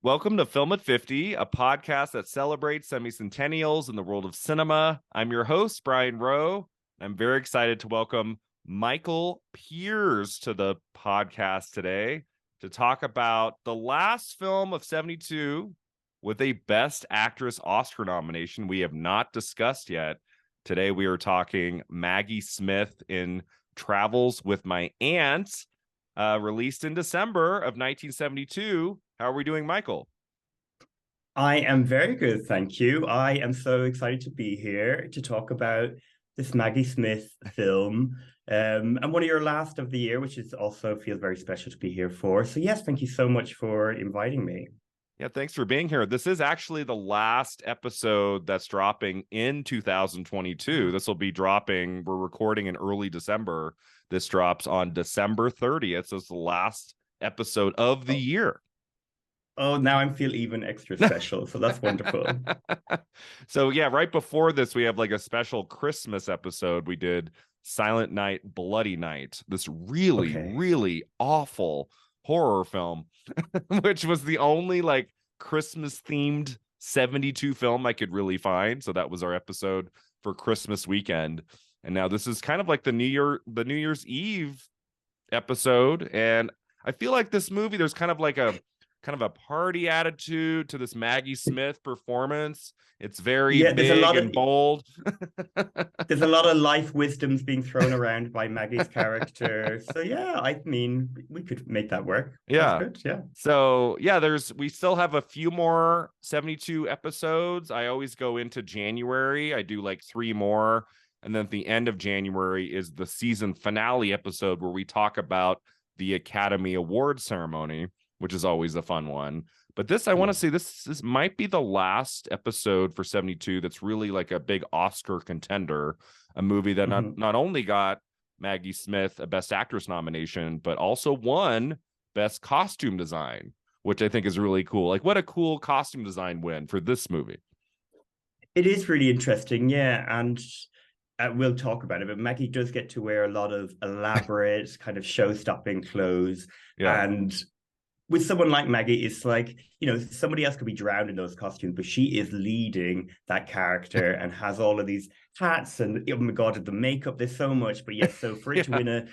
Welcome to Film at 50, a podcast that celebrates semi-centennials in the world of cinema. I'm your host, Brian Rowe. I'm very excited to welcome Michael Piers to the podcast today to talk about the last film of 72 with a Best Actress Oscar nomination we have not discussed yet. Today we are talking Maggie Smith in Travels with My Aunt, released in December of 1972. How are we doing, Michael? I am very good, thank you. I am so excited to be here to talk about this Maggie Smith film, and one of your last of the year, which is also feels very special to be here for. So yes, thank you so much for inviting me. Yeah, thanks for being here. This is actually the last episode that's dropping in 2022. This will be dropping, we're recording in early December. This drops on December 30th. So it's the last episode of the Oh, year. oh, now I feel even extra special. So that's wonderful. So yeah, right before this, we have like a special Christmas episode. We did Silent Night, Bloody Night, this really, Okay. really awful horror film, which was the only like Christmas themed 72 film I could really find. So that was our episode for Christmas weekend. And now this is kind of like the New Year's Eve episode. And I feel like this movie, there's kind of a party attitude to this Maggie Smith performance. It's very Yeah, big and bold. there's a lot of life wisdoms being thrown around by Maggie's character. So yeah, I mean, we could make that work. Sounds Yeah. good. Yeah. So yeah, we still have a few more 72 episodes. I always go into January. I do like three more. And then at the end of January is the season finale episode where we talk about the Academy Award ceremony, which is always a fun one. But this, I want to Yeah. say this might be the last episode for 72 that's really like a big Oscar contender, a movie that not, Mhm. not only got Maggie Smith a Best Actress nomination, but also won Best Costume Design, which I think is really cool. Like, what a cool costume design win for this movie. It is really interesting, yeah, and we'll talk about it. But Maggie does get to wear a lot of elaborate, kind of show-stopping clothes, Yeah. and with someone like Maggie, it's like, somebody else could be drowned in those costumes, but she is leading that character and has all of these hats and oh my god, the makeup. There's so much, but yes, so for it to Yeah. win a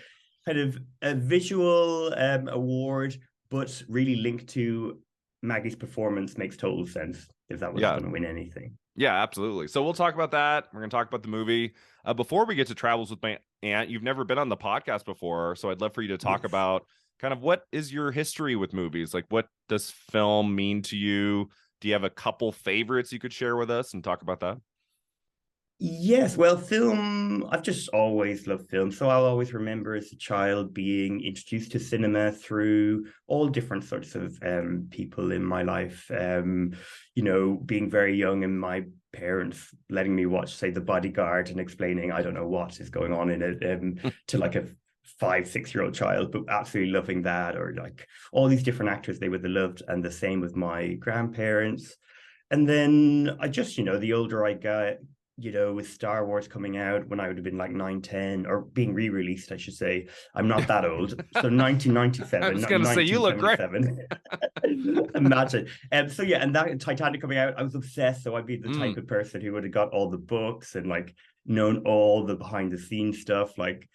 kind of a visual award, but really linked to Maggie's performance makes total sense if that was Yeah. going to win anything. Yeah, absolutely. So we'll talk about that. We're going to talk about the movie. Before we get to Travels with My Aunt, you've never been on the podcast before, so I'd love for you to talk Yes. about kind of what is your history with movies? Like, what does film mean to you? Do you have a couple favorites you could share with us and talk about that? Yes, well, film, I've just always loved film. So I'll always remember as a child being introduced to cinema through all different sorts of people in my life. Being very young and my parents letting me watch, say, The Bodyguard and explaining, I don't know what is going on in it to like a 5, 6 year old child, but absolutely loving that, or like all these different actors they would have loved. And the same with my grandparents. And then I just, the older I got, with Star Wars coming out when I would have been like 9, 10, or being re-released, I should say. I'm not that old. So I 1997, was not going to say, you look great. 1977. Imagine. So yeah, and that Titanic coming out, I was obsessed. So I'd be the type Mm, of person who would have got all the books and like known all the behind the scenes stuff, like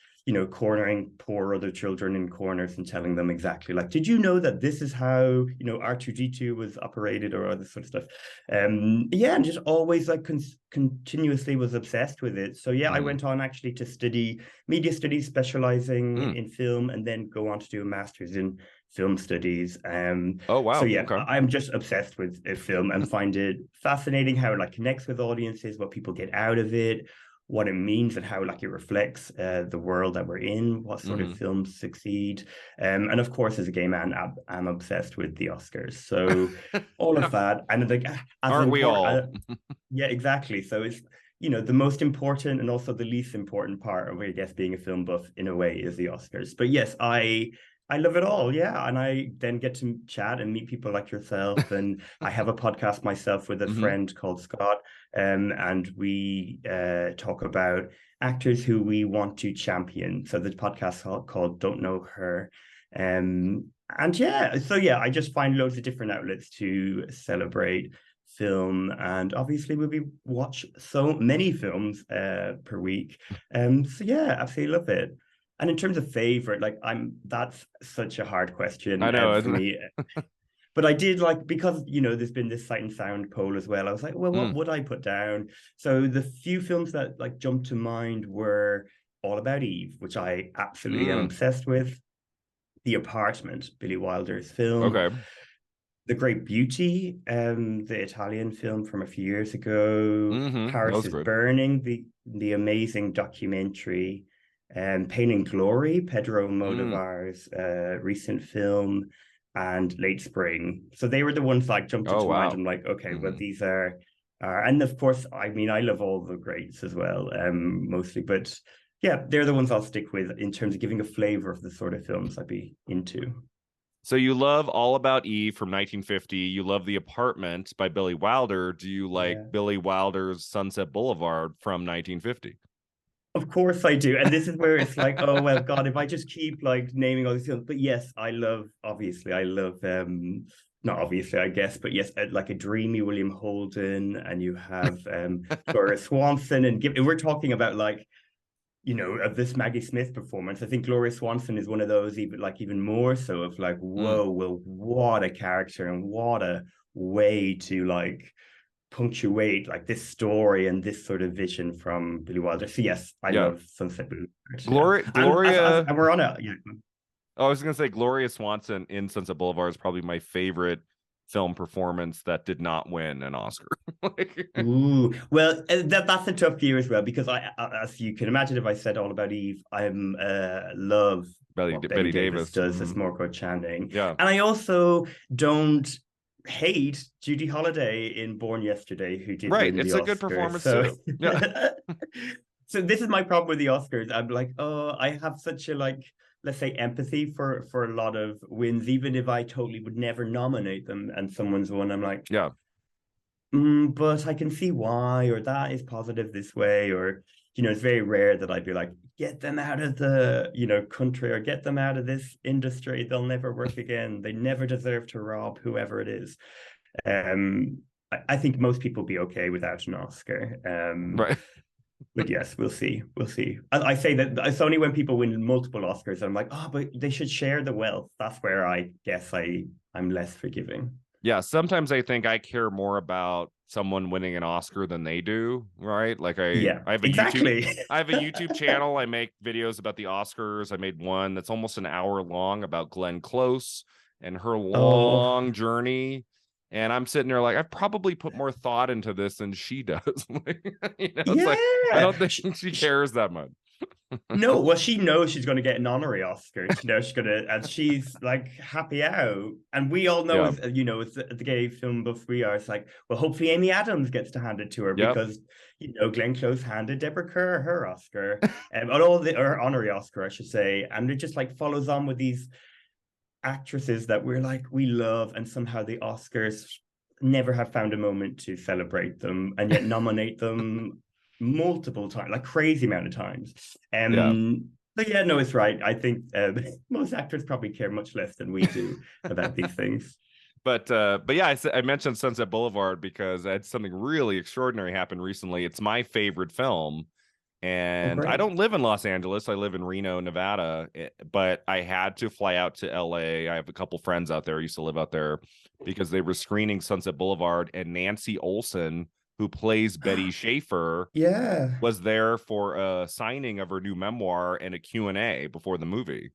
cornering poor other children in corners and telling them exactly like, did you know that this is how, R2D2 was operated or other sort of stuff. Yeah, and just always like continuously was obsessed with it. So yeah, I mm, went on actually to study media studies, specializing mm. in film, and then go on to do a master's in film studies. Oh, So wow. yeah, Okay. I'm just obsessed with film and find it fascinating how it like connects with audiences, what people get out of it, what it means, and how like it reflects the world that we're in, what sort of Hmm. films succeed. And of course, as a gay man, I'm obsessed with the Oscars. So all of that, and like as Aren't we important, all? yeah, exactly. So it's the most important and also the least important part of, I guess, being a film buff in a way is the Oscars. But yes, I love it all, yeah. And I then get to chat and meet people like yourself. And I have a podcast myself with a Hmm. friend called Scott, and we talk about actors who we want to champion. So the podcast called Don't Know Her. And yeah, so yeah, I just find loads of different outlets to celebrate film, and obviously we watch so many films per week. So yeah, absolutely love it. And in terms of favorite, like that's such a hard I question know, for isn't it? me. But I did like, because there's been this Sight and Sound poll as well. I was like, well, what Mm, would I put down? So the few films that like jumped to mind were All About Eve, which I absolutely am mm, obsessed with. The Apartment, Billy Wilder's film. okay. The Great Beauty, the Italian film from a few years ago. That Paris was is good. Burning, the amazing documentary. Pain and Glory, Pedro Mm, Almodovar's recent film, and Late Spring. So they were the ones that jumped oh into mind. wow. I'm like, okay, well, Hmm. these are, and of course, I mean, I love all the greats as well, mostly, but yeah, they're the ones I'll stick with in terms of giving a flavor of the sort of films I'd be into. So you love All About Eve from 1950. You love The Apartment by Billy Wilder. Do you like Yeah. Billy Wilder's Sunset Boulevard from 1950? Of course I do. And this is where it's like, oh well, God, if I just keep like naming all these films. But yes, I love not obviously, I guess, but yes, like A Dreamy William Holden, and you have Gloria Swanson, and we're talking about like, of this Maggie Smith performance. I think Gloria Swanson is one of those, even more so, of like, Mm, whoa, well, what a character, and what a way to like punctuate like this story and this sort of vision from Billy Wilder. So yes, I yeah. love Sunset Boulevard. Yeah, Gloria. and we're on a yeah. I was gonna say Gloria Swanson in Sunset Boulevard is probably my favorite film performance that did not win an Oscar. Like, Ooh, well, that's a tough year as well, because as you can imagine, if I said All About Eve, I'm love what Betty Betty Davis Davis. does as Mhm. Morco Channing, Yeah. and I also don't hate Judy Holliday in Born Yesterday, who did Right. win the It's a good Oscar. performance So, too. Yeah. so this is my problem with the Oscars. I'm like, oh, I have such a like, let's say, empathy for a lot of wins, even if I totally would never nominate them, and someone's won. I'm like, Yeah. but I can see why, or that is positive this way, or it's very rare that I'd be like, get them out of the country, or get them out of this industry. They'll never work again. They never deserve to rob whoever it is. Um, I think most people be okay without an Oscar. Right. But yes, we'll see. We'll see. I say that it's only when people win multiple Oscars I'm like, oh, but they should share the wealth. That's where I guess I'm less forgiving. Yeah, sometimes I think I care more about someone winning an Oscar than they do, right? Like Yeah, I have a YouTube exactly. I have a YouTube channel. I make videos about the Oscars. I made one that's almost an hour long about Glenn Close and her Oh, long journey. And I'm sitting there like, I probably put more thought into this than she does. Like, it's like I yeah. don't think she cares that much. No, well, she knows she's going to get an honorary Oscar. She knows she's going to, and she's like happy out. And we all know, Yeah. as the gay film buff we are, it's like, well, hopefully Amy Adams gets to hand it to her, Yep. because, Glenn Close handed Deborah Kerr her Oscar, or her honorary Oscar, I should say. And it just like follows on with these actresses that we're like, we love, and somehow the Oscars never have found a moment to celebrate them, and yet nominate them multiple times, like crazy amount of times. Yeah. But yeah, no, it's right. I think most actors probably care much less than we do about these things. But yeah, I mentioned Sunset Boulevard because I had something really extraordinary happen recently. It's my favorite film. Oh, And I great. don't live in Los Angeles. I live in Reno, Nevada, but I had to fly out to LA. I have a couple friends out there. I used to live out there because they were screening Sunset Boulevard, and Nancy Olson, who plays Betty Schaefer, Yeah. was there for a signing of her new memoir and a Q&A before the movie.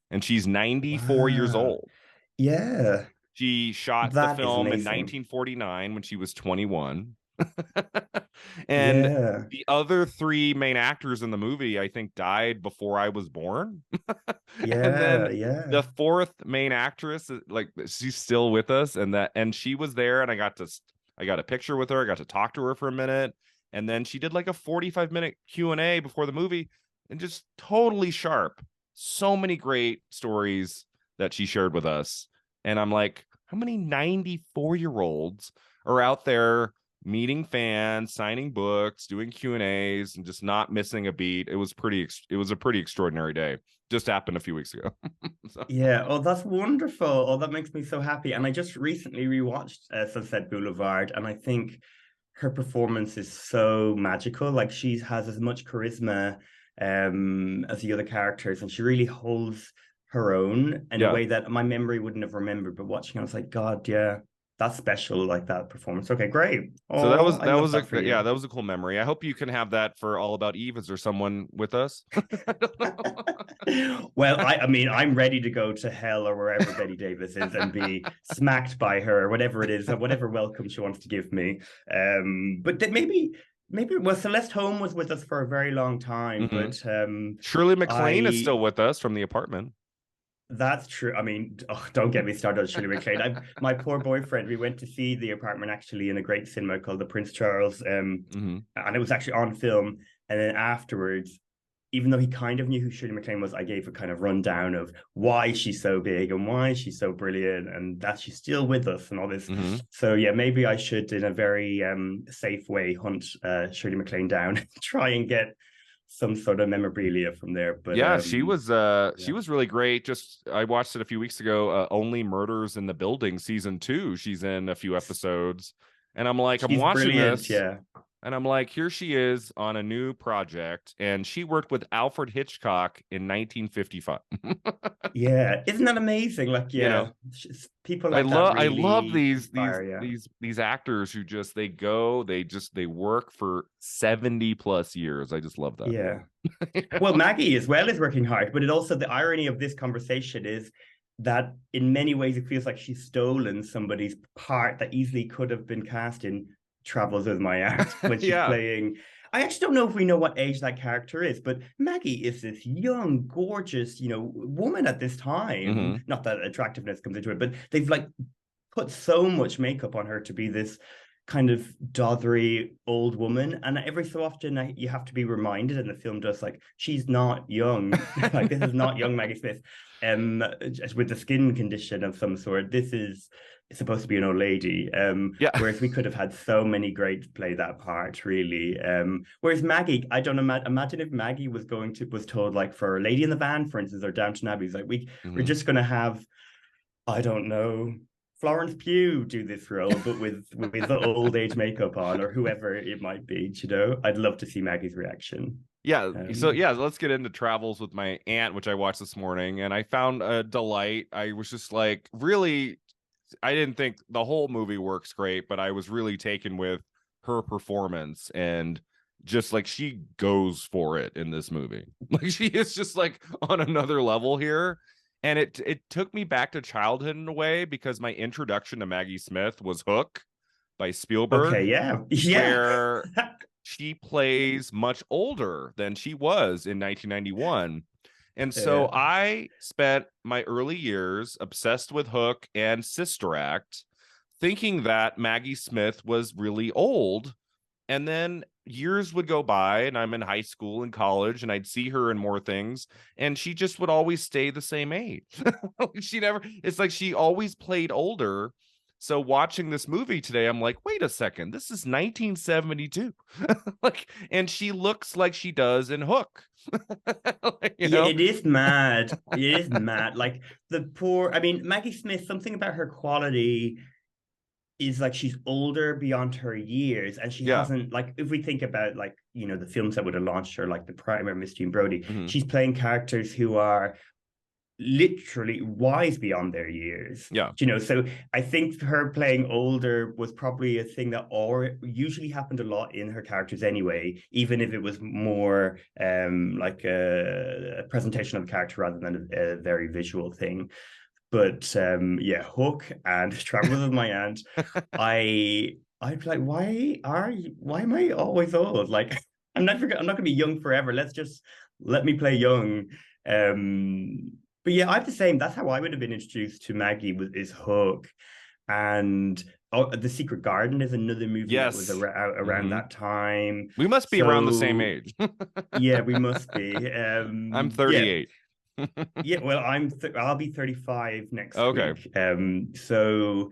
And she's 94 years Wow. old. Yeah. She shot the That is film in amazing. 1949 when she was 21. And Yeah. the other three main actors in the movie, I think, died before I was born. And then Yeah. the Yeah. fourth main actress, like she's still with us, and she was there, and I got a picture with her. I got to talk to her for a minute, and then she did like a 45-minute Q&A before the movie, and just totally sharp. So many great stories that she shared with us. And I'm like, how many 94-year-olds are out there meeting fans, signing books, doing Q&As, and just not missing a beat. It was a pretty extraordinary day. Just happened a few weeks ago. So. Yeah, oh, that's wonderful. Oh, that makes me so happy. And I just recently rewatched Sunset Boulevard, and I think her performance is so magical. Like she has as much charisma as the other characters, and she really holds her own in a Yeah. way that my memory wouldn't have remembered. But watching, I was like, God, yeah, that's special, like that performance. Okay, great. So Oh, I love that for yeah, you. that was a cool memory. I hope you can have that for All About Eve. Is there someone with us? I don't know. Well, I mean, I'm ready to go to hell or wherever Betty Davis is and be smacked by her, or whatever it is, whatever welcome she wants to give me. But maybe well, Celeste Holm was with us for a very long time, Mhm. but Shirley MacLaine is I still with us from The Apartment. that's true. I mean, oh, don't get me started on Shirley MacLaine. My poor boyfriend, we went to see The Apartment actually in a great cinema called the Prince Charles, Mhm. and it was actually on film. And then afterwards, even though he kind of knew who Shirley MacLaine was, I gave a kind of rundown of why she's so big and why she's so brilliant and that she's still with us and all this. Mhm. So yeah, maybe I should, in a very safe way, hunt Shirley MacLaine down, try and get some sort of memorabilia from there. But Yeah, she yeah, was really great. Just I watched it a few weeks ago. Only Murders in the Building season 2. She's in a few episodes, and I'm she's watching brilliant. this, Yeah. and I'm like, here she is on a new project, and she worked with Alfred Hitchcock in 1955. Yeah, isn't that amazing? Like, You yeah, know, people like that I love really inspire. Yeah, these actors who just they work for 70 plus years. I just love that. yeah. You Well, know? Maggie as well is working hard, but it also the irony of this conversation is that in many ways it feels like she's stolen somebody's part that easily could have been cast in Travels with My Aunt when she's Yeah. playing. I actually don't know if we know what age that character is, but Maggie is this young, gorgeous, woman at this Hmm. time. Not that attractiveness comes into it, but they've like put so much makeup on her to be this kind of dothery old woman. And every so often you have to be reminded, and the film does, like, she's not young. Like, this is not young Maggie Smith with a skin condition of some sort. This is supposed to be an old lady. Yeah. Whereas we could have had so many greats play that part, really. Whereas Maggie, I don't imagine if Maggie was told, like, for Lady in the Van, for instance, or Downton Abbey, like, we're Hmm. just gonna have, I don't know, Florence Pugh do this role, but with the old age makeup on, or whoever it might be. I'd love to see Maggie's reaction. Yeah. So Um, yeah, let's get into Travels with My Aunt, which I watched this morning, and I found a delight. I was just like, really, I didn't think the whole movie works great, but I was really taken with her performance and just like she goes for it in this movie. Like she is just like on another level here. And it took me back to childhood in a way because my introduction to Maggie Smith was Hook by okay, Spielberg, yeah, yeah, where she plays much older than she was in 1991. And so yeah. I spent my early years obsessed with Hook and Sister Act, thinking that Maggie Smith was really old. And then years would go by, and I'm in high school and college, and I'd see her in more things, and she just would always stay the same age. It's like she always played older. So watching this movie today, I'm like, wait a second, this is 1972. Like, and she looks like she does in Hook. You Yeah, know? it is mad. It is mad. Like, I mean, Maggie Smith, something about her quality is like she's older beyond her years, and she Yeah. hasn't, like, if we think about, like, the films that would have launched her, like The Primer, Misty and Brody, Hmm. she's playing characters who are literally wise beyond their years. Yeah. So I think her playing older was probably a thing that usually happened a lot in her characters anyway, even if it was more like a presentation of the character rather than a very visual thing. But yeah, Hook and Travels with My Aunt, I'd be like, why am I always old? Like, I'm not gonna be young forever. Let's just let me play young. But yeah, I'm the same. That's how I would have been introduced to Maggie, is Hook. And The Secret Garden is another movie that was Yes. around Hmm. that time. We must be around the same So age. yeah, we must be. I'm Yeah, 38. yeah. Well, I'll be 35 next Okay. week. So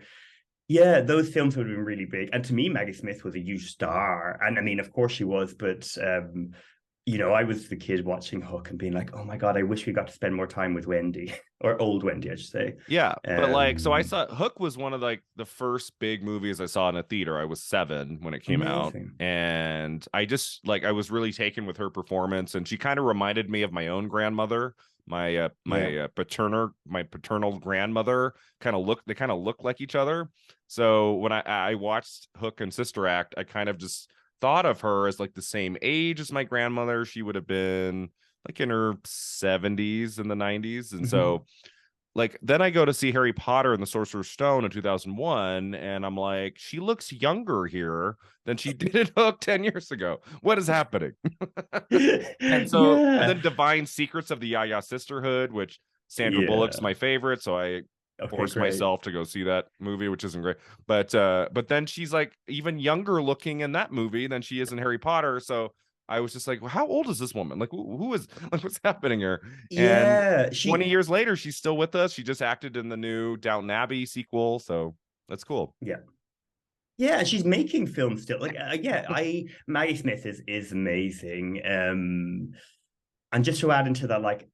Yeah, those films would have been really big. And to me, Maggie Smith was a huge star. And I mean, of course she was, but I was the kid watching Hook and being like, oh my God, I wish we got to spend more time with Wendy or old Wendy, I should say. Yeah, but like, so I Um, saw Hook was one of like the first big movies I saw in a theater. I was 7 when it came out, Amazing. and I just like I was really taken with her performance, and she kind of reminded me of my own grandmother, Yeah. my paternal grandmother. They kind of look like each other. So when I watched Hook and Sister Act, I kind of just thought of her as like the same age as my grandmother. She would have been like in her 70s in the 90s, and Mhm. so like then I go to see Harry Potter and the Sorcerer's Stone in 2001, and I'm like, she looks younger here than she did in Hook 10 years ago. What is happening? And Yeah. then Divine Secrets of the Yaya Sisterhood, which Sandra Bullock's Yeah. my favorite, so I Okay, forced great. myself to go see that movie, which isn't great. But then she's like even younger looking in that movie than she is in Harry Potter. So I was just like, well, how old is this woman? Like, who is like what's happening here? And Yeah, 20 she years later, she's still with us. She just acted in the new Downton Abbey sequel, so that's cool. yeah. Yeah, she's making films still. Like yeah, I Maggie Smith is amazing. And just to add into that, like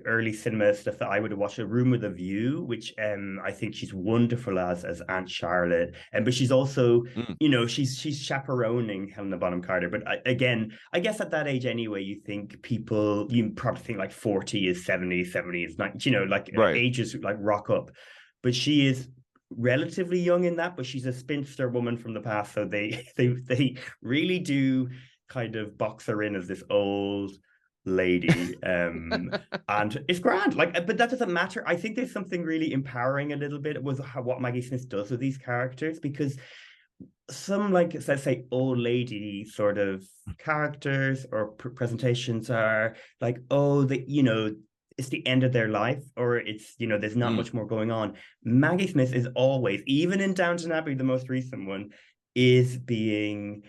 early cinema stuff that I would have watched, A Room with a View, which I think she's wonderful as Aunt Charlotte, and but she's also Mm, she's chaperoning Helena Bonham Carter. But again, I guess at that age anyway, you probably think like 40 is 70, 70 is 90, like right. ages like rock up, but she is relatively young in that, but she's a spinster woman from the past, so they really do kind of box her in as this old lady. And it's grand, like, but that doesn't matter. I think there's something really empowering a little bit with what Maggie Smith does with these characters, because some, like, let's say, old lady sort of characters or presentations are like, oh, it's the end of their life, or it's, there's not Mm, much more going on. Maggie Smith is always, even in Downton Abbey, the most recent one, is being,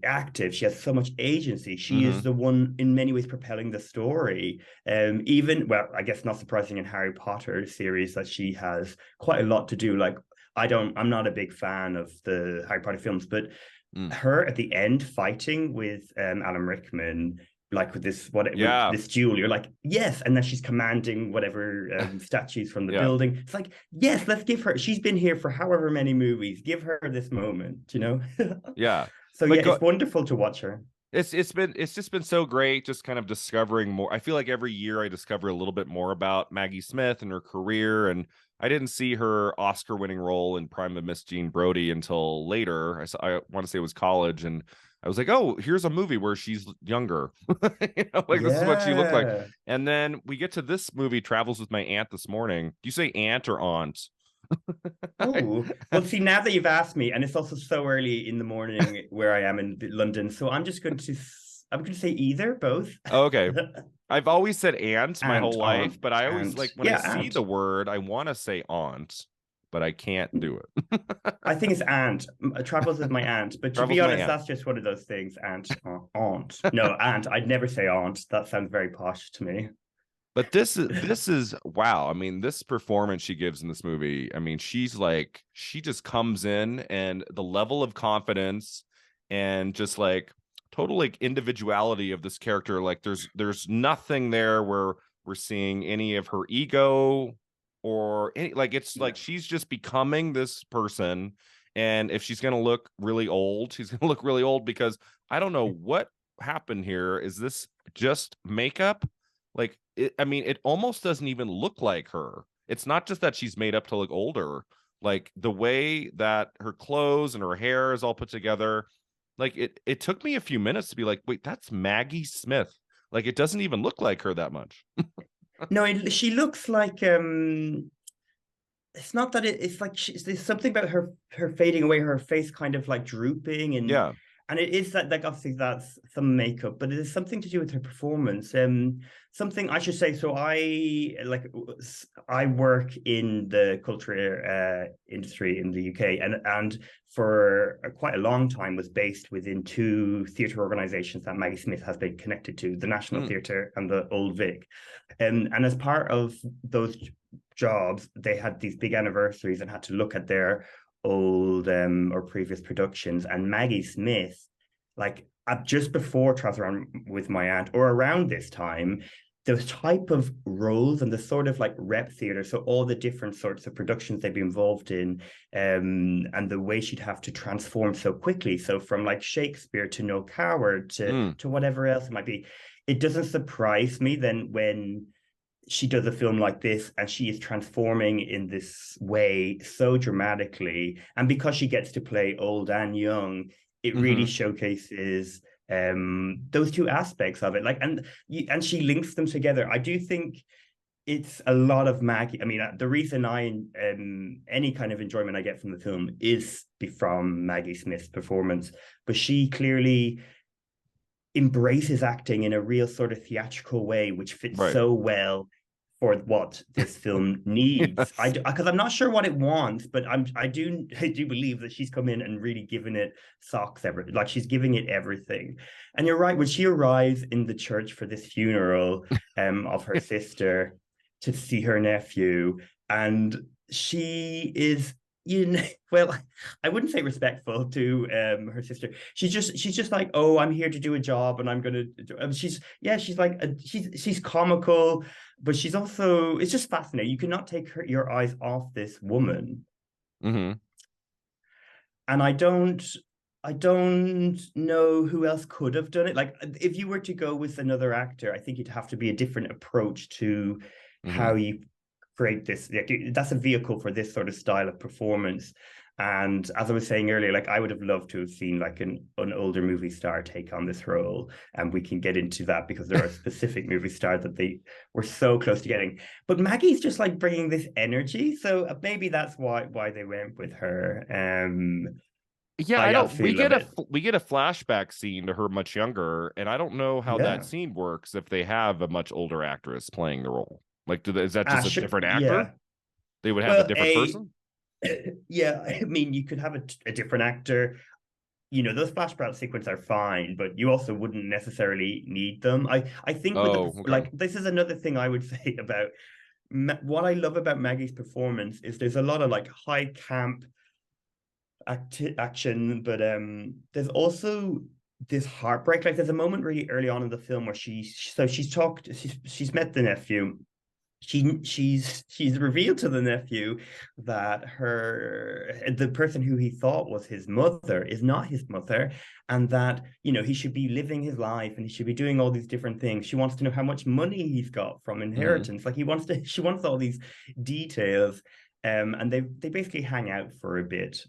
active. She has so much agency. She is hmm. the one in many ways propelling the story. Even, well, I guess not surprising in Harry Potter series that she has quite a lot to do. Like, I'm not a big fan of the Harry Potter films, but Mm. her at the end fighting with Alan Rickman, like with Yeah. this duel, you're like, yes, and then she's commanding whatever statues from the Yeah. building. It's like, yes, let's give her. She's been here for however many movies. Give her this moment. Yeah. So yeah, But go it's wonderful to watch her. it's just been so great just kind of discovering more. I feel like every year I discover a little bit more about Maggie Smith and her career, and I didn't see her Oscar winning role in Prime of Miss Jean Brodie until later. I want to say it was college, and I was like, oh, here's a movie where she's younger. Like this is what she looked like. Yeah. And then we get to this movie, Travels with My Aunt This Morning. Do you say aunt or aunt? Oh, well, see, now that you've asked me, and it's also so early in the morning where I am in London, so I'm going to say either, both. Oh, okay. I've always said aunt my whole life, but I always like when I Yeah, see aunt. the word, I want to say aunt, but I can't do it. I think it's aunt. Travels with my aunt, but to Travels be my honest, aunt. that's just one of those things. Aunt, aunt. No, aunt. I'd never say aunt. That sounds very posh to me. But this is wow. I mean, this performance she gives in this movie, I mean, she just comes in and the level of confidence and just like total like individuality of this character, like there's nothing there where we're seeing any of her ego or any like it's like Yeah, she's just becoming this person. And if she's gonna look really old, she's gonna look really old because I don't know what happened here. Is this just makeup? Like I mean, it almost doesn't even look like her. It's not just that she's made up to look older. Like the way that her clothes and her hair is all put together, like it took me a few minutes to be like, wait, that's Maggie Smith. Like it doesn't even look like her that much. no, she looks like it's not that it's like there's something about her fading away, her face kind of like drooping, Yeah. and it is that, like, obviously that's some makeup, but it is something to do with her performance. Something I should say. So I work in the culture industry in the UK, and for quite a long time was based within two theatre organisations that Maggie Smith has been connected to, the National Mm, Theatre and the Old Vic, and as part of those jobs, they had these big anniversaries and had to look at their old or previous productions. And Maggie Smith, like just before Travels Around with My Aunt, or around this time, the type of roles and the sort of like rep theater, so all the different sorts of productions they'd be involved in, and the way she'd have to transform so quickly. So from like Shakespeare to Noel Coward to whatever else it might be, it doesn't surprise me then when she does a film like this and she is transforming in this way so dramatically. And because she gets to play old and young, it really showcases those two aspects of it. Like, and she links them together. I do think it's a lot of Maggie. I mean, the reason I any kind of enjoyment I get from the film is from Maggie Smith's performance, but she clearly embraces acting in a real sort of theatrical way, which fits so well for what this film needs. Because I'm not sure what it wants, but I do believe that she's come in and really given it socks, like she's giving it everything. And you're right, when she arrives in the church for this funeral of her sister to see her nephew, and she is, well, I wouldn't say respectful to her sister. She's just like, oh, I'm here to do a job, and I'm gonna. She's like she's comical, but she's also, it's just fascinating. You cannot take your eyes off this woman. And I don't know who else could have done it. Like, if you were to go with another actor, I think it'd have to be a different approach to how you create this. That's a vehicle for this sort of style of performance. And as I was saying earlier, like, I would have loved to have seen like an older movie star take on this role, and we can get into that because there are specific movie stars that they were so close to getting. But Maggie's just like bringing this energy, so maybe that's why they went with her. Yeah, I don't. We get a flashback scene to her much younger, and I don't know how that scene works if they have a much older actress playing the role. Like, is that just a different actor? Yeah. They would have a different person? Yeah, I mean, you could have a different actor. Those flashback sequences are fine, but you also wouldn't necessarily need them. I think like, this is another thing I would say about what I love about Maggie's performance is there's a lot of like high camp action, but there's also this heartbreak. Like, there's a moment really early on in the film where she's met the nephew. She's revealed to the nephew that the person who he thought was his mother is not his mother, and that he should be living his life and he should be doing all these different things. She wants to know how much money he's got from inheritance. Like, she wants all these details, and they basically hang out for a bit.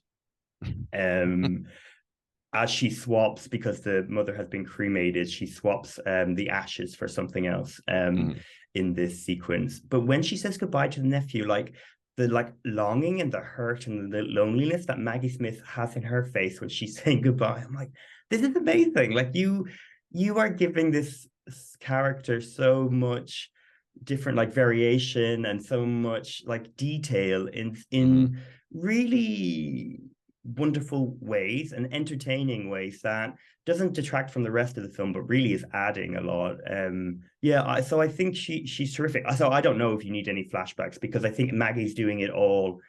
As she swaps, because the mother has been cremated, she swaps the ashes for something else in this sequence. But when she says goodbye to the nephew, like, the longing and the hurt and the loneliness that Maggie Smith has in her face when she's saying goodbye, I'm like, this is amazing. Like, you are giving this character so much different like variation and so much like detail in really wonderful ways and entertaining ways that doesn't detract from the rest of the film, but really is adding a lot. So I think she's terrific. So I don't know if you need any flashbacks, because I think Maggie's doing it all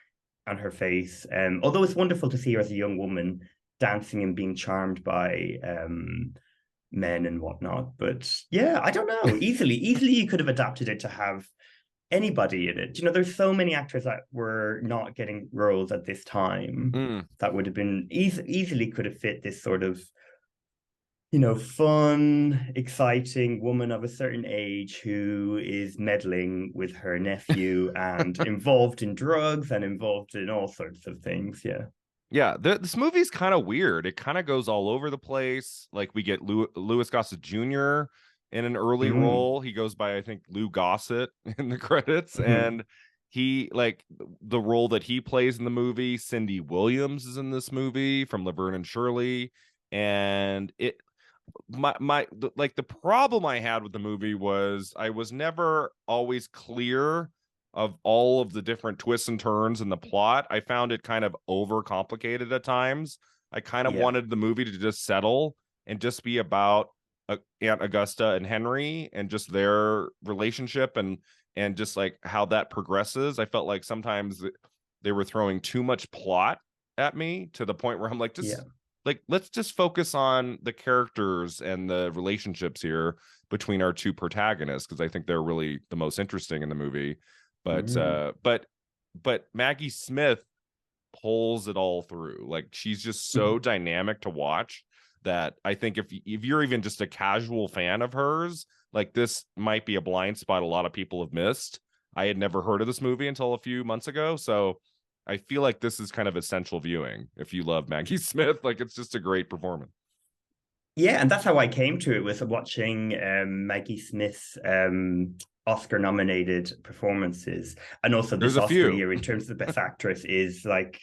on her face. Although it's wonderful to see her as a young woman dancing and being charmed by men and whatnot. But yeah, I don't know. Easily you could have adapted it to have anybody in it. There's so many actors that were not getting roles at this time that would have been easily could have fit this sort of fun, exciting woman of a certain age who is meddling with her nephew and involved in drugs and involved in all sorts of things. Yeah, this movie's kind of weird. It kind of goes all over the place. Like, we get Louis Gossett Jr. in an early role. He goes by, I think, Lou Gossett in the credits. And he, like, the role that he plays in the movie, Cindy Williams is in this movie from Laverne and Shirley. And the problem I had with the movie was I was never always clear of all of the different twists and turns in the plot. I found it kind of overcomplicated at times. I kind of wanted the movie to just settle and just be about Aunt Augusta and Henry and just their relationship and just like how that progresses. I felt like sometimes they were throwing too much plot at me to the point where I'm like, Yeah. just like, let's just focus on the characters and the relationships here between our two protagonists, because I think they're really the most interesting in the movie. But Mm. but Maggie Smith pulls it all through. Like, she's just so Mhm. dynamic to watch that I think if you're even just a casual fan of hers, like, this might be a blind spot a lot of people have missed. I had never heard of this movie until a few months ago, so I feel like this is kind of essential viewing if you love Maggie Smith. Like, it's just a great performance. Yeah, and that's how I came to it, was watching Maggie Smith's Oscar-nominated performances, and also There's this a Oscar few. year in terms of the Best Actress is like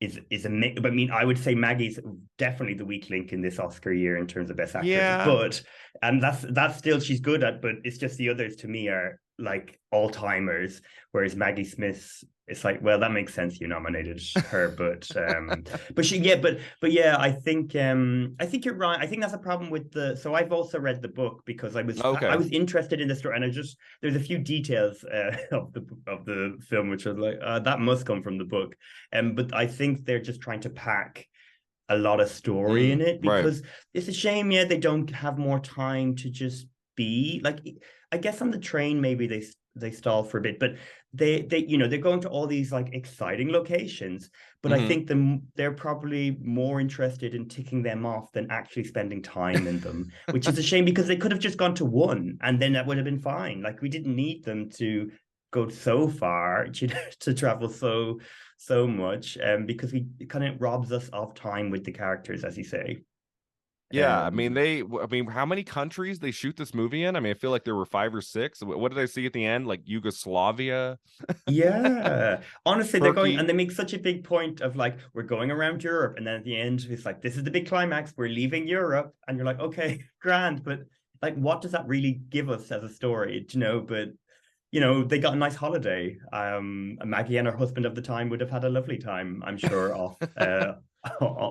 is a mix. I mean, I would say Maggie's definitely the weak link in this Oscar year in terms of Best Actress, Yeah. but and that's still she's good at, but it's just the others to me are like all timers, whereas Maggie Smith's, it's like, well, that makes sense you nominated her, but she, yeah, but yeah, I think you're right. I think that's a problem with the, so I've also read the book because I Okay. was interested in the story, and I just, there's a few details of the film which are like, that must come from the book. But I think they're just trying to pack a lot of story in it, Right. because it's a shame, yeah, they don't have more time to just be like, I guess on the train maybe they stall for a bit, but they you know, they're going to all these like exciting locations, but I think they're probably more interested in ticking them off than actually spending time in them, which is a shame, because they could have just gone to one and then that would have been fine. Like, we didn't need them to go so far to travel so much, because it kind of robs us of time with the characters, as you say. Yeah, I mean, um I mean, how many countries they shoot this movie in? I mean, I feel like there were 5 or 6. What did I see at the end? Like Yugoslavia, yeah, honestly, they're going, and Turkey. they make such a big point of like, we're going around Europe, and then at the end it's like, this is the big climax, we're leaving Europe, and you're like, okay, grand, but like, what does that really give us as a story, you know? But you know, they got a nice holiday. Maggie and her husband of the time would have had a lovely time, I'm sure, off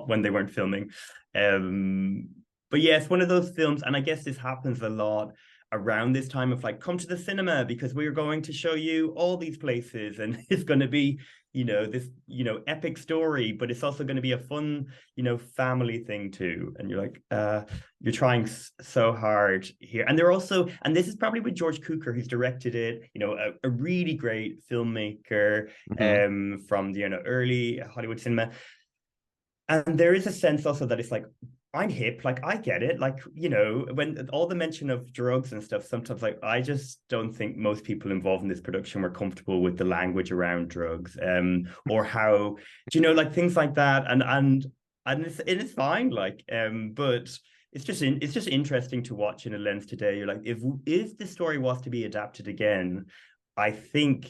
when they weren't filming. Um, but yeah, it's one of those films, and I guess this happens a lot around this time of like, come to the cinema because we're going to show you all these places, and it's going to be, you know, this, you know, epic story, but it's also going to be a fun, you know, family thing too. And you're like, you're trying so hard here. And they're also, and this is probably with George Cukor, who's directed it, you know, a really great filmmaker Hmm. from the, you know, early Hollywood cinema. And there is a sense also that it's like, I'm hip, like I get it, like, you know, when all the mention of drugs and stuff, sometimes like, I just don't think most people involved in this production were comfortable with the language around drugs, or how, do you know, like things like that, and it's fine, like, but it's just interesting to watch in a lens today. You're like, if the story was to be adapted again, I think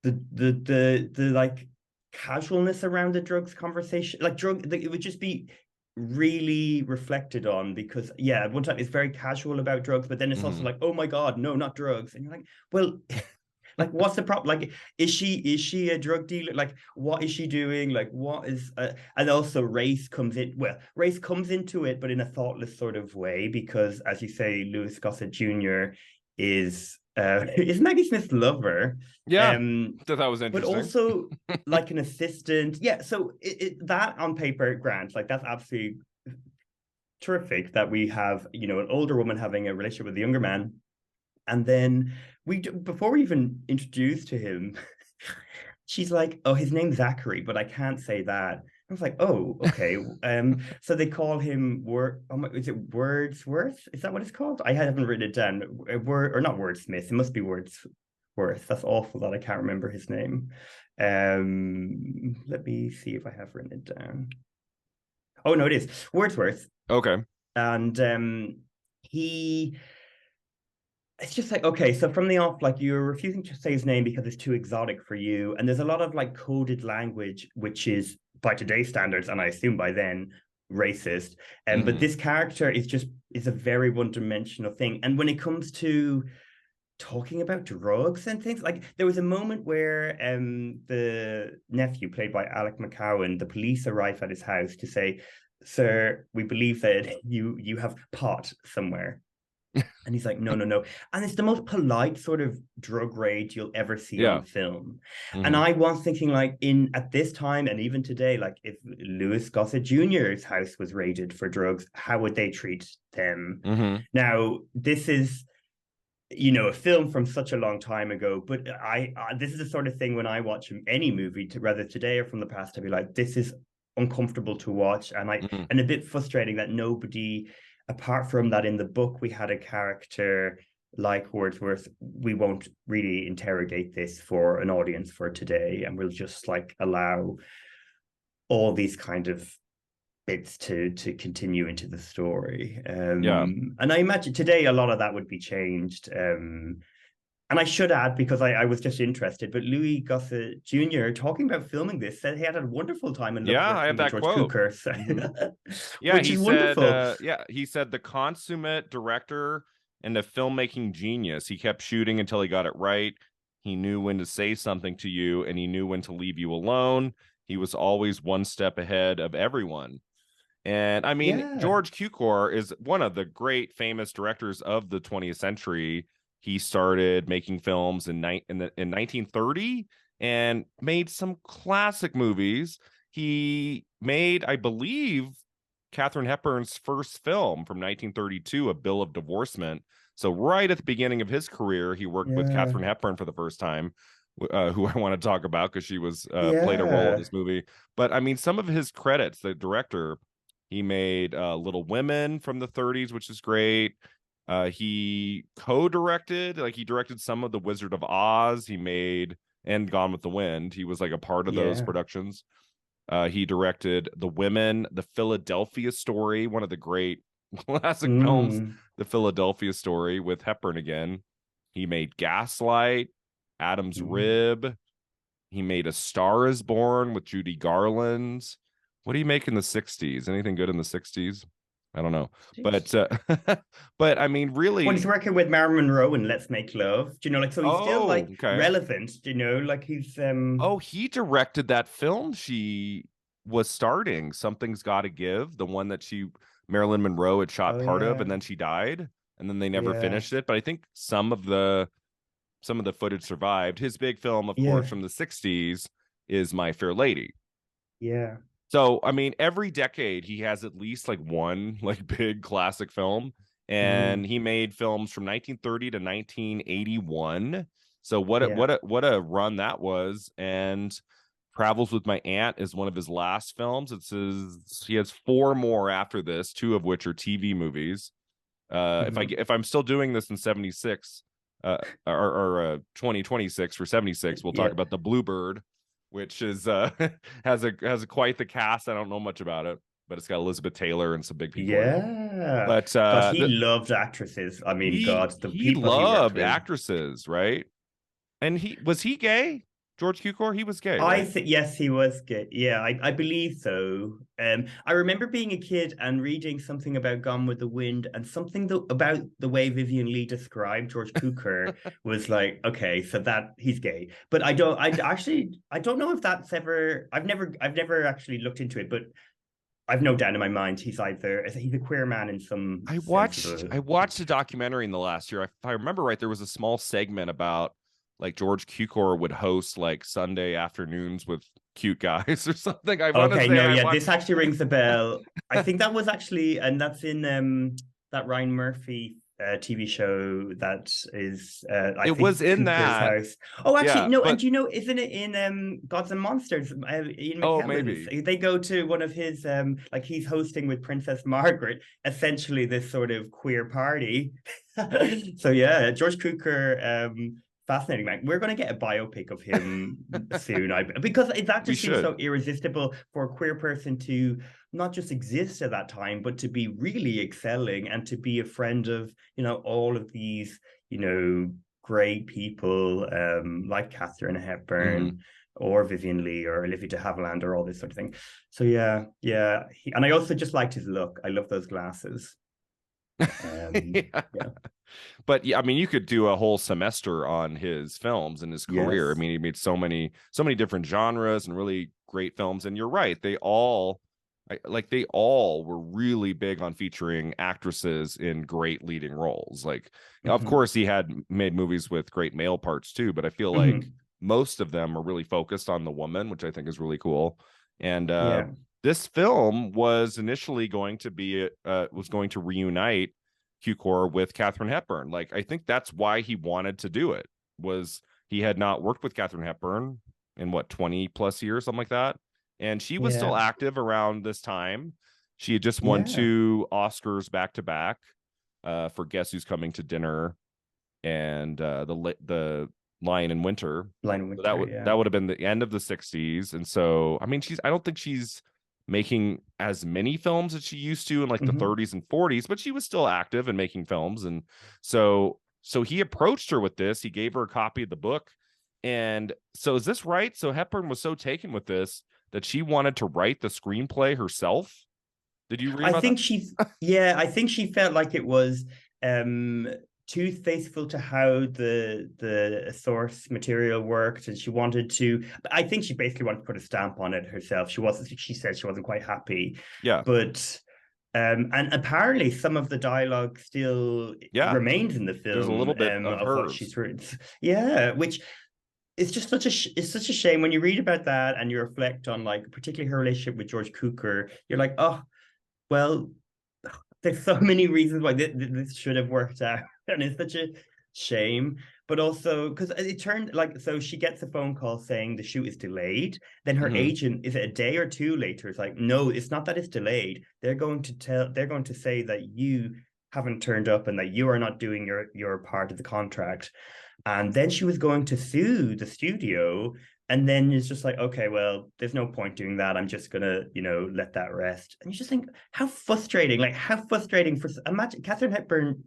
the like casualness around the drugs conversation, like it would just be really reflected on, because yeah, at one time it's very casual about drugs, but then it's also Hmm. like, oh my god, no, not drugs, and you're like, well, like, what's the problem? Like, is she a drug dealer? Like, what is she doing? Like, what is and also race comes into it, but in a thoughtless sort of way, because as you say, Louis Gossett Jr. is Maggie Smith's lover, Yeah, um thought that was but interesting. also like an assistant. Yeah, so that on paper, grant, like, that's absolutely terrific that we have, you know, an older woman having a relationship with a younger man, and then before we even introduced to him, she's like, oh, his name's Zachary, but I can't say that. I was like, oh, okay. So they call him is it Wordsworth? Is that what it's called? I haven't written it down. Word, or not Wordsmith. It must be Wordsworth. That's awful that I can't remember his name. Let me see if I have written it down. Oh no, it is Wordsworth. Okay. And he it's just like, okay, so from the off, like, you're refusing to say his name because it's too exotic for you, and there's a lot of like coded language which is by today's standards, and I assume by then, racist. But Hmm. this character is a very one-dimensional thing, and when it comes to talking about drugs and things, like, there was a moment where the nephew, played by Alec McCowan, the police arrive at his house to say, sir, we believe that you have pot somewhere. And he's like, no, no, no. And it's the most polite sort of drug rage you'll ever see Yeah. on film. And Hmm. I was thinking, like, in at this time and even today, like if Louis Gossett Jr.'s house was raided for drugs, how would they treat them? Hmm. Now, this is, a film from such a long time ago, but I this is the sort of thing when I watch any movie, whether today or from the past, I'd be like, this is uncomfortable to watch, Hmm. and a bit frustrating that nobody, apart from that in the book, we had a character like Wordsworth. We won't really interrogate this for an audience for today, and we'll just like allow all these kind of bits to continue into the story. Yeah. And I imagine today a lot of that would be changed. And I should add, because I was just interested, but Louis Gossett Jr., talking about filming this, said he had a wonderful time and loved Yeah, I have working with that George quote. Cukor, so, Hmm. Yeah, which he is said, wonderful. he said the consummate director and a filmmaking genius. He kept shooting until he got it right. He knew when to say something to you and he knew when to leave you alone. He was always one step ahead of everyone. And I mean, Yeah, George Cukor is one of the great famous directors of the 20th century. He started making films in 1930 and made some classic movies. He made, I believe, Katharine Hepburn's first film from 1932, A Bill of Divorcement. So right at the beginning of his career, he worked with yeah, Katharine Hepburn for the first time, who I want to talk about because she was played a role in yeah. this movie. But I mean, some of his credits, the director, he made Little Women from the 30s, which is great. He co-directed, like he directed some of The Wizard of Oz. He made and Gone with the Wind. He was like a part of those Yeah. productions. He directed The Women, The Philadelphia Story, one of the great classic films, Mm. The Philadelphia Story with Hepburn again. He made Gaslight, Adam's Mm. Rib. He made A Star is Born with Judy Garland. What do you make in the 60s? Anything good in the 60s? I don't know. But but I mean Well, he's really, working with Marilyn Monroe in Let's Make Love. Do you know, like, so he's still oh, like okay. relevant, like he's Oh, he directed that film she was starting, Something's Gotta Give, the one that Marilyn Monroe had shot oh part of and yeah. then she died and then they never Yeah. finished it. But I think some of the footage survived. His big film, of course, Yeah. from the 60s is My Fair Lady. Yeah. So, I mean, every decade he has at least like one like big classic film, and Mm. he made films from 1930 to 1981. So Yeah. what a run that was. And Travels with My Aunt is one of his last films. He has four more after this, two of which are TV movies. Mhm. If I'm still doing this in 76 or 2026 for 76, we'll talk Yeah. about The Bluebird, which is has quite the cast. I don't know much about it, but it's got Elizabeth Taylor and some big people in it. Yeah. But God, he loved actresses. I mean, God, the he people he worked loved with. actresses, right? And he gay? George Cukor, he was gay, I right? think yes, he was gay. Yeah, I believe so. I remember being a kid and reading something about Gone with the Wind, and something about the way Vivian Lee described George Cukor was like, okay, so that he's gay. But I don't know if that's ever. I've never actually looked into it, but I've no doubt in my mind he's a queer man in some I sense of watched the. I watched a documentary in the last year. If I remember right, there was a small segment about like George Cukor would host like Sunday afternoons with cute guys or something. I want to Okay, say no, I yeah, watched. this actually rings a bell. I think that was actually, and that's in that Ryan Murphy TV show that is, I It was think, in Cooper's that, house. Oh, actually, yeah, no, and but isn't it in Gods and Monsters? Ian oh, McKellen's. maybe They go to one of his, like he's hosting with Princess Margaret, essentially this sort of queer party. So yeah, George Cukor, fascinating, man. We're going to get a biopic of him soon, because that we just seems should. so irresistible for a queer person to not just exist at that time, but to be really excelling and to be a friend of, all of these, great people, like Katharine Hmm. Hepburn or Vivian Lee or Olivia de Havilland or all this sort of thing. So yeah, yeah. And I also just liked his look. I love those glasses. Yeah. Yeah. But yeah, I mean, you could do a whole semester on his films and his career. I Yes. mean, he made so many different genres and really great films. And you're right, they all like they all were really big on featuring actresses in great leading roles. Like, of Hmm. course, he had made movies with great male parts too, but I feel like Hmm. most of them are really focused on the woman, which I think is really cool. And Yeah, this film was initially going to be was going to reunite Cukor with Katharine Hepburn. Like, I think that's why he wanted to do it. Was he had not worked with Katharine Hepburn in what 20 plus years, something like that, and she was yeah, still active around this time. She had just won yeah. 2 Oscars back to back for Guess Who's Coming to Dinner and the Lion in Winter. Line of So that Winter, would yeah. that would have been the end of the 60s. And so I mean I don't think she's making as many films as she used to in like the Hmm. 30s and 40s, but she was still active and making films. And so he approached her with this. He gave her a copy of the book. And so is this right? So Hepburn was so taken with this that she wanted to write the screenplay herself. Did you read I about that? think yeah, I think she felt like it was um too faithful to how the source material worked, and she wanted to. I think she basically wanted to put a stamp on it herself. She said she wasn't quite happy, Yeah. but and apparently some of the dialogue still Yeah. remains in the There's a film, little bit of of what hers. she's written. Yeah, which it's just it's such a shame when you read about that and you reflect on, like, particularly her relationship with George Cukor. You're like, oh well, there's so many reasons why this should have worked out, and it's such a shame. But also because it turned, like, so she gets a phone call saying the shoot is delayed. Then her Hmm. agent, is it a day or two later, is like, no, it's not that it's delayed. They're going to say that you haven't turned up and that you are not doing your part of the contract. And then she was going to sue the studio. And then it's just like, okay, well, there's no point doing that. I'm just gonna, let that rest. And you just think, how frustrating! Like, how frustrating for, imagine Catherine Hepburn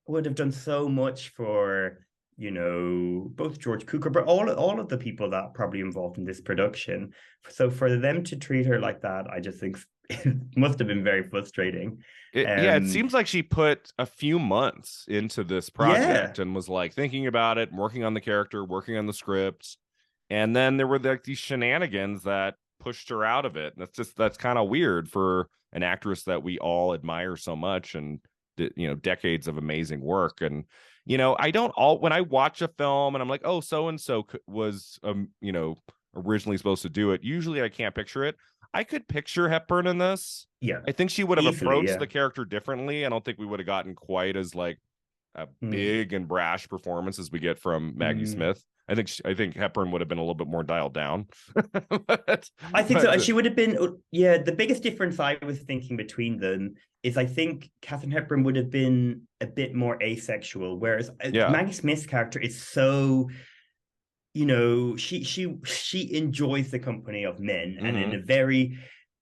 would have done so much for, both George Cukor, but all of the people that probably involved in this production. So for them to treat her like that, I just think it must have been very frustrating. Yeah, it Um, seems like she put a few months into this yeah, project and was like thinking about it, working on the character, working on the script. And then there were like these shenanigans that pushed her out of it. And that's kind of weird for an actress that we all admire so much and decades of amazing work. And I don't all when I watch a film and I'm like, oh, so and so was originally supposed to do it. Usually I can't picture it. I could picture Hepburn in this. yeah, I think she would have easily, approached yeah. the character differently. I don't think we would have gotten quite as like a Mm. big and brash performance as we get from Maggie Mm. Smith. I think Hepburn would have been a little bit more dialed down. but, I think so. but She would have been, yeah. The biggest difference I was thinking between them is I think Katharine Hepburn would have been a bit more asexual, whereas yeah, Maggie Smith's character is so, she enjoys the company of men, and in mm-hmm. a very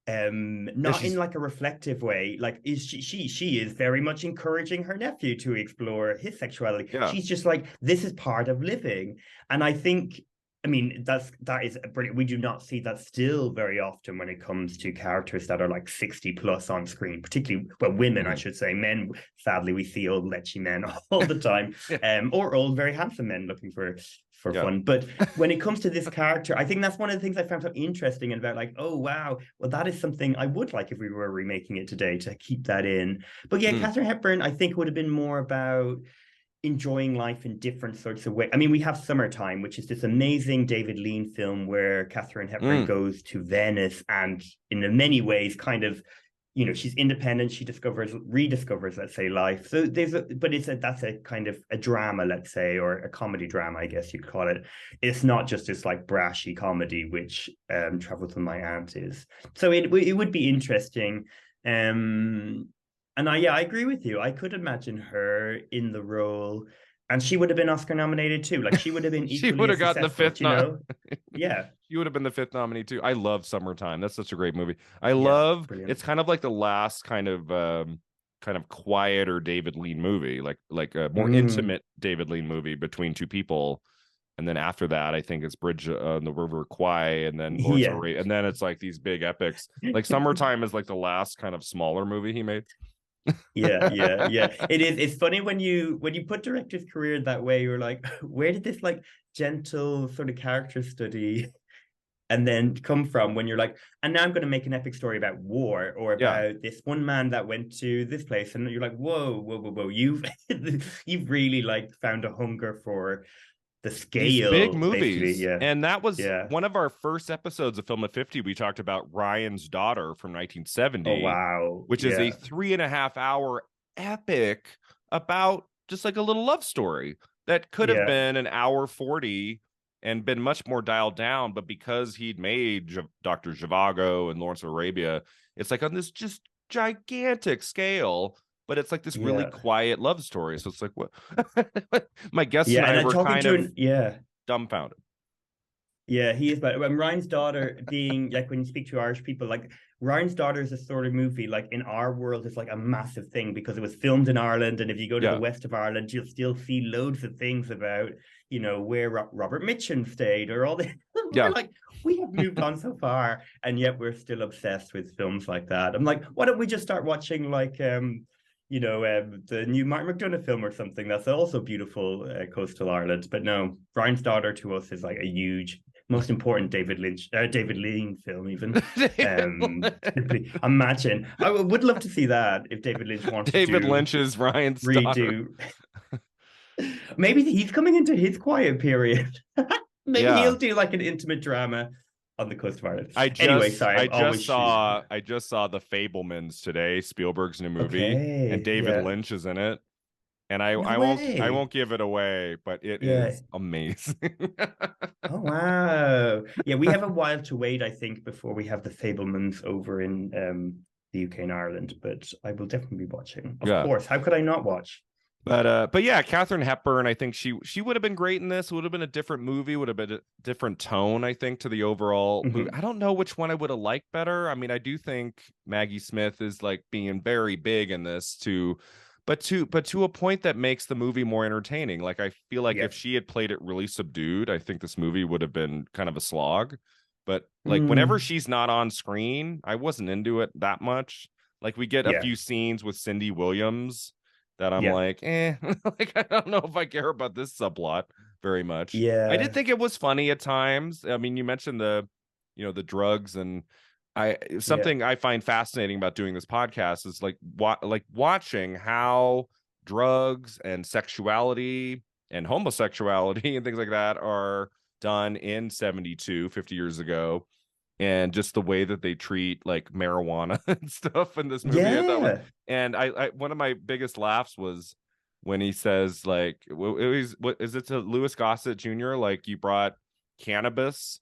Yeah, not in she's like a reflective way. Like, is she is very much encouraging her nephew to explore his sexuality. yeah, She's just like, this is part of living. And I think, I mean, that is brilliant. We do not see that still very often when it comes to characters that are like 60 plus on screen, particularly, well, women, I mm-hmm. should say. Men, sadly, we see old lechy men all the time, Yeah, or old very handsome men looking for yeah. fun. But when it comes to this character, I think that's one of the things I found so interesting and about, like, oh wow, well, that is something I would like if we were remaking it today, to keep that in. But yeah, Mm, Catherine Hepburn, I think, would have been more about enjoying life in different sorts of ways. I mean, we have Summertime, which is this amazing David Lean film where Catherine Hepburn mm. goes to Venice and, in many ways, kind of, she's independent. She rediscovers, let's say, life. So that's a kind of a drama, let's say, or a comedy drama, I guess you'd call it. It's not just this like brashy comedy, which Travels with My Aunt is. So it would be interesting. And I agree with you. I could imagine her in the role, and she would have been Oscar nominated too. Like, she would have been She equally would have as gotten the successful, fifth. Yeah, She would have been the fifth nominee too. I love Summertime. That's such a great movie. I yeah, love brilliant. it's kind of like the last kind of quieter David Lean movie, like a more Mm. intimate David Lean movie between two people. And then after that, I think it's Bridge on the River Kwai, and then Lawrence Yeah. Arabia, and then it's like these big epics. Like Summertime is like the last kind of smaller movie he made. Yeah. It is. It's funny when you put director's career that way. You're like, where did this like gentle sort of character study and then come from when you're like, and now I'm going to make an epic story about war or Yeah. about this one man that went to this place, and you're like, whoa, you've you've really like found a hunger for the These big scale, basically. movies. Yeah, And that was yeah. one of our first episodes of Film at 50. We talked about Ryan's Daughter from Oh 1970, wow, which is a yeah, 3.5 hour epic about just like a little love story that could have yeah, been an hour 40 and been much more dialed down. But because he'd made Dr. Zhivago and Lawrence of Arabia, it's like on this just gigantic scale, but it's like this really yeah, quiet love story. So it's like, what? My guests yeah. and And I I'm were talking kind to of an yeah. dumbfounded. Yeah, he is. But when Ryan's Daughter being like when you speak to Irish people, like Ryan's Daughter is a sort of movie like in our world is like a massive thing because it was filmed in Ireland, and if you go to the Yeah. west of Ireland, you'll still see loads of things about where Robert Mitchum stayed or all the. We're Yeah. like we have moved on so far, and yet we're still obsessed with films like that. I'm like, why don't we just start watching like the new Martin McDonagh film or something that's also beautiful coastal Ireland. But no, Ryan's Daughter to us is like a huge most important David Lean film, even. Imagine. I would love to see that if David Lynch wants to David Lynch's Ryan's Daughter. redo. Maybe he's coming into his quiet period. Maybe Yeah. he'll do like an intimate drama on the coast of Ireland. I Anyway, just sorry, I I'm always just choosing. saw I just saw The Fablemans today, Spielberg's new movie, and Okay, David yeah. Lynch is in it. And I No I won't I way. won't give it away, but it Yeah. is amazing. Oh wow. Yeah, we have a while to wait, I think, before we have the Fablemans over in the UK and Ireland, but I will definitely be watching. Of Yeah. course. How could I not watch? But yeah, Katharine Hepburn, I think she would have been great in this. Would have been a different movie, would have been a different tone, I think, to the overall movie. Mm-hmm. I don't know which one I would have liked better. I mean, I do think Maggie Smith is like being very big in this too, but to a point that makes the movie more entertaining. Like I feel like Yeah. if she had played it really subdued, I think this movie would have been kind of a slog. But like whenever Mm, she's not on screen, I wasn't into it that much. Like we get a yeah. few scenes with Cindy Williams that I'm Yeah. like, like I don't know if I care about this subplot very much. I did Yeah. think it was funny at times. I mean, you mentioned the drugs, and I Yeah. something I find fascinating about doing this podcast is like watching how drugs and sexuality and homosexuality and things like that are done in 72, 50 years ago, and just the way that they treat like marijuana and stuff in this movie. I thought was, Yeah. and I one of my biggest laughs was when he says like, it was, what is it to Louis Gossett Jr. like, you brought cannabis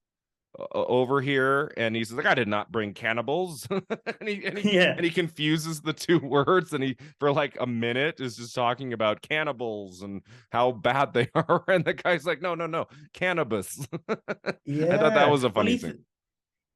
over here, and he's like, I did not bring cannibals. and he and he Yeah. and he confuses the two words, and he for like a minute is just talking about cannibals and how bad they are, and the guy's like, no, cannabis. I thought that Yeah. was a Well, funny scene.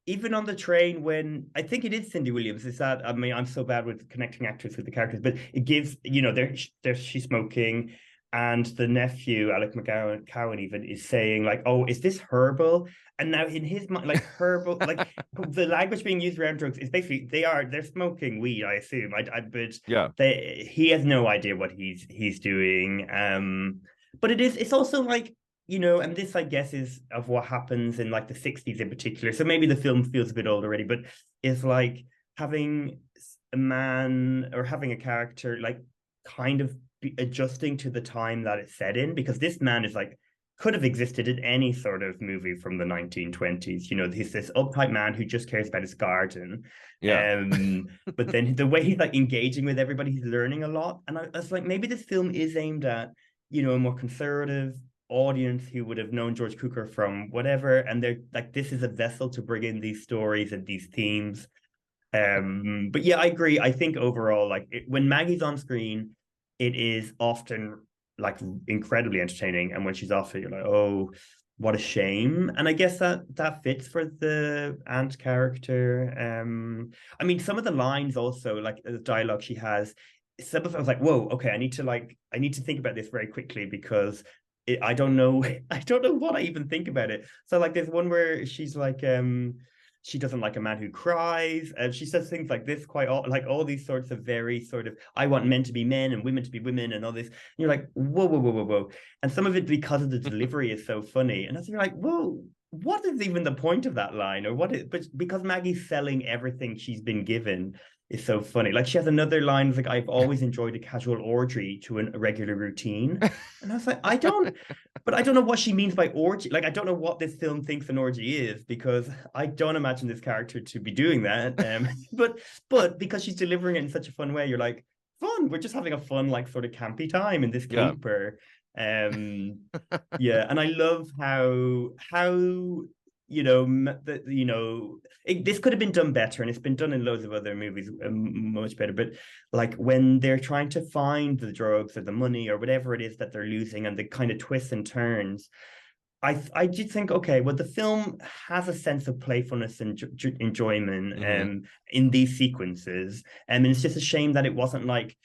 even on the train when I think it is Cindy Williams. Is that I mean I'm so bad with connecting actors with the characters, but it gives there she's smoking, and the nephew Alec McCowan even is saying like, oh, is this herbal? And now in his mind, like herbal, like the language being used around drugs is basically they're smoking weed. I assume. But Yeah. he has no idea what he's doing. But it's also like and this, I guess, is of what happens in like the 60s in particular. So maybe the film feels a bit old already, but it's like having a man or having a character like kind of adjusting to the time that it's set in, because this man is like could have existed in any sort of movie from the 1920s. He's this uptight man who just cares about his garden. Yeah. But then the way he's like engaging with everybody, he's learning a lot. And I was like, maybe this film is aimed at, a more conservative audience who would have known George Cukor from whatever, and they're like, this is a vessel to bring in these stories and these themes. But yeah, I agree. I think overall, like when Maggie's on screen, it is often like incredibly entertaining, and when she's off it, you're like, oh, what a shame. And I guess that fits for the aunt character. I mean, some of the lines also, like the dialogue she has, some of it I was like, whoa, okay, I need to think about this very quickly because I don't know. I don't know what I even think about it. So like there's one where she's like, she doesn't like a man who cries. She says things like this like all these sorts of very sort of, I want men to be men and women to be women and all this. And you're like, whoa. And some of it because of the delivery is so funny. And you're like, whoa, what is even the point of that line, or what is, but because Maggie's selling everything she's been given is so funny. Like she has another line like, I've always enjoyed a casual orgy to a regular routine. And I was like, but I don't know what she means by orgy. Like I don't know what this film thinks an orgy is, because I don't imagine this character to be doing that. But because she's delivering it in such a fun way, you're like, fun, we're just having a fun, like sort of campy time in this Yeah. caper. um yeah, and I love how this could have been done better, and it's been done in loads of other movies much better. But like when they're trying to find the drugs or the money or whatever it is that they're losing, and the kind of twists and turns, I did think, okay, well, the film has a sense of playfulness and enjoyment in these sequences, and it's just a shame that it wasn't like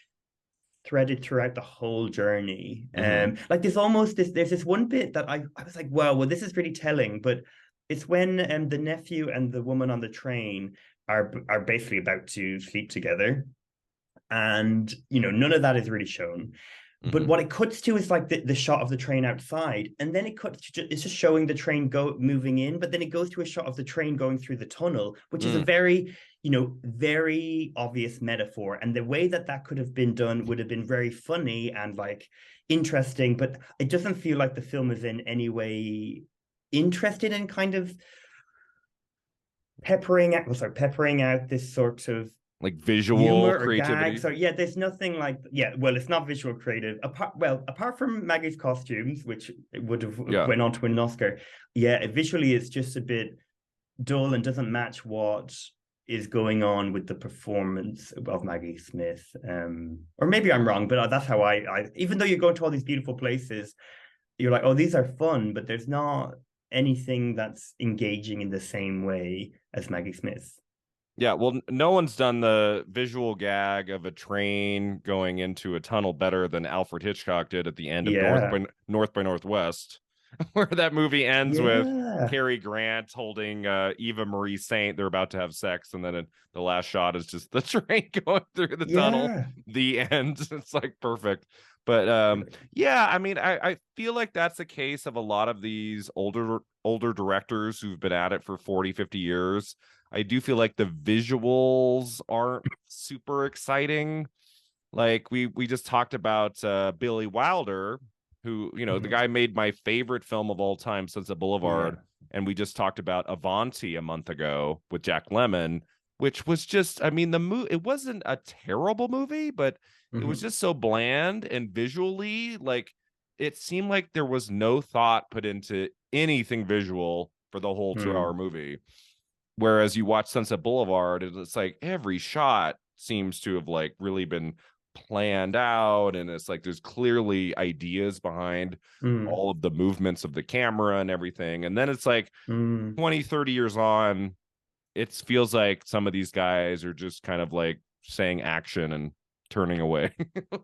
threaded throughout the whole journey. Like there's this one bit that I was like, wow, well, this is really telling. But it's when the nephew and the woman on the train are basically about to sleep together, and none of that is really shown. But what it cuts to is like the shot of the train outside, and then it's just showing the train moving in, but then it goes to a shot of the train going through the tunnel, which is a very, very obvious metaphor. And the way that could have been done would have been very funny and like interesting, but it doesn't feel like the film is in any way interested in kind of peppering out this sort of like visual humor or creativity. gags. Or yeah, there's nothing like, well, it's not visual creative apart from Maggie's costumes, which would have went on to win an Oscar. Visually it's just a bit dull and doesn't match what is going on with the performance of Maggie Smith. Or maybe I'm wrong, but that's how I even though you go to all these beautiful places, you're like, oh, these are fun, but there's not anything that's engaging in the same way as Maggie Smith. Yeah, well, no one's done the visual gag of a train going into a tunnel better than Alfred Hitchcock did at the end of North by Northwest, where that movie ends with Cary Grant holding Eva Marie Saint. They're about to have sex, and then the last shot is just the train going through the tunnel. The end. It's like perfect. But I mean, I feel like that's the case of a lot of these older directors who've been at it for 40, 50 years. I do feel like the visuals aren't super exciting. Like we just talked about Billy Wilder, who, the guy made my favorite film of all time, Sunset Boulevard. And we just talked about Avanti a month ago with Jack Lemmon, which was just, I mean, it wasn't a terrible movie, but it was just so bland, and visually, like, it seemed like there was no thought put into anything visual for the whole 2-hour movie. Whereas you watch Sunset Boulevard, it's like every shot seems to have like really been planned out, and it's like there's clearly ideas behind all of the movements of the camera and everything. And then it's like 20, 30 years on, it feels like some of these guys are just kind of like saying action and turning away.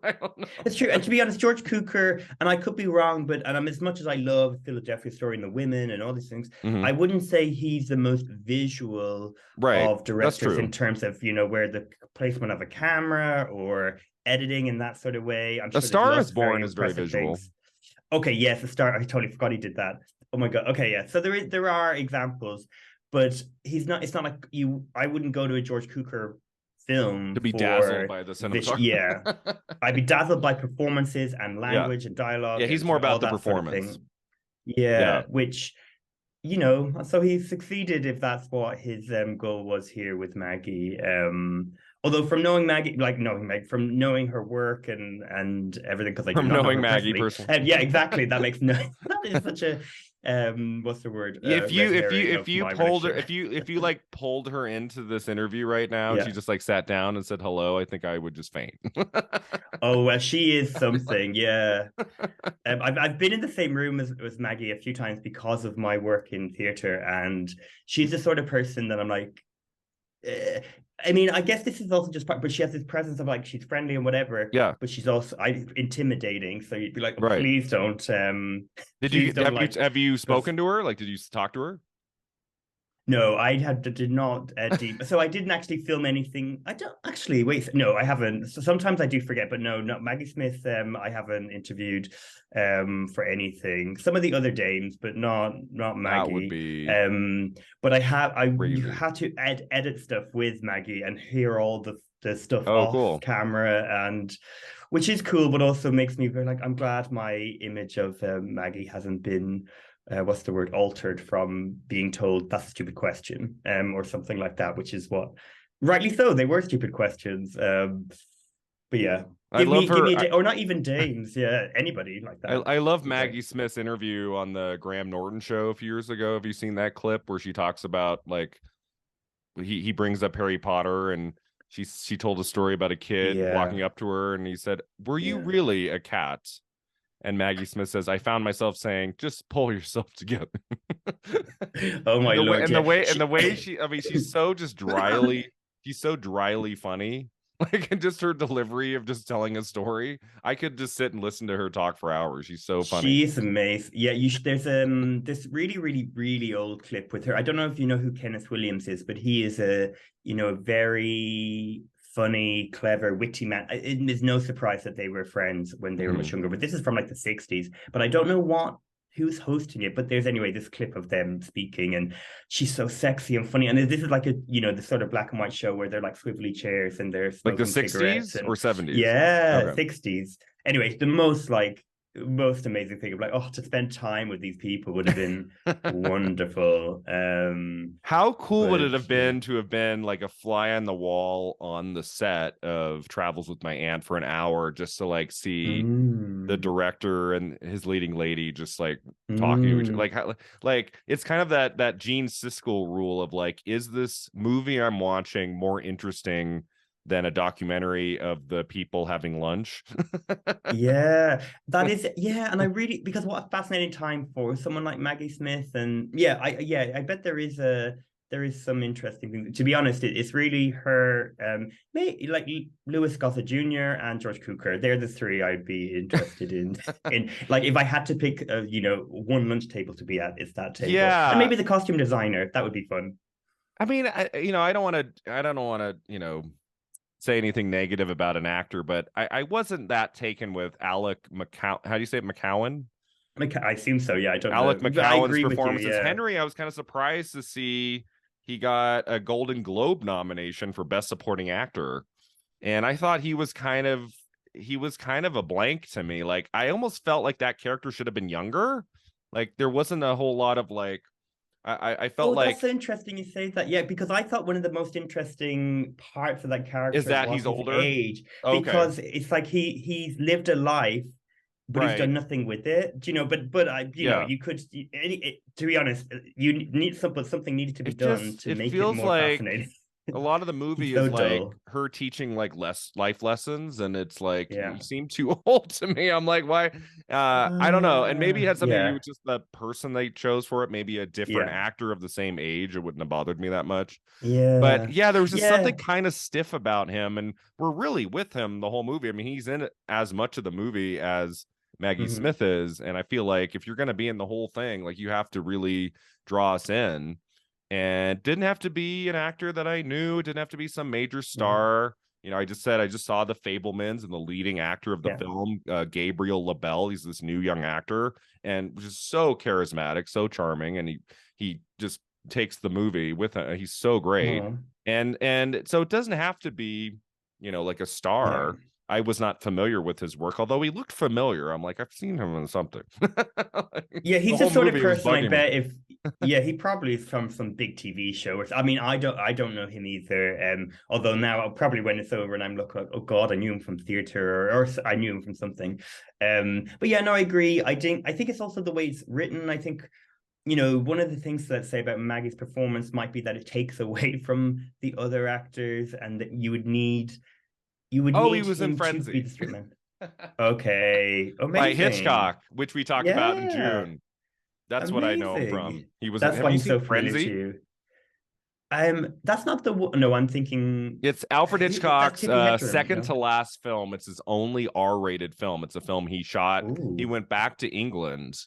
I don't know. It's true. And to be honest, George Cukor, and I could be wrong, but as much as I love Philadelphia Story and The Women and all these things, I wouldn't say he's the most visual of directors in terms of, where the placement of a camera or editing in that sort of way. I'm sure A Star Is Born is very visual. Okay, yes, A Star. I totally forgot he did that. Oh my God. Okay, yeah. So there are examples, but he's not. It's not like you. I wouldn't go to a George Cukor film to be dazzled by the cinematography. I'd be dazzled by performances and language and dialogue. Yeah, he's more about the performance. Sort of which, so he succeeded if that's what his goal was here with Maggie. Although from knowing Maggie, from knowing her work and everything, because from knowing Maggie personally, exactly. That makes that is such a what's the word? If you pulled her, if you like pulled her into this interview right now, she just like sat down and said hello, I think I would just faint. Oh well, she is something. Yeah. I've been in the same room as Maggie a few times because of my work in theater, and she's the sort of person that I'm like, I mean, I guess this is also just part, but she has this presence of like, she's friendly and whatever. Yeah. But she's also intimidating. So you'd be like, oh, please don't. Have you spoken to her? Like, did you talk to her? No, did not deep. So I didn't actually film anything. I don't actually wait. No, I haven't. So sometimes I do forget, but no, not Maggie Smith. I haven't interviewed for anything. Some of the other dames, but not That would Maggie. be But you crazy. had to edit stuff with Maggie and hear all the stuff Oh, off cool. camera, and which is cool, but also makes me very like I'm glad my image of Maggie hasn't been what's the word, altered from being told that's a stupid question, or something like that, which is what, rightly so, they were stupid questions. But yeah, I love give her. me a day, or not even dames, yeah, anybody like that. I love Okay. Maggie Smith's interview on the Graham Norton show a few years ago. Have you seen that clip where she talks about like he brings up Harry Potter and she told a story about a kid Yeah, walking up to her and he said, "Were you yeah. really a cat?" And Maggie Smith says, "I found myself saying, just pull yourself together." Oh my lord, yeah. And the way I mean, she's so dryly funny. Like, and just her delivery of just telling a story, I could just sit and listen to her talk for hours. She's so funny. She is amazing. Yeah, there's this really, really, really old clip with her. I don't know if you know who Kenneth Williams is, but he is a very funny, clever, witty man. It is no surprise that they were friends when they were much Mhm. younger. But this is from like the 60s. But I don't know who's hosting it. But there's anyway this clip of them speaking, and she's so sexy and funny. And this is like the sort of black and white show where they're like swivelly chairs and they're Like the smoking cigarettes, 60s or and 70s? yeah, Okay. 60s. Anyway, the most amazing thing of like, oh, to spend time with these people would have been wonderful. How cool would it But have yeah. been to have been like a fly on the wall on the set of Travels with My Aunt for an hour just to like see the Mm, director and his leading lady just like talking to each other. mm. Like it's kind of that Gene Siskel rule of like, is this movie I'm watching more interesting than a documentary of the people having lunch? Yeah, that is, yeah, and I really, because what a fascinating time for someone like Maggie Smith, and I bet there is some interesting things. To be honest, it's really her, like Lewis Gossett Jr. and George Cukor. They're the three I'd be interested in like if I had to pick, one lunch table to be at, it's that table, and Yeah. maybe the costume designer. That would be fun. I mean, I don't want to, say anything negative about an actor, but I wasn't that taken with Alec McCow. How do you say it? McCowan? I assume so. Yeah, I don't Alec know, but I McCowan's agree with you. performance as Yeah. Henry. I was kind of surprised to see he got a Golden Globe nomination for Best Supporting Actor, and I thought he was kind of a blank to me. Like I almost felt like that character should have been younger. Like there wasn't a whole lot of like I felt Oh, that's like so interesting you say that. Yeah, because I thought one of the most interesting parts of that is character that was he's his older. age, Okay, because it's like he's lived a life, but he's right. done nothing with it. Do you know? But I, Yeah. you could, to be honest, you need something needed to be done to It make it feels more like fascinating. a lot of the He's movie so is like dull. her teaching like less life lessons and it's like you Yeah. seem too old to me. I'm like, why? I don't know. And maybe it had something to do Yeah. with just the person they chose for it, maybe a different Yeah. actor of the same age. It wouldn't have bothered me that much. But Yeah. yeah, there was just Yeah. something kind of stiff about him and we're really with him the whole movie. I mean, he's in it as much of the movie as Maggie Mhm. Smith is, and I feel like if you're going to be in the whole thing, like you have to really draw us in. And didn't have to be an actor that I knew. It didn't have to be some major Mhm. star. I just said I just saw The Fablemans and the leading actor of the Yeah. film, Gabriel LaBelle. He's this new young actor and just so charismatic, so charming, and he just takes the movie with him. He's so great, Mhm. and so it doesn't have to be, like a Yeah. star. I was not familiar with his work, although he looked familiar. I'm like, I've seen him in something. Like, Yeah, the he's the whole sort of movie was person I bugging me. bet if yeah, he probably is from some big TV show. I mean, I don't know him either. Although now probably when it's over and I'm looking like, oh God, I knew him from theater, or I knew him from something. But yeah, no, I agree. I think it's also the way it's written. I think, one of the things that say about Maggie's performance might be that it takes away from the other actors, and that Oh, he you would need was in him to be Frenzy. the straight. Okay, By amazing. Hitchcock, which we talked about in Yeah. June. That's what I know him Amazing. from. He was in, That's have why you he's seen so familiar to Frenzy? you. That's not the one. No, I'm thinking It's Alfred that's Hitchcock's Tippi Hedren, second no? to last film. It's his only R-rated film. It's a film he shot. He Ooh. went back to England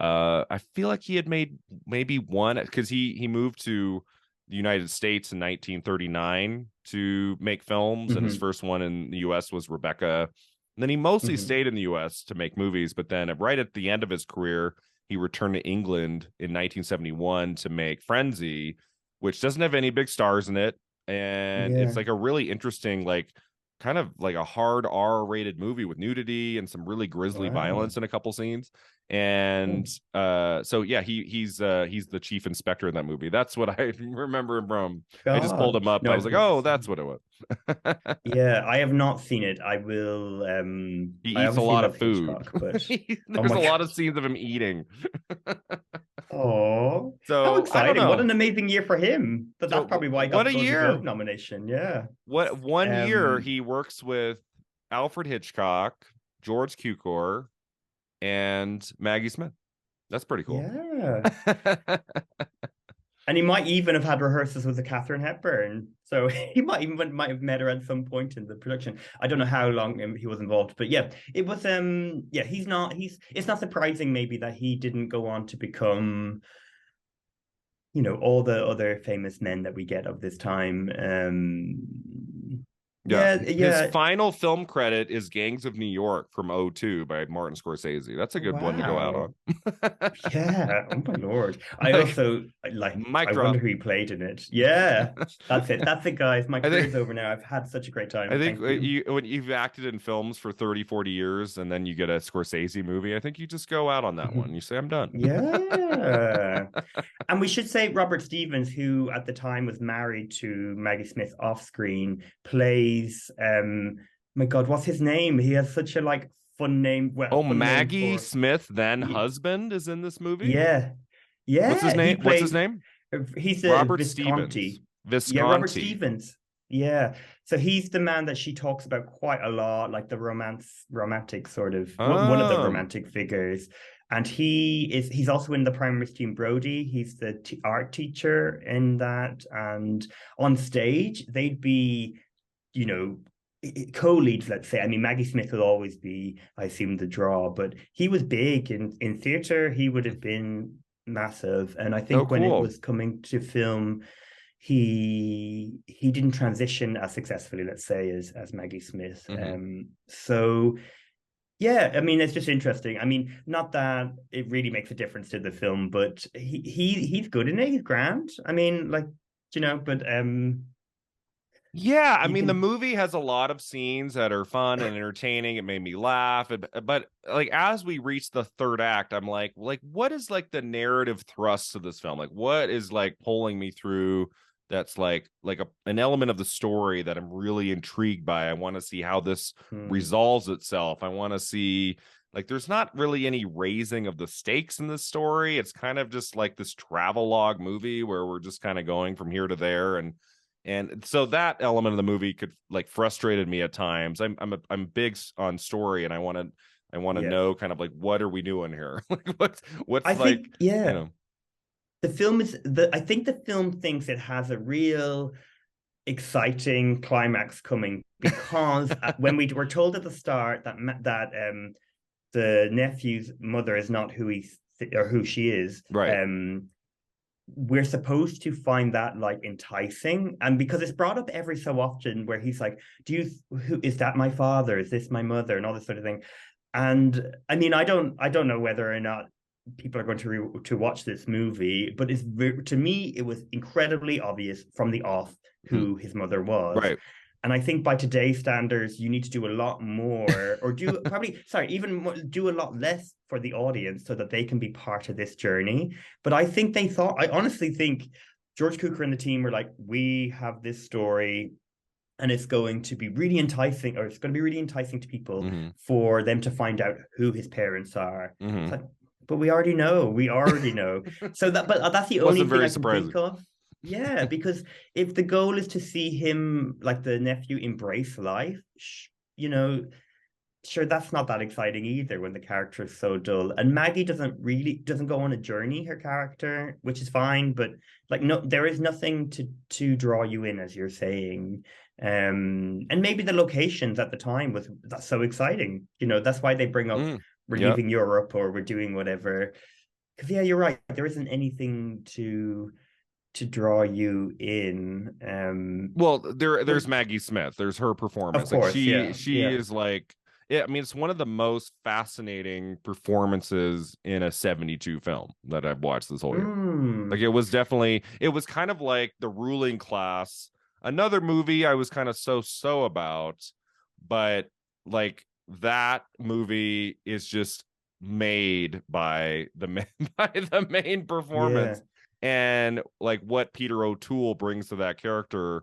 I feel like he had made maybe one, because he moved to the United States in 1939 to make films, and his Hmm. first one in the US was Rebecca. And then he mostly Hmm. stayed in the US to make movies, but then right at the end of his career, he returned to England in 1971 to make Frenzy, which doesn't have any big stars in it. And it's Yeah. like a really interesting, like kind of like a hard R-rated movie with nudity and some really grisly Wow. violence in a couple scenes. And Oh, so yeah, he's the chief inspector in that movie. That's what I remember him from. I just pulled him gosh. up. No, I I was like, think oh, so. that's what it was. Yeah, I have not seen it. I will. He I eats a obviously lot love of food. Hitchcock, but oh There's my a lot of gosh. scenes of him eating. Oh, how So I don't exciting. What know. an amazing year for him. But So that's probably why he got what the a Golden Globe year. nomination. Yeah. What one year Um, he works with Alfred Hitchcock, George Cukor, and Maggie Smith. That's pretty cool. yeah. And he might even have had rehearsals with the Catherine Hepburn. So he might have met her at some point in the production. I don't know how long he was involved, but yeah, it was yeah, he's it's not surprising maybe that he didn't go on to become, all the other famous men that we get of this time. Yeah. Yeah, His yeah. final film credit is Gangs of New York from '02 by Martin Scorsese. That's a good one to go out Wow. on. Yeah. Oh my Lord. I Like, also like mic I wonder drop. who he played in it. Yeah. That's it. That's it, guys. My I think career's over now. I've had such a great I time. think Thank you. you when you've acted in films for 30, 40 years and then you get a Scorsese movie, I think you just go out on that one. You say, I'm done. Yeah. And we should say Robert Stevens, who at the time was married to Maggie Smith off screen, plays my God, what's his name? He has such a like fun name, well, Oh, fun name Maggie for Smith, then husband, is in this movie. yeah. What's his Yeah, he name? What's his plays name? he's a Robert Stevens. Visconti. Yeah, Robert Visconti. Stevens. Yeah. So he's the man that she talks about quite a lot, like the romantic sort of one of the Oh, romantic figures. And he's also in the primary team Brody. He's the art teacher in that. And on stage, they'd be, you know, co-leads, let's say. I mean, Maggie Smith will always be, I assume, the draw, but he was big in theater. He would have been massive. And I oh, think when it cool. was coming to film, he didn't transition as successfully, let's say, as Maggie Smith. Hmm. So yeah, I mean, it's just interesting. I mean, not that it really makes a difference to the film, but he's good in it. He's grand. I mean, like, but Yeah, I you mean, the can, movie has a lot of scenes that are fun and entertaining. It made me laugh, but like as we reach the third act, I'm like, what is like the narrative thrust of this film? Like, what is like pulling me through? That's like an element of the story that I'm really intrigued by. I want to see how this hmm, resolves itself. I want to see like there's not really any raising of the stakes in this story. It's kind of just like this travelogue movie where we're just kind of going from here to there and so that element of the movie could like frustrated me at times. I'm big on story, and I want to yeah. know kind of like what are we doing here? Like I what's like think, you yeah, know I think the film thinks it has a real exciting climax coming because when we were told at the start that the nephew's mother is not who he's or who she is, right. we're supposed to find that like enticing, and because it's brought up every so often where he's like, do you who is that, my father, is this my mother, and all this sort of thing. And I mean, I don't know whether or not people are going to watch this movie, but to me it was incredibly obvious from the off Hmm. who his mother was. Right. And I think by today's standards, you need to do a lot more, or do probably, sorry, even more, do a lot less for the audience so that they can be part of this journey. But I honestly think George Cukor and the team were like, we have this story and it's going to be really enticing, or it's going to be really enticing to people Hmm. for them to find out who his parents are. It's Hmm. like, but we already know. So but that's the only Wasn't thing very I can think surprising. of. Yeah, because if the goal is to see him, like the nephew, embrace life, you know, sure, that's not that exciting either when the character is so dull. And Maggie doesn't go on a journey, her character, which is fine, but like no, there is nothing to draw you in, as you're saying. And maybe the locations at the time was that's so exciting. That's why they bring up Mm. we're Yeah. leaving Europe or we're doing whatever. because yeah, you're right. There isn't anything to draw you in. Well, But there's Maggie Smith. There's her of performance. Like course, she yeah, she yeah. is like, yeah, I mean, it's one of the most fascinating performances in a 72 film that I've watched this whole year. Like Mm, it was kind of like The Ruling Class, another movie I was kind of so about, but like that movie is just made by by the main yeah. performance, and like what Peter O'Toole brings to that character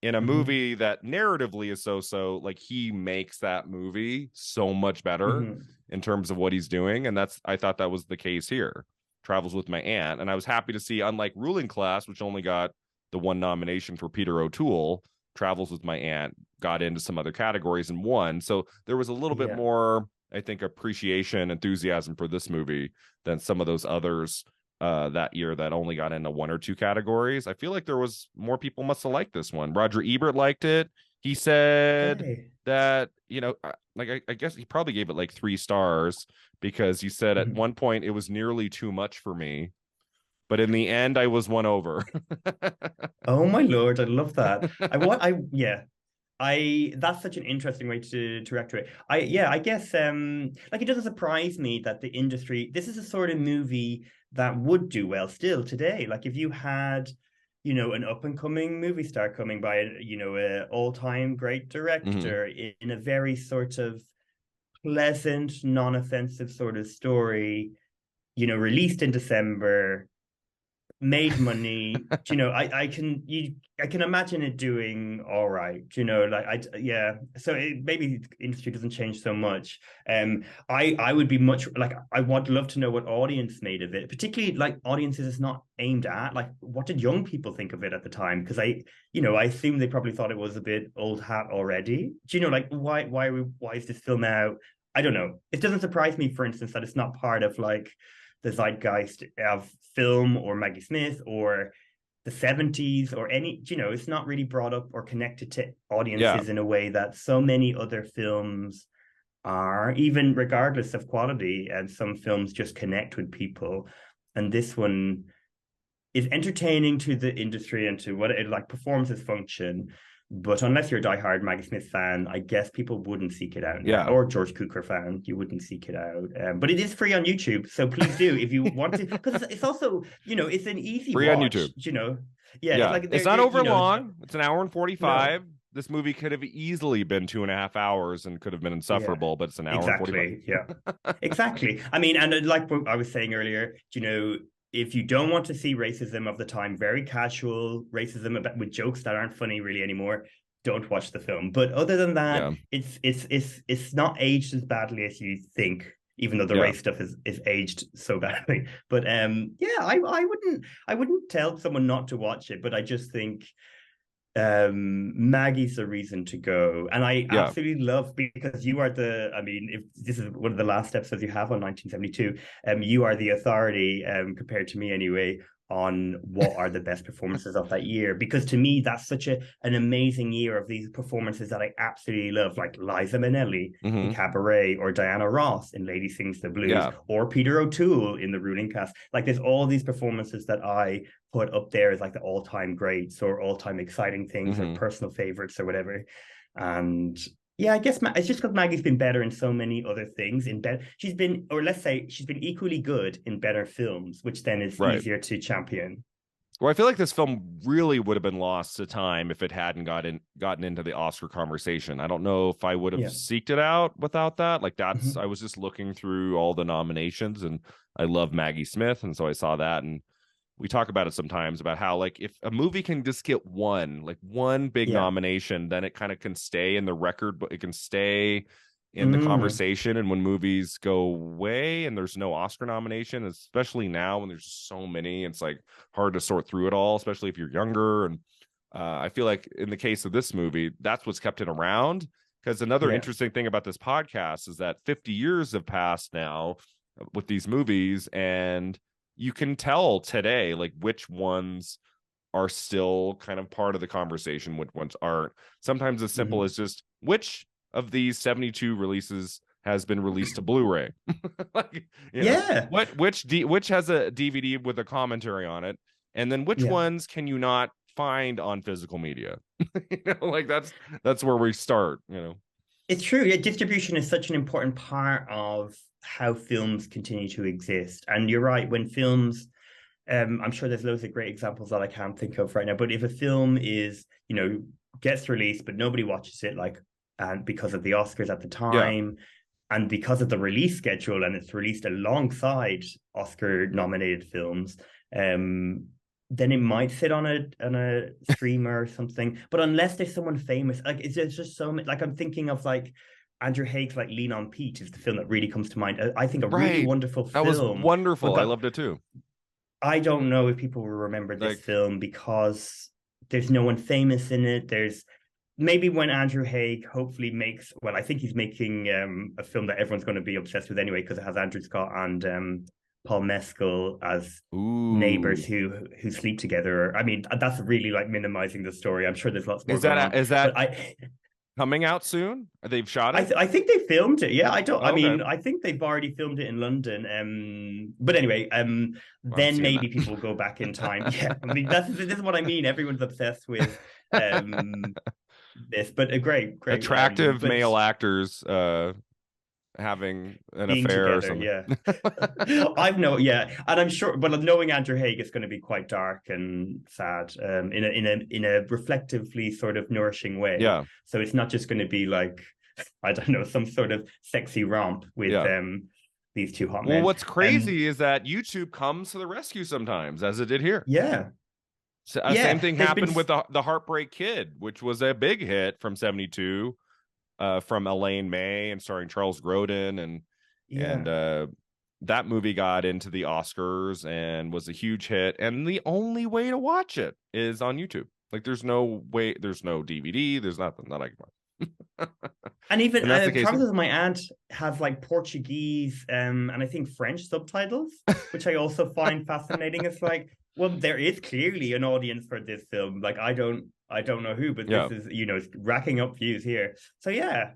in a Hmm. movie that narratively is so, like he makes that movie so much better Hmm. in terms of what he's doing. And I thought that was the case here. Travels with My Aunt. And I was happy to see, unlike Ruling Class, which only got the one nomination for Peter O'Toole, Travels with My Aunt got into some other categories and won. So there was a little bit Yeah. more, I think, appreciation, enthusiasm for this movie than some of those others that year that only got into one or two categories. I feel like there was more people must have liked this one. Roger Ebert liked it. He said Okay. that, I guess he probably gave it like 3 stars because he said at Mhm. one point it was nearly too much for me, but in the end I was won over. Oh my Lord, I love that. Yeah. I That's such an interesting way to react to it. I guess like it doesn't surprise me that the industry, this is a sort of movie that would do well still today. Like if you had, an up and coming movie star coming by, a all-time great Hmm. director in a very sort of pleasant, non-offensive sort of story, released in December, made money. I can imagine it doing all right. Like yeah. So maybe the industry doesn't change so much. I would be much like I would love to know what audience made of it, particularly like audiences it's not aimed at. Like, what did young people think of it at the time? Because I assume they probably thought it was a bit old hat already. Do you know, like why is this film out? I don't know. It doesn't surprise me, for instance, that it's not part of like the zeitgeist of film or Maggie Smith or the 70s or any, it's not really brought up or connected to Yeah. audiences in a way that so many other films are, even regardless of quality. And some films just connect with people. And this one is entertaining to the industry and to what it like performs its function. But unless you're a diehard Maggie Smith fan, I guess people wouldn't seek it out now. Yeah. Or George Cukor fan, you wouldn't seek it out. But it is free on YouTube, so please do if you want to, because it's also it's an easy Free on watch. YouTube. Yeah, it's Yeah. like It's they're not over it's long. It's an hour and no, 45. This movie could have easily been 2.5 hours and could have been yeah, insufferable, but it's an hour and 45. exactly, yeah. Exactly. I mean, and like what I was saying earlier, if you don't want to see racism of the time, very casual racism about, with jokes that aren't funny really anymore, don't watch the film. But other than that, Yeah. it's not aged as badly as you think, even though the Yeah. race stuff is aged so badly. But yeah, I wouldn't tell someone not to watch it, but I just think Maggie's the reason to go, and I Yeah. absolutely love, because you are the, I mean, if this is one of the last episodes you have on 1972, you are the authority, compared to me anyway, on what are the best performances of that year, because to me that's such an amazing year of these performances that I absolutely love, like Liza Minnelli in Hmm. Cabaret, or Diana Ross in Lady Sings the Blues, Yeah. or Peter O'Toole in The Ruling Cast. Like there's all these performances that I put up there as like the all-time greats or all-time exciting things or Hmm. personal favorites or whatever. And yeah, I guess it's just because Maggie's been better in so many other things. In better, she's been, or let's say, she's been equally good in better films, which then is Right. easier to champion. Well, I feel like this film really would have been lost to time if it hadn't gotten into the Oscar conversation. I don't know if I would have Yeah. seeked it out without that. Like I Mm-hmm. was just looking through all the nominations and I love Maggie Smith, and so I saw that, and we talk about it sometimes about how like if a movie can just get one big Yeah. nomination, then it kind of can stay in the record, but it can stay in the Mm. conversation. And when movies go away and there's no Oscar nomination, especially now when there's so many, it's like hard to sort through it all, especially if you're younger. And I feel like in the case of this movie, that's what's kept it around. Because another Yeah. interesting thing about this podcast is that 50 years have passed now with these movies, and you can tell today like which ones are still kind of part of the conversation, which ones aren't. Sometimes as simple Mm-hmm. as just which of these 72 releases has been released to Blu-ray. Like, Yeah. which has a DVD with a commentary on it, and then which Yeah. ones can you not find on physical media? Like that's where we start. It's true. Yeah, distribution is such an important part of how films continue to exist. And you're right, when films, I'm sure there's loads of great examples that I can't think of right now, but if a film is, gets released, but nobody watches it, like, and because of the Oscars at the Yeah. time, and because of the release schedule, and it's released alongside Oscar nominated films, then it might sit on a streamer or something. But unless there's someone famous, like it's just so many. Like I'm thinking of like Andrew Haig's like Lean on Pete is the film that really comes to mind. I think a really Right. wonderful That was film, wonderful. I but loved it too. I don't know if people will remember this Like, film because there's no one famous in it. There's maybe when Andrew Haigh hopefully makes, well, I think he's making a film that everyone's going to be obsessed with anyway because it has Andrew Scott and Paul Mescal as ooh, neighbors who sleep together. I mean, that's really like minimizing the story. I'm sure there's lots more is going that on, is that but coming out soon? They've shot it. I think they filmed it. Yeah, I don't. I Oh, okay, mean, I think they've already filmed it in London. But anyway, I'm then seeing maybe that. people go back in time. Yeah, I mean, this is what I mean. Everyone's obsessed with this, but a great. Attractive But male actors having an being affair or together, something. yeah. Yeah, and I'm sure, but knowing Andrew Haigh, it's going to be quite dark and sad, in a reflectively sort of nourishing way. Yeah, So it's not just going to be like, I don't know, some sort of sexy romp with yeah. these two hot Well, men. what's crazy is that YouTube comes to the rescue sometimes, as it did here. Yeah, So, same yeah. thing There's been happened with the Heartbreak Kid, which was a big hit from '72, from Elaine May and starring Charles Grodin, and yeah. that movie got into the Oscars and was a huge hit. And the only way to watch it is on YouTube. Like, there's no way, there's no DVD, there's nothing that I can watch. And even And that's the case Travels here. with My Aunt have like Portuguese and I think French subtitles, which I also find fascinating. It's like, well, there is clearly an audience for this film. Like I don't know who, but Yeah. this is it's racking up views here. So yeah,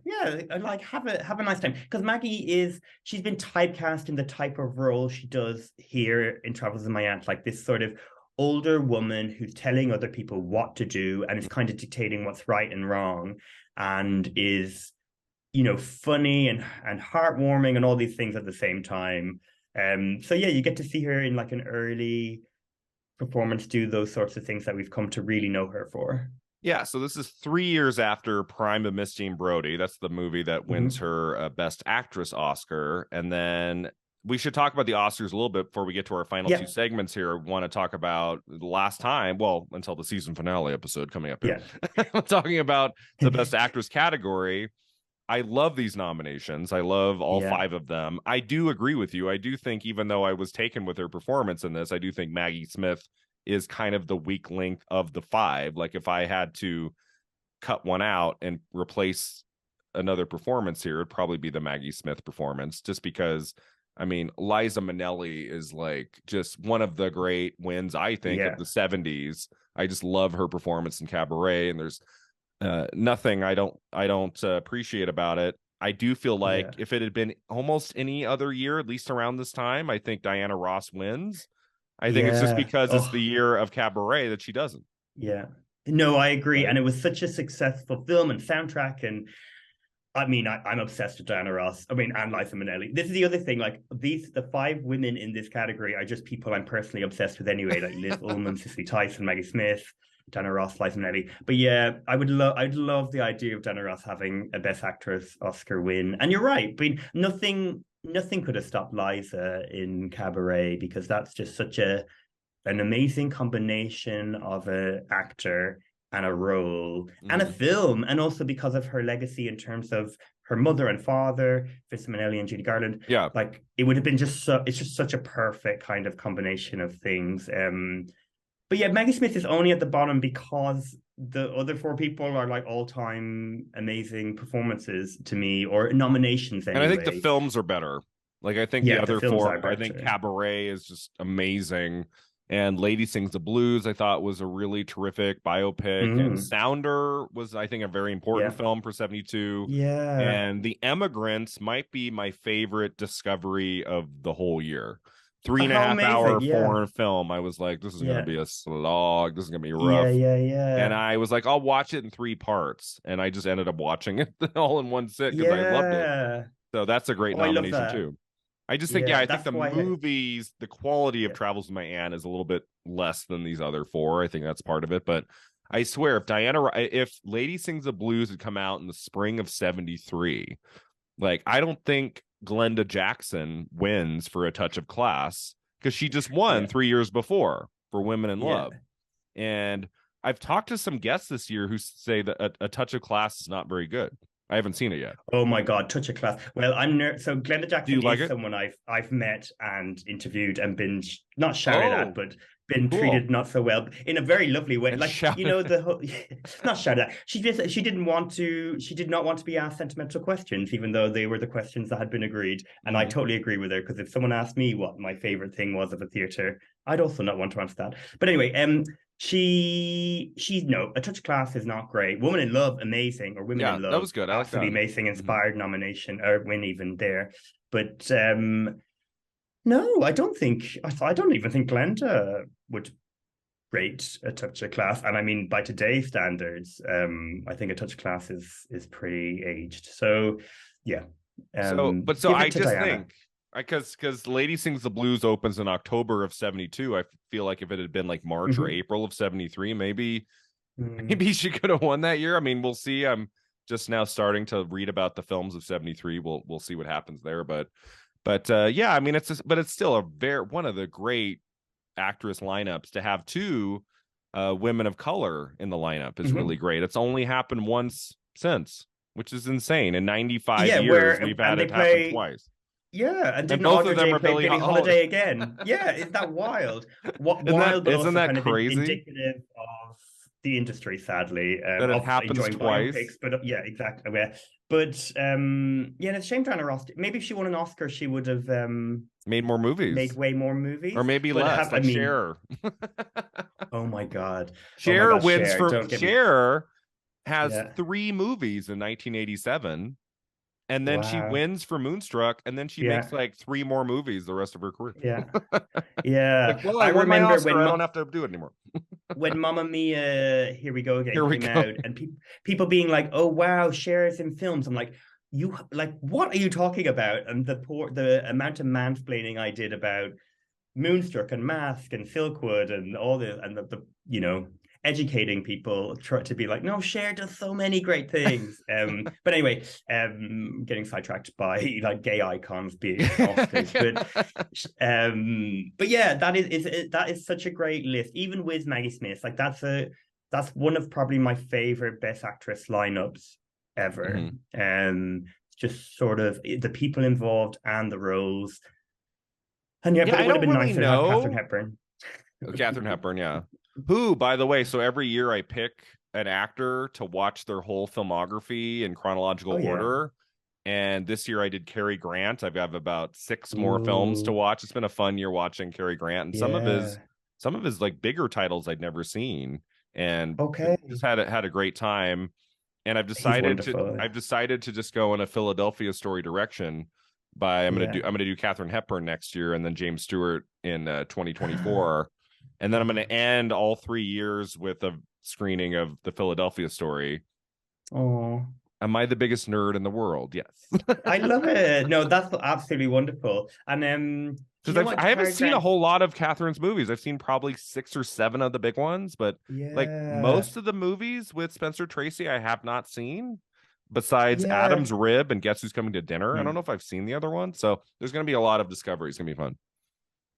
like have a nice time because she's been typecast in the type of role she does here in Travels with My Aunt, like this sort of older woman who's telling other people what to do and is kind of dictating what's right and wrong and is funny and heartwarming and all these things at the same time. So yeah, you get to see her in like an early performance do those sorts of things that we've come to really know her for. Yeah, so this is 3 years after Prime of Misty and Brody. That's the movie that wins her Best Actress Oscar. And then we should talk about the Oscars a little bit before we get to our final two segments here. I want to talk about the last time, well, until the season finale episode coming up here. I'm talking about the Best Actress category. I love these nominations. I love all 5 of them. I do agree with you. I do think, even though I was taken with her performance in this, I do think Maggie Smith is kind of the weak link of the 5. Like, if I had to cut one out and replace another performance here, it'd probably be the Maggie Smith performance, just because, I mean, Liza Minnelli is like just one of the great wins, I think, of the 70s. I just love her performance in Cabaret, and there's nothing I don't appreciate about it. I do feel like if it had been almost any other year, at least around this time, I think Diana Ross wins. I think it's just because it's the year of Cabaret that she doesn't. Yeah. No, I agree. Right. And it was such a successful film and soundtrack. And I mean, I'm obsessed with Diana Ross. I mean, and Liza Minnelli. This is the other thing. Like the 5 women in this category are just people I'm personally obsessed with anyway. Like Liz Ullman, Cicely Tyson, Maggie Smith, Diana Ross, Liza Minnelli. But yeah, I'd love the idea of Diana Ross having a Best Actress Oscar win. And you're right. I mean, nothing could have stopped Liza in Cabaret because that's just such an amazing combination of an actor and a role and a film, and also because of her legacy in terms of her mother and father, Vincent Minnelli and Judy Garland. Yeah, like it would have been it's just such a perfect kind of combination of things. But yeah, Maggie Smith is only at the bottom because the other 4 people are like all-time amazing performances to me, or nominations anyway. And I think the films are better. Like, I think the other 4, I think Cabaret is just amazing. And Lady Sings the Blues, I thought was a really terrific biopic. And Mm, Sounder was, I think, a very important yeah. film for 72. Yeah. And The Emigrants might be my favorite discovery of the whole year. Three Oh, and a how half amazing. hour Yeah. foreign film. I was like, this is going to Yeah. be a slog. This is going to be Yeah. rough. Yeah. And Yeah. I was like, I'll watch it in 3 parts. And I just ended up watching it all in one sit because I loved it. Yeah. So that's a great Oh, I love nomination that. too. I just think, yeah, Yeah. I think That's the why. movies, the quality of Yeah. Travels with My Aunt is a little bit less than these other four. I think that's part of it. But I swear, if Lady Sings the Blues had come out in the spring of 73, like, I don't think Glenda Jackson wins for A Touch of Class because she just won Yeah. 3 years before for Women in Yeah. Love. And I've talked to some guests this year who say that a Touch of Class is not very good. I haven't seen it yet. Oh my God, touch a class. Well, so Glenda Do you Jackson like is it? someone I've met and interviewed and been not shouted at, Oh, but been cool. treated not so well in a very lovely way. And Like, shout the whole, not shouted at. She didn't want to. She did not want to be asked sentimental questions, even though they were the questions that had been agreed. And I Mhm. totally agree with her, because if someone asked me what my favorite thing was of a theater, I'd also not want to answer that. But anyway, she's no, A Touch of Class is not great. Woman in Love, amazing, or Women Yeah, in that Love, was good. I like absolutely that. amazing, Mhm. inspired nomination or win even there. But no, I don't even think Glenda would rate A Touch of Class. And I mean, by today's standards, I think A Touch of Class is pretty aged. So yeah. So Give I it to just Diana. think, because Lady Sings the Blues opens in October of 72. I feel like if it had been like March or Mm-hmm. April of 73, maybe Mm. maybe she could have won that year. I mean, we'll see. I'm just now starting to read about the films of 73. We'll see what happens there. But yeah, I mean, but it's still one of the great actress lineups. To have two women of color in the lineup is Mm-hmm. really great. It's only happened once since, which is insane. In 95 Yeah, years, we've had and they it happen play. twice. Yeah, and And didn't both of Audra them Day are play Billie Billie Holiday. Holiday again? Yeah, isn't that wild? What isn't that wild, but isn't also that kind of crazy indicative of the industry, sadly, that it of happens enjoying twice? biopics. But yeah, exactly. Yeah. But yeah, and it's a shame Diana Ross. Maybe if she won an Oscar, she would have Made more made movies. way more Or movies. maybe But less, I like mean, Cher. oh my god, oh my Cher god, wins Cher, for don't get me. Cher has Yeah, 3 movies in 1987, and then she wow, wins for Moonstruck, and then she makes yeah, like 3 more movies the rest of her career. yeah, Like, yeah. well, I I won my remember Oscar. I don't have to do it anymore. when Mamma Mia, Here We Go Again Here we came go. out, and people being like, "Oh wow, Cher's in films." I'm like, "You like what are you talking about?" And the amount of mansplaining I did about Moonstruck and Mask and Silkwood and all the educating people try to be like, no, Cher does so many great things. But anyway, getting sidetracked by like gay icons being Oscars, but yeah, that is such a great list. Even with Maggie Smith, like that's one of probably my favorite Best Actress lineups ever. Mhm. Just sort of the people involved and the roles. And yeah, Yeah, but it I would have don't been really nicer to have Katharine know. Hepburn. Katharine Hepburn, yeah. Who, by the way, so every year I pick an actor to watch their whole filmography in chronological Oh yeah. order. And this year I did Cary Grant. I've got about 6 more films to Ooh, watch. It's been a fun year watching Cary Grant, and yeah. some of his like bigger titles I'd never seen, and Okay. just had a great time. And He's wonderful. I've decided to just go in a Philadelphia story direction. Yeah. I'm gonna do Katharine Hepburn next year, and then James Stewart in 2024, and then I'm gonna end all 3 years with a screening of the Philadelphia story. Oh, Am I the biggest nerd in the world? Yes. I love it. No, that's absolutely wonderful. And do you know Because what I haven't Cary seen a Grant? whole lot of Catherine's movies. I've seen probably 6 or 7 of the big ones, but like Yeah. most of the movies with Spencer Tracy, I have not seen. Besides Yeah. Adam's Rib and Guess Who's Coming to Dinner, I don't know Hmm. if I've seen the other one. So there's going to be a lot of discovery. It's going to be fun.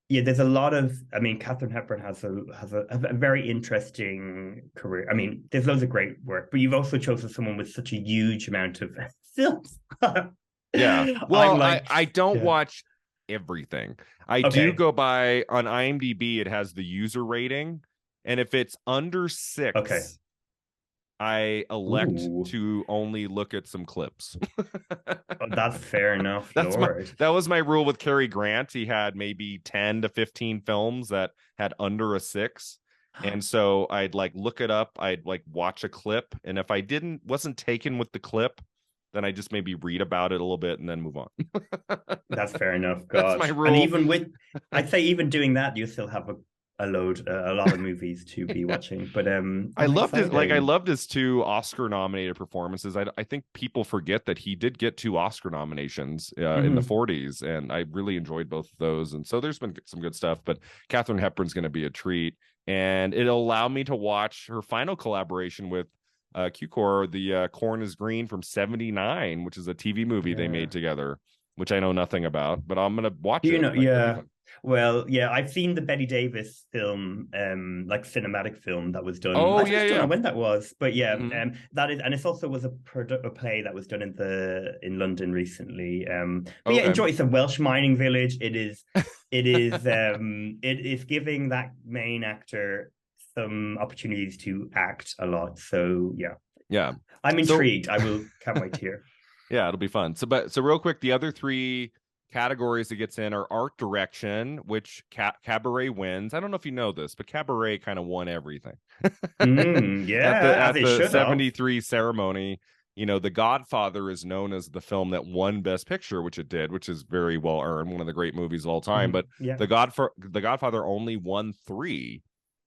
Yeah, there's a lot of. I mean, Katharine Hepburn has a very interesting career. I mean, there's loads of great work, but you've also chosen someone with such a huge amount of films. Yeah. I'm Well, like, I don't yeah, watch everything. I do okay, go by on IMDb. It has the user rating, and if it's under okay, 6, I elect Ooh, to only look at some clips. oh, that's fair enough, That's my Lord. that was my rule with Cary Grant. He had maybe 10 to 15 films that had under a 6. And so I'd like look it up, I'd like watch a clip, and if I didn't wasn't taken with the clip, then I just maybe read about it a little bit and then move on. That's fair enough. That's my Gosh. And rule. even with, I'd say even doing that, you still have a lot of movies to be watching. But I oh, loved his like I exciting. loved his 2 Oscar nominated performances. I think people forget that he did get 2 Oscar nominations in the Hmm. 40s, and I really enjoyed both of those. And so there's been some good stuff, but Katharine Hepburn's going to be a treat, and it'll allow me to watch her final collaboration with Cukor, the Corn is Green from '79, which is a TV movie they Yeah. made together, which I know nothing about, but I'm gonna watch Do you it. know? Like that'll be Yeah. fun. Well, yeah, I've seen the Betty Davis film, like cinematic film that was done. Oh I yeah, just don't know yeah. when that was, but yeah, Hmm. that is, and it's also was a play that was done in London recently. But yeah, Okay. enjoy. It's a Welsh mining village. It is giving that main actor some opportunities to act a lot. So yeah, Yeah. I'm So intrigued. Can't wait to hear. yeah, it'll be fun. So real quick, the other 3 categories it gets in are art direction, which Cabaret wins. I don't know if you know this, but Cabaret kind of won everything at the Yeah, as at it the should have. 73 ceremony. You know, The Godfather is known as the film that won Best Picture, which it did, which is very well earned, one of the great movies of all time. But Yeah. The Godfather only won 3.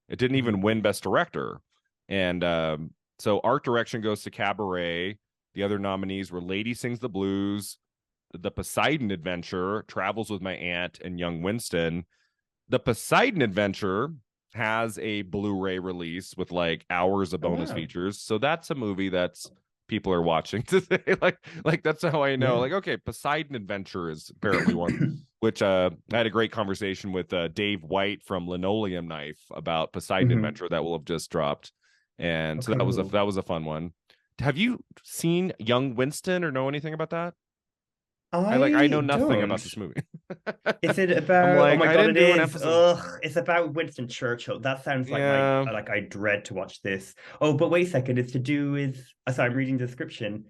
It didn't even win Best Director. And so art direction goes to Cabaret. The other nominees were Lady Sings the Blues, The Poseidon Adventure, Travels with My Aunt, and Young Winston. The Poseidon Adventure has a Blu-ray release with like hours of Oh bonus wow. features. So that's a movie that's people are watching today. Like that's how I know. Yeah. Like, okay, Poseidon Adventure is apparently one. Which I had a great conversation with Dave White from Linoleum Knife about Poseidon Hmm. Adventure that will have just dropped, and Oh, so cool. that was a fun one. Have you seen Young Winston or know anything about that? I know I nothing about don't. this movie. Is it I'm about? Oh like my I God, didn't it do an is. episode. Ugh, it's about Winston Churchill. That sounds like my Yeah. like I dread to watch this. Oh, but wait a second. It's to do with. Sorry, I'm reading the description.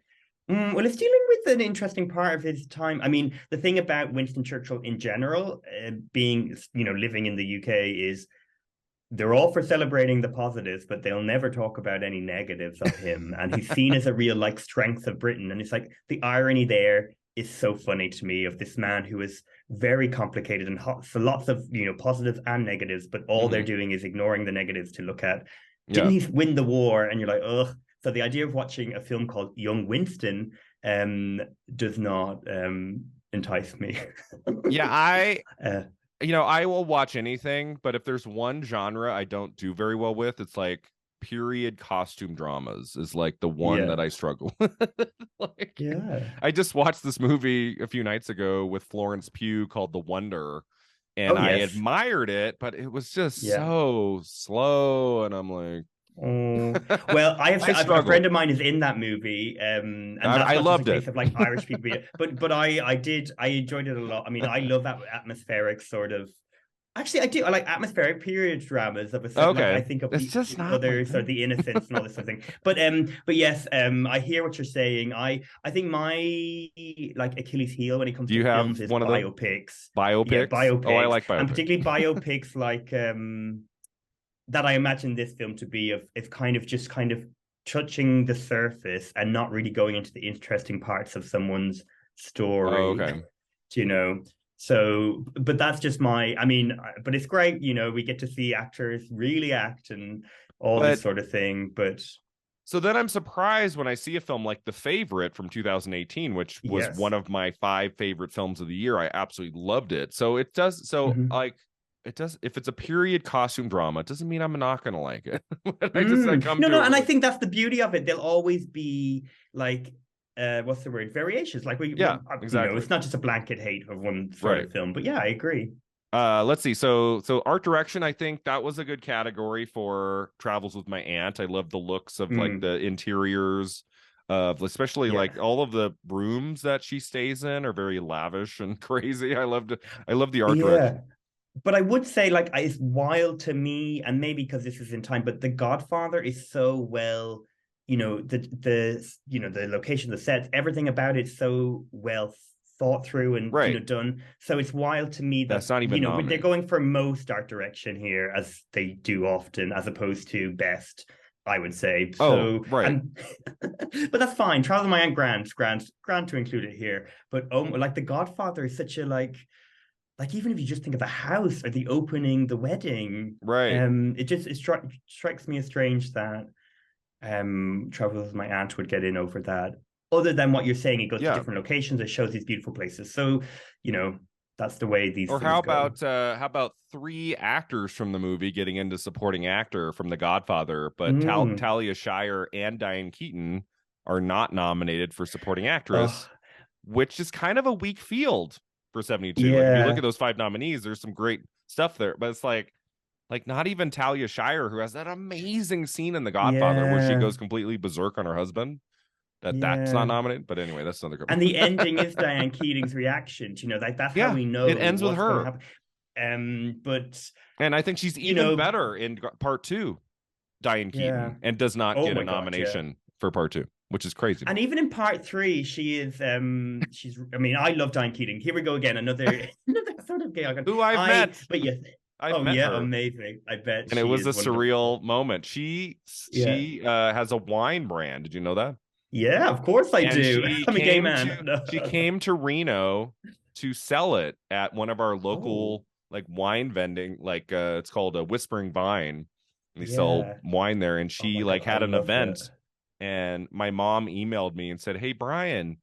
Well, it's dealing with an interesting part of his time. I mean, the thing about Winston Churchill in general, being living in the UK, is they're all for celebrating the positives, but they'll never talk about any negatives of him. And he's seen as a real like strength of Britain. And it's like the irony there is so funny to me of this man who is very complicated and hot, so lots of positives and negatives, but all they're Hmm. doing is ignoring the negatives to look at. Didn't Yeah. he win the war? And you're like, ugh. So the idea of watching a film called Young Winston um does not entice me. Yeah, I uh, I will watch anything, but if there's one genre I don't do very well with, it's like period costume dramas is like the one yeah. that I struggle with. Like Yeah. I just watched this movie a few nights ago with Florence Pugh called The Wonder, and Oh I yes. admired it, but it was just Yeah. so slow, and I'm like Oh, well, I a friend struggle. of mine is in that movie, and that's I not just a loved it. case of like Irish people being, but I enjoyed it a lot. I mean, I love that atmospheric sort of. Actually, I do. I like atmospheric period dramas of a certain like. I Okay. think of It's the just not my other sort of thing. the innocence and all this sort of thing. But yes, I hear what you're saying. I think my like Achilles heel when it comes Do to you have films is one of the biopics. Yeah, biopics? Oh, I biopics, like and biopics. particularly biopics like that I imagine this film to be of is kind of just kind of touching the surface and not really going into the interesting parts of someone's Oh, story, okay. you know. So, but that's just my, I mean, but it's great, we get to see actors really act and all this But sort of thing. But so then I'm surprised when I see a film like The Favorite from 2018, which was one yes. of my 5 favorite films of the year. I absolutely loved it. So Mhm. it does if it's a period costume drama, it doesn't mean I'm not gonna like it. I come No, to no, it and with I like, think that's the beauty of it. There'll always be like what's the word? Variations. Like yeah, exactly. it's not just a blanket hate of one sort Right. of film. But yeah, I agree. Let's see. So art direction, I think that was a good category for Travels with My Aunt. I love the looks of like Mm, the interiors of especially yeah. like all of the rooms that she stays in are very lavish and crazy. I love the art direction. Yeah. But I would say like it's wild to me, and maybe because this is in time, but The Godfather is so well, the location, the sets, everything about it so well thought through and Right. done. So it's wild to me that That's not even when they're nominated. going for most art direction here, as they do often, as opposed to best, I would say. Oh, So, right. and but that's fine. Travel to Miami, grand to include it here. But like The Godfather is such a like even if you just think of the house or the opening, the wedding, Right. it strikes me as strange that Travel with My Aunt would get in over that. Other than what you're saying, it goes to Yeah. different locations, it shows these beautiful places. So, that's the way these Or things go. how about three actors from the movie getting into supporting actor from The Godfather, but Mm. Talia Shire and Diane Keaton are not nominated for supporting actress, Oh, which is kind of a weak field for 72. Like if you look at yeah, those five nominees, there's some great stuff there, but it's like not even Talia Shire, who has that amazing scene in The Godfather where she yeah, goes completely berserk on her husband. That's not yeah. nominated, but anyway, that's another And couple. the ending is Diane Keating's reaction. Like that's how Yeah, we it know ends with what's going to her. happen. But And I think she's you even know, better in part two, Diane yeah. Keaton, and does not Oh get a my God, yeah. nomination for part two, which is crazy. And even in part three, she's I mean, I love Diane Keating. Here we go again, another another sort of gay icon. Who I've met. But yes, I've oh met yeah, her. amazing. I bet And it she was a is wonderful. surreal moment. She Yeah. she uh, has a wine brand. Did you know that? Yeah, of course I And do. I'm a gay man. No. she came to Reno to sell it at one of our Oh, local like wine vending, like it's called a Whispering Vine. And they sell yeah. wine there, and Oh she my like God, I had an love it. event, and my mom emailed me and said, "Hey Brian,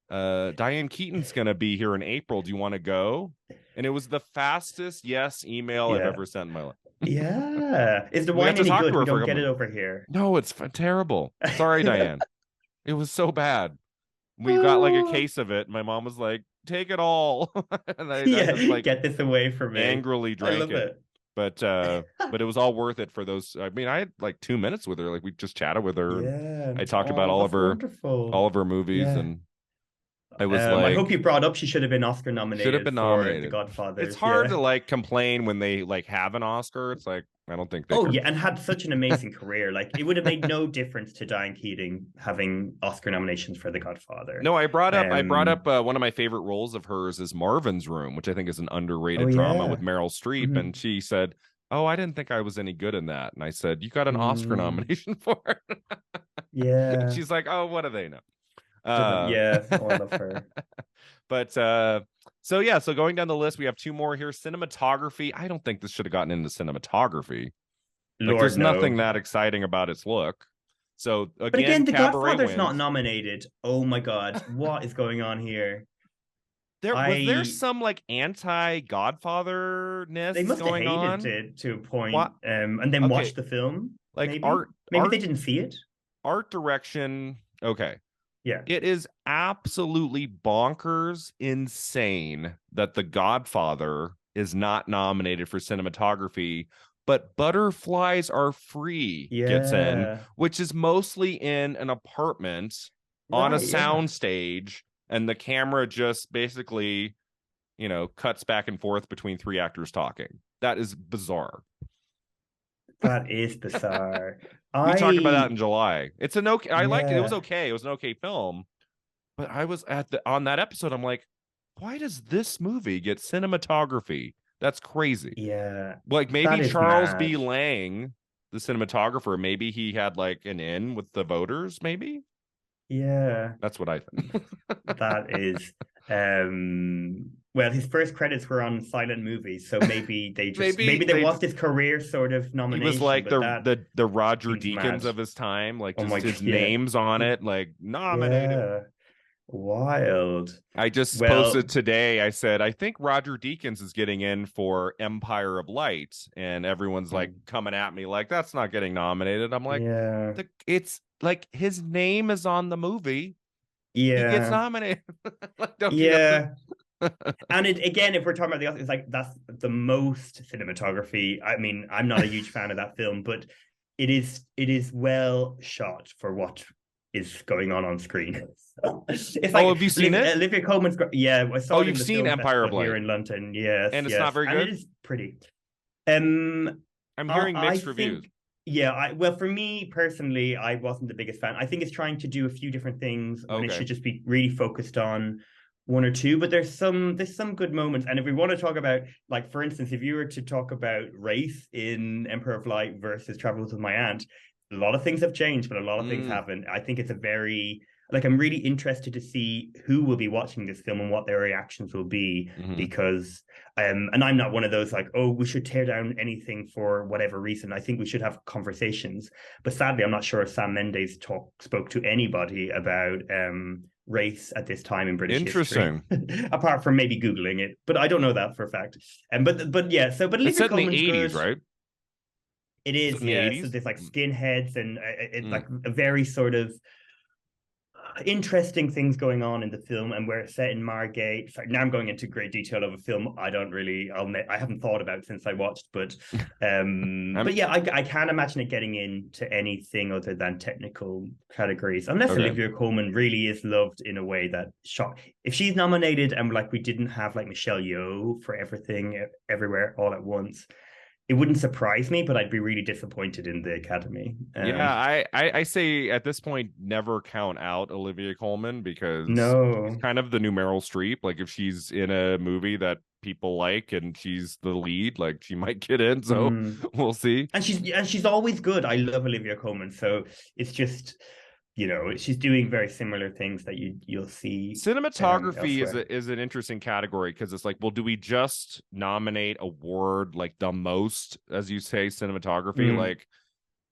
Diane Keaton's gonna be here in April. Do you want to go?" And it was the fastest yes email I've Yeah. ever sent in my life. Yeah. Is the We got wine to any talk good? to We her for a don't couple get it minutes. over here. No, it's terrible. Sorry, Diane. It was so bad. We got like a Oh, case of it. My mom was like, "Take it all," and I yeah, just like get this away from me. angrily I drank love it. it. But it was all worth it for those. I mean, I had like 2 minutes with her. Like we just chatted with her, and Yeah. I talked about Oh, that's all wonderful. of her movies, Yeah. and I was I hope like, you brought up she should have been Oscar should have nominated been for The nominated. It's Godfathers. hard Yeah. to like complain when they like have an Oscar. It's like I don't think they Oh could. yeah, and had such an amazing career. Like it would have made no difference to Diane Keating having Oscar nominations for The Godfather. No, I brought up Um. one of my favorite roles of hers is Marvin's Room, which I think is an Oh underrated drama with yeah. Meryl Streep, and Mhm. she said, "Oh, I didn't think I was any good in that." And I said, "You got an Oscar Mm, nomination for it." And yeah. she's like, "Oh, what do they know?" Uh, Yeah. Oh, I love her. but so yeah, so going down the list, we have two more here. Cinematography. I don't think this should have gotten into cinematography. Like, Lord there's nothing no. that exciting about its look. So But again, again, The Cabaret Godfather's not wins. nominated. Oh my God, what is going on here? There I some like They anti-Godfather-ness must have going hated on. it to a point, What? and then Okay, watched the film. like Maybe, maybe they didn't see it. art direction. Okay, Yeah, it is absolutely bonkers insane that The Godfather is not nominated for cinematography, but Butterflies Are Free gets in, yeah, which is mostly in an apartment on a right, yeah. sound stage, and the camera just basically, cuts back and forth between three actors talking. That is bizarre. That is bizarre. We talked about that I in July. It's an okay. I liked it. It was Yeah, okay. It was an okay film. But I was on that episode. I'm like, why does this movie get cinematography? That's crazy. yeah. Like That maybe is Charles mad. B. Lang, the cinematographer, maybe he had like an in with the voters. Maybe Yeah, that's what I think. that is. Well, his first credits were on silent movies, so maybe Maybe there they was this career sort of he was nomination, like but that the Roger seems Deakins mad. of his time, like Oh my just God, his yeah, name's on it, like nominated. yeah, wild. I just posted Well, today. I said, I think Roger Deakins is getting in for Empire of Light, and everyone's like mm, coming at me like that's not getting nominated. I'm like, yeah, it's like his name is on the movie. He gets yeah, nominated. Like, don't you know? yeah. And it again, if we're talking about the Oscars, it's like that's the most cinematography. I mean, I'm not a huge fan of that film, but it is well shot for what is going on screen. It's Oh, like have you seen it? Olivia Colman's. Yeah, I Oh, saw it in you've the seen film Empire of festival here Light, in London. Yes, and it's not yes, very and it good. is pretty. Um, I'm hearing I mixed reviews. think. Yeah, well, for me personally, I wasn't the biggest fan. I think it's trying to do a few different things when it Okay. should just be really focused on one or two. But there's some good moments. And if we want to talk about, like, for instance, if you were to talk about race in Emperor of Light versus Travels with My Aunt, a lot of things have changed, but a lot of things Mm, haven't. I think it's a very like I'm really interested to see who will be watching this film and what their reactions will be hmm. because and I'm not one of those like, oh, we should tear down anything for whatever reason. I think we should have conversations. But sadly, I'm not sure if Sam Mendes spoke to anybody about race at this time in British history, Interesting. apart from maybe Googling it. But I don't know that for a fact. But yeah, so but It's Olivia set in the Colman's 80s, good. right? It Is it is, in the yeah. So 80s? there's like skinheads and it's Mm. like a very sort of interesting things going on in the film, and where it's set in Margate. Sorry, now I'm going into great detail of a film I don't really, I haven't thought about since I watched, I'm but yeah, I can't imagine it getting into anything other than technical categories, unless okay. Olivia Colman really is loved in a way that shock. If she's nominated and like we didn't have like Michelle Yeoh for Everything Everywhere All at Once, it wouldn't surprise me, but I'd be really disappointed in the Academy. Yeah, I say at this point never count out Olivia Colman because she's No. kind of the new Meryl Streep. Like if she's in a movie that people like and she's the lead, like she might get in. So Mm. we'll see. And she's always good. I love Olivia Colman, so it's just she's doing very similar things that you'll see Cinematography is elsewhere. is an interesting category because it's like, well, do we just nominate award like the most, as you say, cinematography? Mm,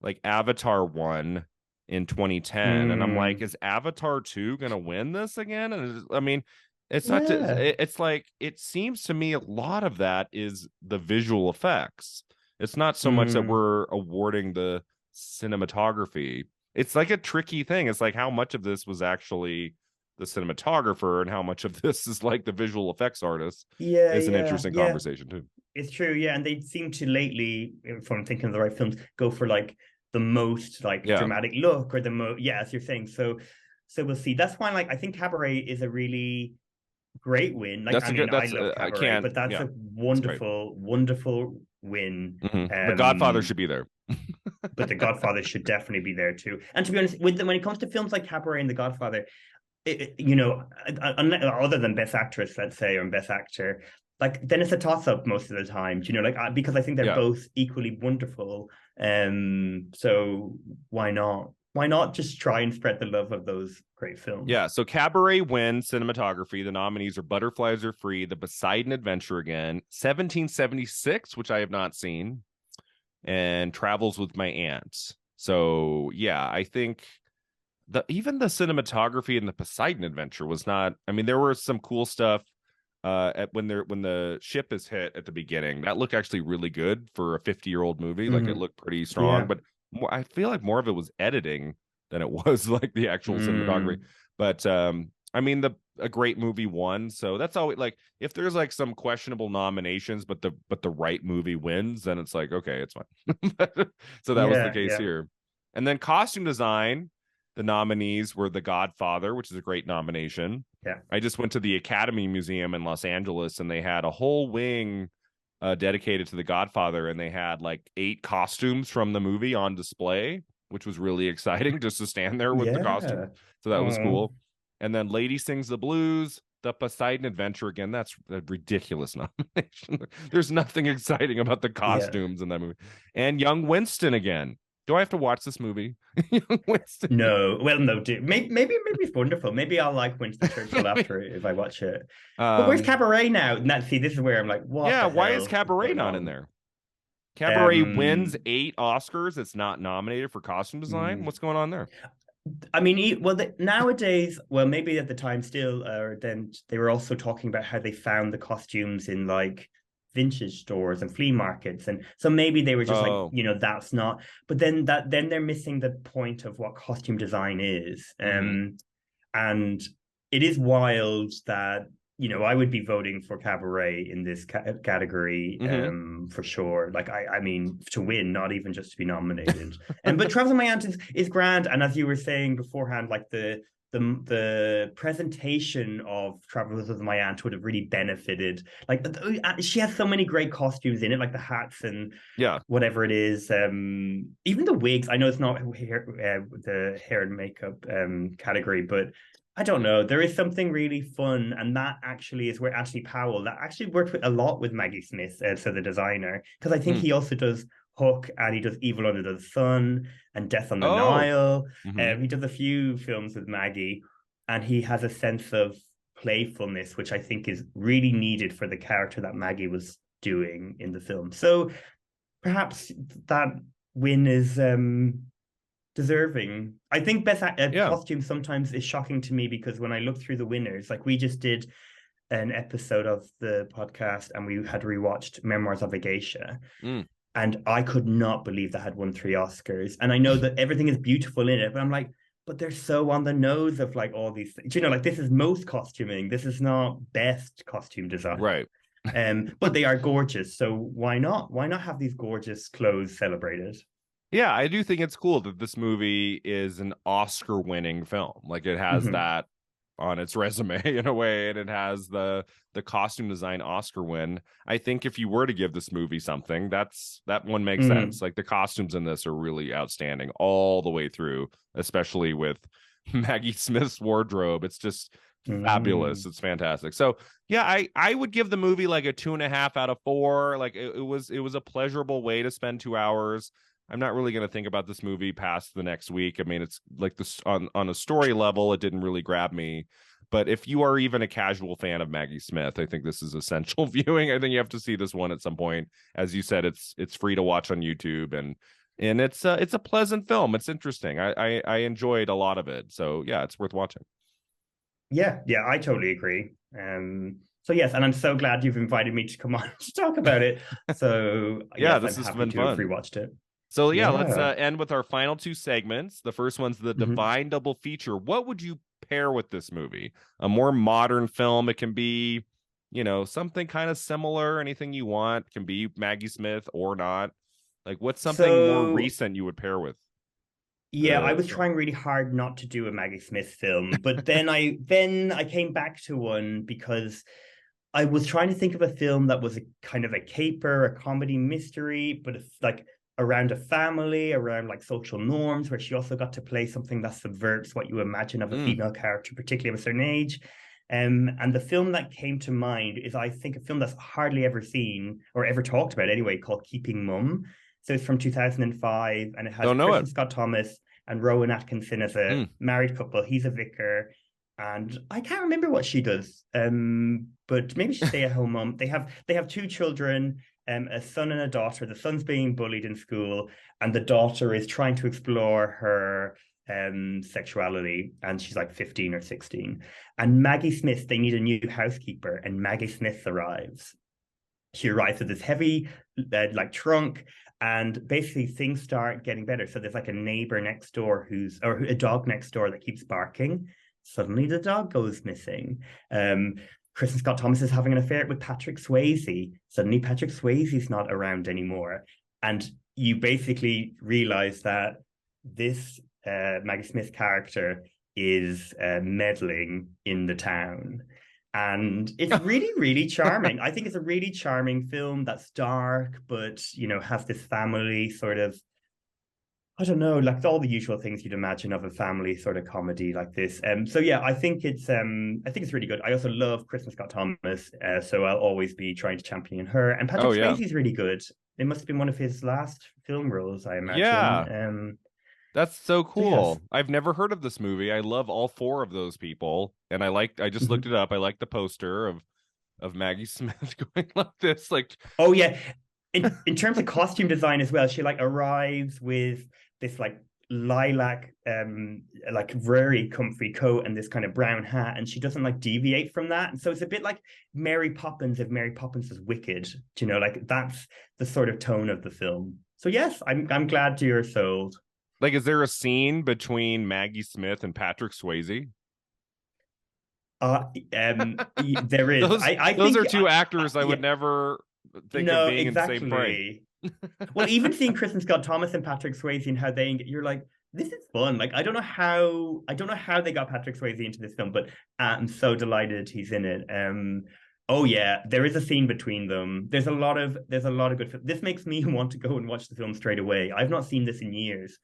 Like Avatar won in 2010, and I'm like, mm, is Avatar 2 gonna win this again? I mean, it's not just, yeah. it's like it seems to me a lot of that is the visual effects. It's not so much that Mm, we're awarding the cinematography. It's like a tricky thing. It's like how much of this was actually the cinematographer and how much of this is like the visual effects artist yeah, is an yeah, interesting yeah. conversation too. It's true, yeah. And they seem to lately, if I'm thinking of the right films, go for like the most like Yeah, dramatic look or the most, yeah, as you're saying. So we'll see. That's why, like, I think Cabaret is a really great win. Like, that's I a mean, good, I that's love I Cabaret, can't, but that's yeah, a it's great. wonderful, wonderful win. The Godfather should be there. But The Godfather should definitely be there too. And to be honest, when it comes to films like Cabaret and The Godfather, other than Best Actress, let's say, or Best Actor, like then it's a toss up most of the time. Because I think they're Yeah. both equally wonderful. So why not? Why not just try and spread the love of those great films? Yeah. So Cabaret wins cinematography. The nominees are Butterflies Are Free, The Poseidon Adventure Again, 1776, which I have not seen, and Travels with My Aunt. So yeah, I think even the cinematography in the Poseidon Adventure was not. I mean, there were some cool stuff at when the ship is hit at the beginning. That looked actually really good for a 50-year-old movie. Like it Mm, looked pretty strong, yeah. but I feel like more of it was editing than it was like the actual cinematography. Mm, But I mean, the a great movie won, so that's always like if there's like some questionable nominations, but the right movie wins, then it's like okay, it's fine. So that was the yeah. case Yeah. here. And then costume design, the nominees were The Godfather, which is a great nomination. Yeah. I just went to the Academy Museum in Los Angeles and they had a whole wing dedicated to The Godfather, and they had like 8 costumes from the movie on display, which was really exciting just to stand there with the costume. Yeah. So that was Oh, cool. And then Lady Sings the Blues, The Poseidon Adventure again. That's a ridiculous nomination. There's nothing exciting about the yeah. costumes in that movie. And Young Winston again. Do I have to watch this movie? Young Winston. No, well, no, dude. Maybe it's wonderful. Maybe I'll like Winston Churchill after if I watch it. But where's um, Cabaret now? See, this is where I'm like, what yeah, the why is hell is Cabaret going not in on? there? Cabaret wins Um, 8 Oscars. It's not nominated for costume design. mm, What's going on there? I mean, nowadays, well, maybe at the time still, then they were also talking about how they found the costumes in like vintage stores and flea markets, and so maybe they were just like, Oh, that's not. But then they're missing the point of what costume design is. mm-hmm, And it is wild that I would be voting for Cabaret in this category mm-hmm. for sure. Like I mean to win, not even just to be nominated. And but Travis and My Aunt is grand, and as you were saying beforehand, like the presentation of Travels with My Aunt would have really benefited. Like she has so many great costumes in it, like the hats and Yeah. whatever it is. Even the wigs. I know it's not the hair and makeup category, but I don't know. There is something really fun, and that actually is where Ashley Powell that actually worked with, a lot with Maggie Smith, so the designer, because I think Hmm. he also does Hook, and he does Evil Under the Sun and Death on the Oh. Nile. Hmm. He does a few films with Maggie, and he has a sense of playfulness, which I think is really needed for the character that Maggie was doing in the film. So perhaps that win is deserving. I think best Yeah. costume sometimes is shocking to me, because when I look through the winners, like we just did an episode of the podcast and we had rewatched Memoirs of a Geisha, Mm. and I could not believe that had won 3 Oscars. And I know that everything is beautiful in it, but I'm like, but they're so on the nose of like all these things. You know, like this is most costuming. This is not best costume design. Right. But they are gorgeous. So why not? Why not have these gorgeous clothes celebrated? Yeah, I do think it's cool that this movie is an Oscar-winning film. Like it has Mm-hmm. that on its resume in a way, and it has the costume design Oscar win. I think if you were to give this movie something, that one makes Mm-hmm. sense. Like the costumes in this are really outstanding all the way through, especially with Maggie Smith's wardrobe. It's just Mm-hmm. fabulous. It's fantastic. So yeah, I would give the movie like a 2.5 out of 4. Like it was a pleasurable way to spend 2 hours. I'm not really going to think about this movie past the next week. I mean, it's like this on a story level, it didn't really grab me. But if you are even a casual fan of Maggie Smith, I think this is essential viewing. I think you have to see this one at some point. As you said, it's free to watch on YouTube, and it's a pleasant film. It's interesting. I enjoyed a lot of it. So yeah, it's worth watching. Yeah, yeah, I totally agree. So yes, and I'm so glad you've invited me to come on to talk about it. So Yeah, yes, this I'm has happy been to have fun. rewatched it. So yeah, let's Yeah. end with our final two segments. The first one's the Mm-hmm. Divine Double Feature. What would you pair with this movie? A more modern film. It can be, something kind of similar. Anything you want. It can be Maggie Smith or not. Like, what's something more So recent you would pair with yeah, I the was film? trying really hard not to do a Maggie Smith film, but then I came back to one because I was trying to think of a film that was a kind of a caper, a comedy mystery, but it's like around a family, around like social norms, where she also got to play something that subverts what you imagine of a Mm. female character, particularly of a certain age. And the film that came to mind is, I think, a film that's hardly ever seen or ever talked about anyway, called Keeping Mum. So it's from 2005, and it has Don't know it. Kristen Scott Thomas and Rowan Atkinson as a Mm. married couple. He's a vicar, and I can't remember what she does. But maybe she's stay-at-home mom. They have 2 children, a son and a daughter. The son's being bullied in school, and the daughter is trying to explore her sexuality, and she's like 15 or 16. And Maggie Smith, they need a new housekeeper, and Maggie Smith arrives. She arrives with this heavy like trunk, and basically things start getting better. So there's like a neighbor next door or a dog next door that keeps barking. Suddenly the dog goes missing. Kristen Scott Thomas is having an affair with Patrick Swayze. Suddenly Patrick Swayze's not around anymore, and you basically realize that this Maggie Smith character is meddling in the town. And it's really, really charming. I think it's a really charming film that's dark, but has this family sort of, I don't know, like all the usual things you'd imagine of a family sort of comedy like this. So yeah, I think it's really good. I also love Kristen Scott Thomas, so I'll always be trying to champion her. And Oh Patrick yeah. Swayze's really good. It must have been one of his last film roles, I imagine. Yeah. That's so So yes. cool. I've never heard of this movie. I love all four of those people. And I just looked Mhm. it up. I like the poster of Maggie Smith going like this. Like, Oh yeah, in terms of costume design as well, she like arrives with this like lilac like very comfy coat and this kind of brown hat, and she doesn't like deviate from that. And so it's a bit like Mary Poppins, if Mary Poppins was wicked. Like that's the sort of tone of the film. So yes, I'm glad you're sold. is there a scene between Maggie Smith and Patrick Swayze? uh there is. I Those think are two actors I would yeah, never think of no, being in the same frame. exactly. Well, even seeing Kristen Scott Thomas and Patrick Swayze and how you're like, this is fun. Like I don't know how they got Patrick Swayze into this film, but I'm so delighted he's in it. Oh yeah, there is a scene between them. There's a lot of good. This makes me want to go and watch the film straight away. I've not seen this in years,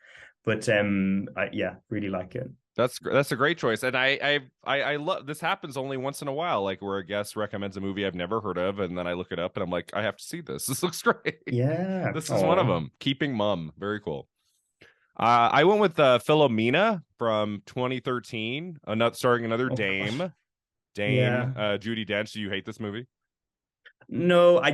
but yeah, really like it. That's a great choice, and I love this. Happens only once in a while, like where a guest recommends a movie I've never heard of, and then I look it up and I'm like, I have to see this. This looks great. Yeah. This is one of Oh. them. Keeping Mum, very cool. I went with Philomena from 2013, another starring another Oh gosh. Dame Yeah. Judy Dench. Do you hate this movie? No, I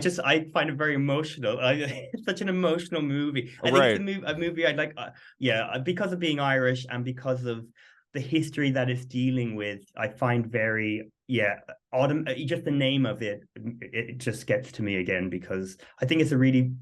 find it very emotional. It's such an emotional movie. I think it's Right. a movie I'd like. Yeah, because of being Irish and because of the history that it's dealing with, I find very yeah. Autumn. Just the name of it just gets to me again because I think it's a really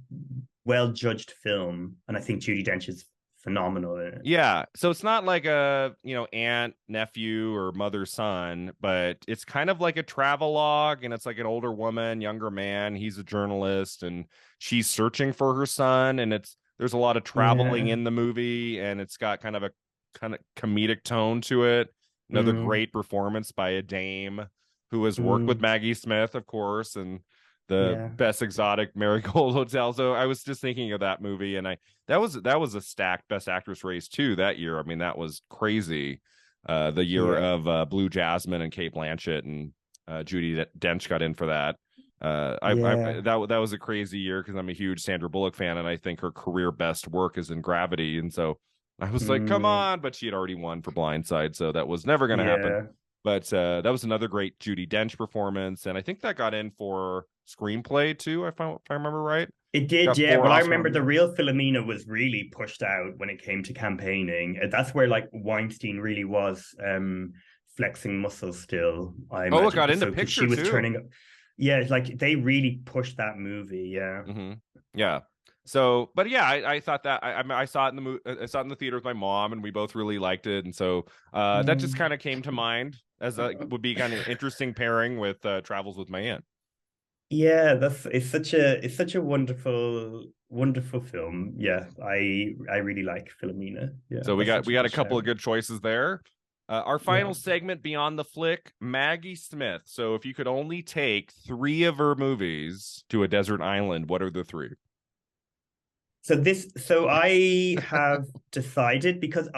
well judged film, and I think Judi Dench is phenomenal in it. Yeah. So it's not like a, aunt, nephew, or mother, son, but it's kind of like a travelogue, and it's like an older woman, younger man. He's a journalist and she's searching for her son. And there's a lot of traveling Yeah. in the movie, and it's got kind of a kind of comedic tone to it. Another Mm, great performance by a dame who has worked with mm, Maggie Smith, of course, and the yeah. Best Exotic Marigold Hotel. So I was just thinking of that movie, and that was a stacked Best Actress race too that year. I mean, that was crazy. The year Yeah. of Blue Jasmine and Kate Blanchett and Judy Dench got in for that. Yeah. That was a crazy year because I'm a huge Sandra Bullock fan, and I think her career best work is in Gravity, and so I was like, come Mm, on, but she had already won for Blindside, so that was never going to happen. yeah. But that was another great Judy Dench performance, and I think that got in for screenplay too. If I remember right, It did, got yeah. four But I Oscar remember the nominations. real Philomena was really pushed out when it came to campaigning. That's where like Weinstein really was flexing muscles still, I Oh, it imagine. got into So because she picture was too. turning yeah, it's like they really pushed that movie, yeah. Hmm. Yeah. So, but yeah, I thought that I saw it in I saw it in the theater with my mom, and we both really liked it, and so that just Mm. kind of came to mind as a would be kind of interesting pairing with Travels with My Aunt. Yeah, that's it's such a wonderful film. Yeah, I really like Philomena. Yeah, So we that's got such we a got good a couple shout. of good choices there. Our Yeah. final segment, Beyond the Flick, Maggie Smith. So if you could only take three of her movies to a desert island, what are the three? So I have decided because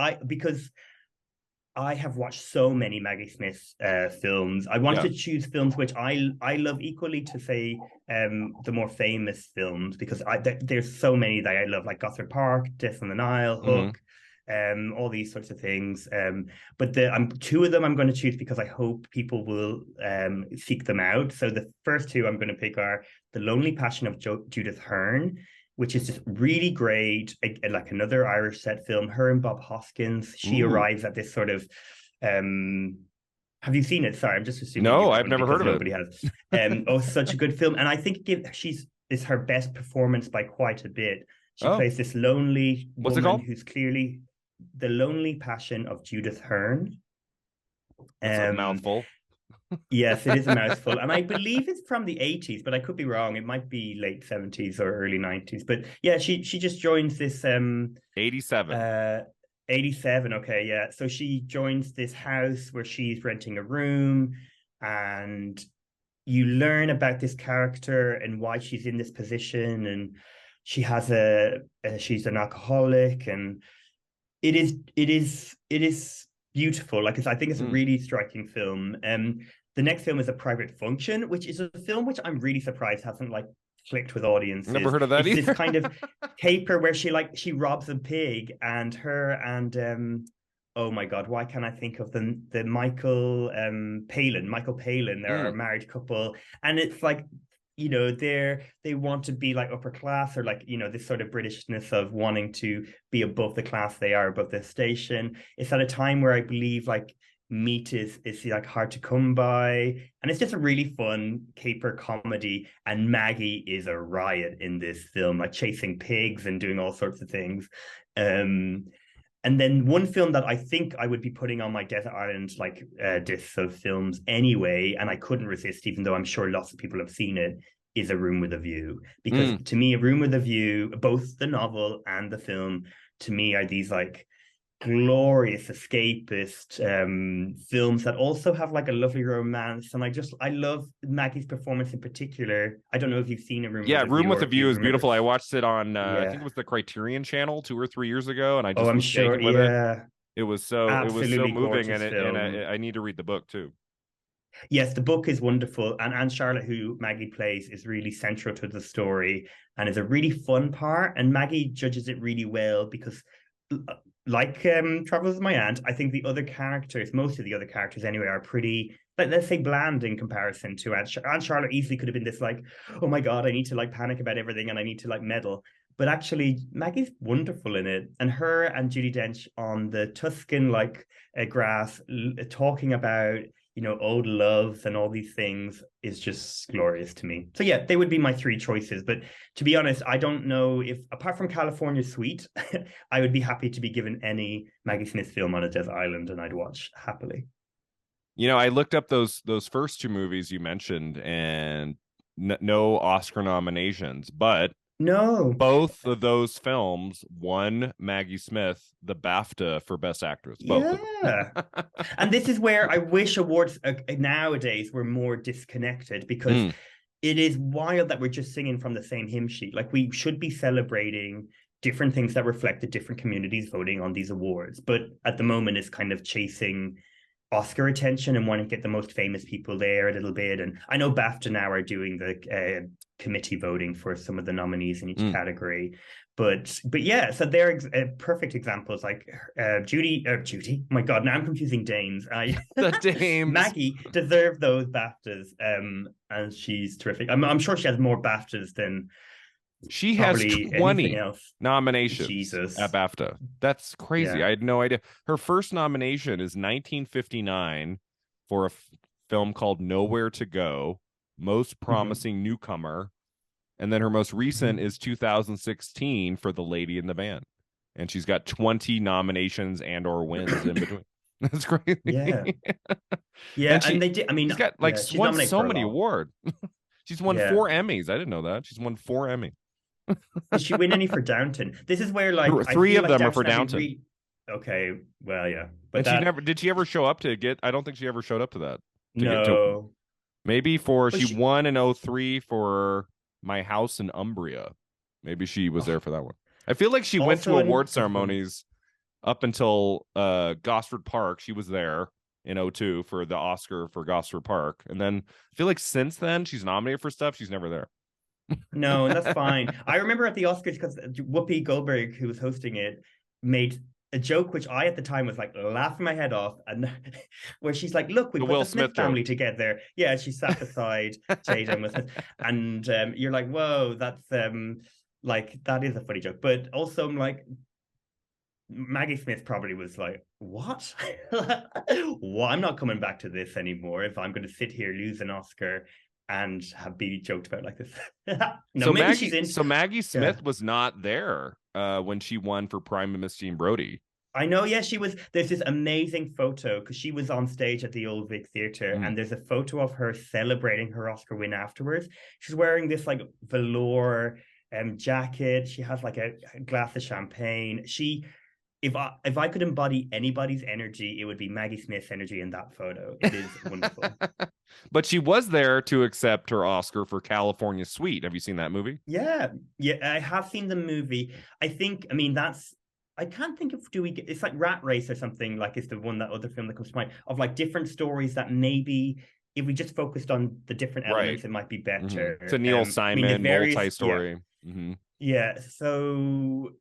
I have watched so many Maggie Smith films. I wanted Yeah. to choose films which I love equally to say the more famous films because there's so many that I love, like Gosford Park, Death on the Nile, Hmm. Hook, all these sorts of things. But I'm two of them I'm going to choose because I hope people will seek them out. So the first two I'm going to pick are The Lonely Passion of Judith Hearn, which is just really great. Like another Irish set film, her and Bob Hoskins. She Ooh. arrives at this sort of. Um, have you seen it? Sorry, I'm just assuming you No, I've haven't never heard because of it. nobody has. Oh, such a good film, and I think she's is her best performance by quite a bit. She Oh, plays this lonely what's it woman called? who's clearly the lonely passion of Judith Hearn. That's a Um, mouthful. Yes, it is a mouthful. And I believe it's from the 80s, but I could be wrong. It might be late 70s or early 90s. But yeah, she just joins this 87. uh 87. Okay, yeah. So she joins this house where she's renting a room, and you learn about this character and why she's in this position, and she has she's an alcoholic, and it is beautiful. Like I think it's a Mm, really striking film. The next film is A Private Function, which is a film which I'm really surprised hasn't like clicked with never audiences. heard of that It's this either. kind of caper where she robs a pig, and her and oh my god, why can't I think of the Michael Palin, they're a Mm, married couple, and it's like they want to be like upper class, or like this sort of Britishness of wanting to be above the class they are, above the station. It's at a time where I believe like meat is like hard to come by, and it's just a really fun caper comedy, and Maggie is a riot in this film, like chasing pigs and doing all sorts of things. um and then one film that I think I would be putting on my desert island like discs of films anyway, and I couldn't resist, even though I'm sure lots of people have seen it, is A Room with a View. Because mm. to me, A Room with a View, both the novel and the film, to me are these like glorious escapist films that also have like a lovely romance. And I love Maggie's performance in particular. I don't know if you've seen A Room Yeah, with a Room View with or a if View you is remember. beautiful. I watched it on I think Yeah. it was the Criterion Channel 2 or 3 years ago, and I Oh, just I'm was sure. taken with it. Yeah. It was so Absolutely moving, gorgeous film. I need to read the book too. Yes, the book is wonderful, and Charlotte, who Maggie plays, is really central to the story and is a really fun part. And Maggie judges it really well because, like Travels with My Aunt, I think the other characters, most of the other characters anyway, are pretty, like, let's say, bland in comparison to Aunt Charlotte. Easily could have been this like, oh my god, I need to like panic about everything and I need to like meddle. But actually, Maggie's wonderful in it, and her and Judi Dench on the Tuscan like grass, talking about old loves and all these things is just glorious to me. So yeah, they would be my three choices. But to be honest, I don't know if, apart from California Suite, I would be happy to be given any Maggie Smith film on a desert island and I'd watch happily. I looked up those first two movies you mentioned, and no Oscar nominations, but No. both of those films won Maggie Smith the BAFTA for Best Actress. Both of Yeah. them. And this is where I wish awards nowadays were more disconnected, because Mm. it is wild that we're just singing from the same hymn sheet. Like, we should be celebrating different things that reflect the different communities voting on these awards. But at the moment, it's kind of chasing Oscar attention and wanting to get the most famous people there a little bit. And I know BAFTA now are doing the committee voting for some of the nominees in each Mm. category. But yeah, so they're perfect examples. Like Judy. Oh my God, now I'm confusing Danes. The Dames. Maggie deserved those BAFTAs, and she's terrific. I'm sure she has more BAFTAs than She has probably anything 20 else. nominations at Jesus, BAFTA. That's crazy. yeah. I had no idea. Her first nomination is 1959 for a film called Nowhere to Go, Most Mm-hmm. Promising Newcomer. And then her most recent Mm-hmm. is 2016 for The Lady in the Band. And she's got 20 nominations and or wins in between. That's Yeah, crazy. yeah, And and they did. I mean, she's got like yeah, she's won nominated so for a many lot. awards. She's won Yeah. 4 Emmys. I didn't know that. She's won 4 Emmys. Did she win any for Downton? This is where, like, I Three feel of like them are for Downton Abbey Downton. really. Okay, well, yeah, but And she that never did she ever show up to get I don't think she ever showed up to that. To get to no, maybe for but she she won in '03 for My House in Umbria. Maybe she was there oh, for that one. I feel like she went to also award in okay. ceremonies up until Gosford Park. She was there in '02 for the Oscar for Gosford Park. And then I feel like since then she's nominated for stuff. She's never there. No, and that's fine. I remember at the Oscars, because Whoopi Goldberg, who was hosting it, made a joke which I at the time was like laughing my head off, and where she's like, "Look, we The put Will the Smith Smith joke. family together." Yeah, she sat beside Jada and Will, and you're like, "Whoa, that's like that is a funny joke." But also, I'm like, Maggie Smith probably was like, "What? Well, I'm not coming back to this anymore if I'm going to sit here, lose an Oscar, and have be joked about like this." No, So maybe she's in. Maggie Yeah, Smith was not there when she won for Prime and Miss Jean Brody. I know. Yeah, she was. There's this amazing photo because she was on stage at the Old Vic Theatre, Mm. and there's a photo of her celebrating her Oscar win afterwards. She's wearing this like velour jacket. She has like a glass of champagne. If I could embody anybody's energy, it would be Maggie Smith's energy in that photo. It is wonderful. But she was there to accept her Oscar for California Suite. Have you seen that movie? Yeah, yeah, I have seen the movie. I mean, that's. I can't think of. Do we get? It's like Rat Race or something. Like, is the one, that other film that comes to mind, of like different stories that maybe if we just focused on the different Right. elements, it might be It's a better. Neil I mean, the Simon various. Yeah, multi-story. yeah. So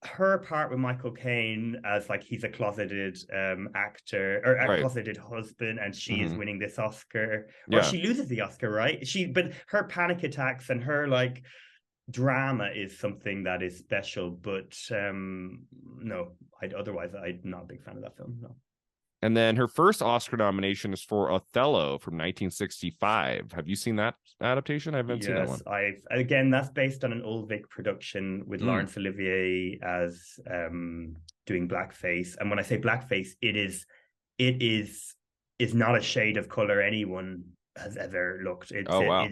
her part with Michael Caine as like he's a closeted actor, or a Right. closeted husband, and she is hmm winning this Oscar, or Yeah. she loses the Oscar, right? But her panic attacks and her like drama is something that is special. But no, I'm not a big fan of that film. No. And then her first Oscar nomination is for Othello from 1965. Have you seen that adaptation? I haven't seen that Yes, one. I've again, that's based on an Old Vic production with Mm. Laurence Olivier as doing blackface. And when I say blackface, it is not a shade of color anyone has ever looked. Oh wow.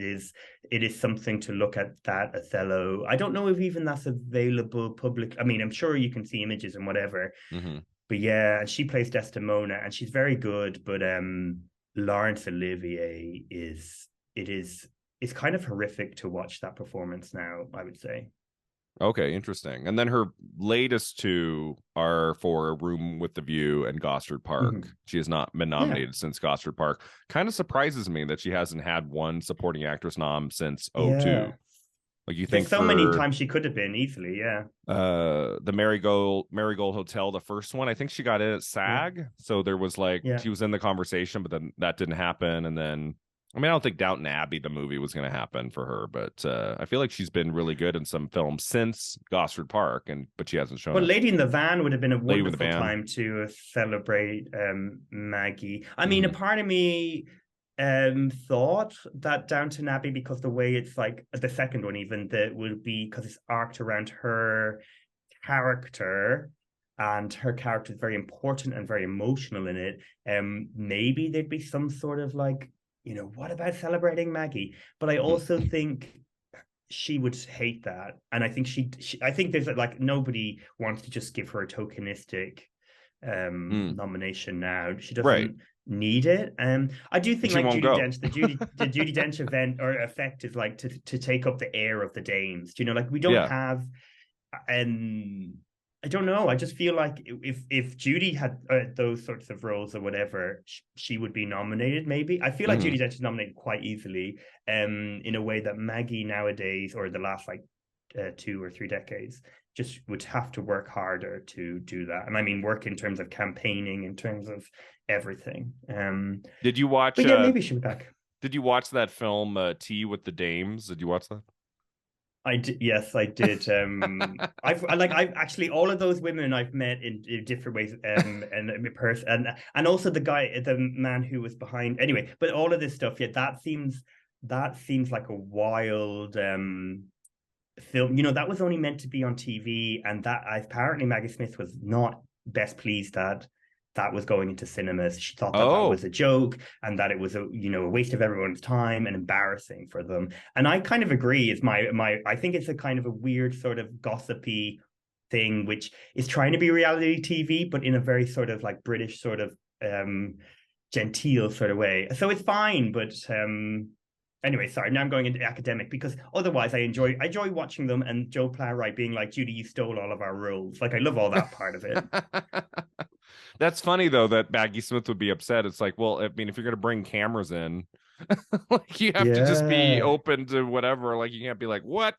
It is something to look at. That Othello. I don't know if even that's available public. I mean, I'm sure you can see images and whatever, hmm but yeah, and she plays Desdemona, and she's very good. But Laurence Olivier is kind of horrific to watch that performance now, I would say. Okay, interesting. And then her latest two are for Room with the View and Gosford Park. Mhm. She has not been Yeah, nominated since Gosford Park. Kind of surprises me that she hasn't had one supporting actress nom since '02. yeah. Like you There's think so many for times she could have been easily. Yeah, the Marigold Hotel, the first one, I think she got in at yeah, SAG. So there was like yeah. she was in the conversation, but then that didn't happen. And then I mean, I don't think Downton Abbey, the movie, was going to happen for her, but I feel like she's been really good in some films since Gosford Park, but she hasn't shown But up. Lady in the Van would have been a Lady with the wonderful Band. time to celebrate Maggie. I mean, a Mhm. part of me thought that Downton Abbey, because the way it's like the second one, even that would be because it's arced around her character, and her character is very important and very emotional in it. Maybe there'd be some sort of like, what about celebrating Maggie? But I Mhm. also think she would hate that, and I think I think there's like nobody wants to just give her a tokenistic Mm. nomination now. She Right. doesn't need it. I do And think she like won't Judy go. Dench, the Judy Dench event or effect is like to take up the air of the Danes. Do you know, like we don't Yeah. have um I don't know. I just feel like if Judy had those sorts of roles or whatever, she would be nominated. Maybe I feel like Hmm. Judy Dench is nominated quite easily, in a way that Maggie nowadays or the last like 2 or 3 decades just would have to work harder to do that. And I mean, work in terms of campaigning, in terms of everything. Did you watch But yeah, maybe she'll be back. did you watch that film Tea with the Dames? Did you watch that? I did, yes, I did. I've actually all of those women I've met in different ways, and in person, and also the man who was behind. Anyway, but all of this stuff, yeah, that seems like a wild film. That was only meant to be on TV, and that apparently Maggie Smith was not best pleased that that was going into cinemas. She thought that that Oh, was a joke and that it was a waste of everyone's time and embarrassing for them. And I kind of agree. It's my I think it's a kind of a weird sort of gossipy thing, which is trying to be reality TV, but in a very sort of like British sort of genteel sort of way. So it's fine, but anyway, sorry. Now I'm going into academic because otherwise I enjoy watching them and Joe Plowright being like, Judy, you stole all of our roles. Like I love all that part of it. that's funny though that Maggie Smith would be upset. It's like, well, I mean, if you're gonna bring cameras in, like you have to just be Yeah. open to whatever. Like you can't be like, what?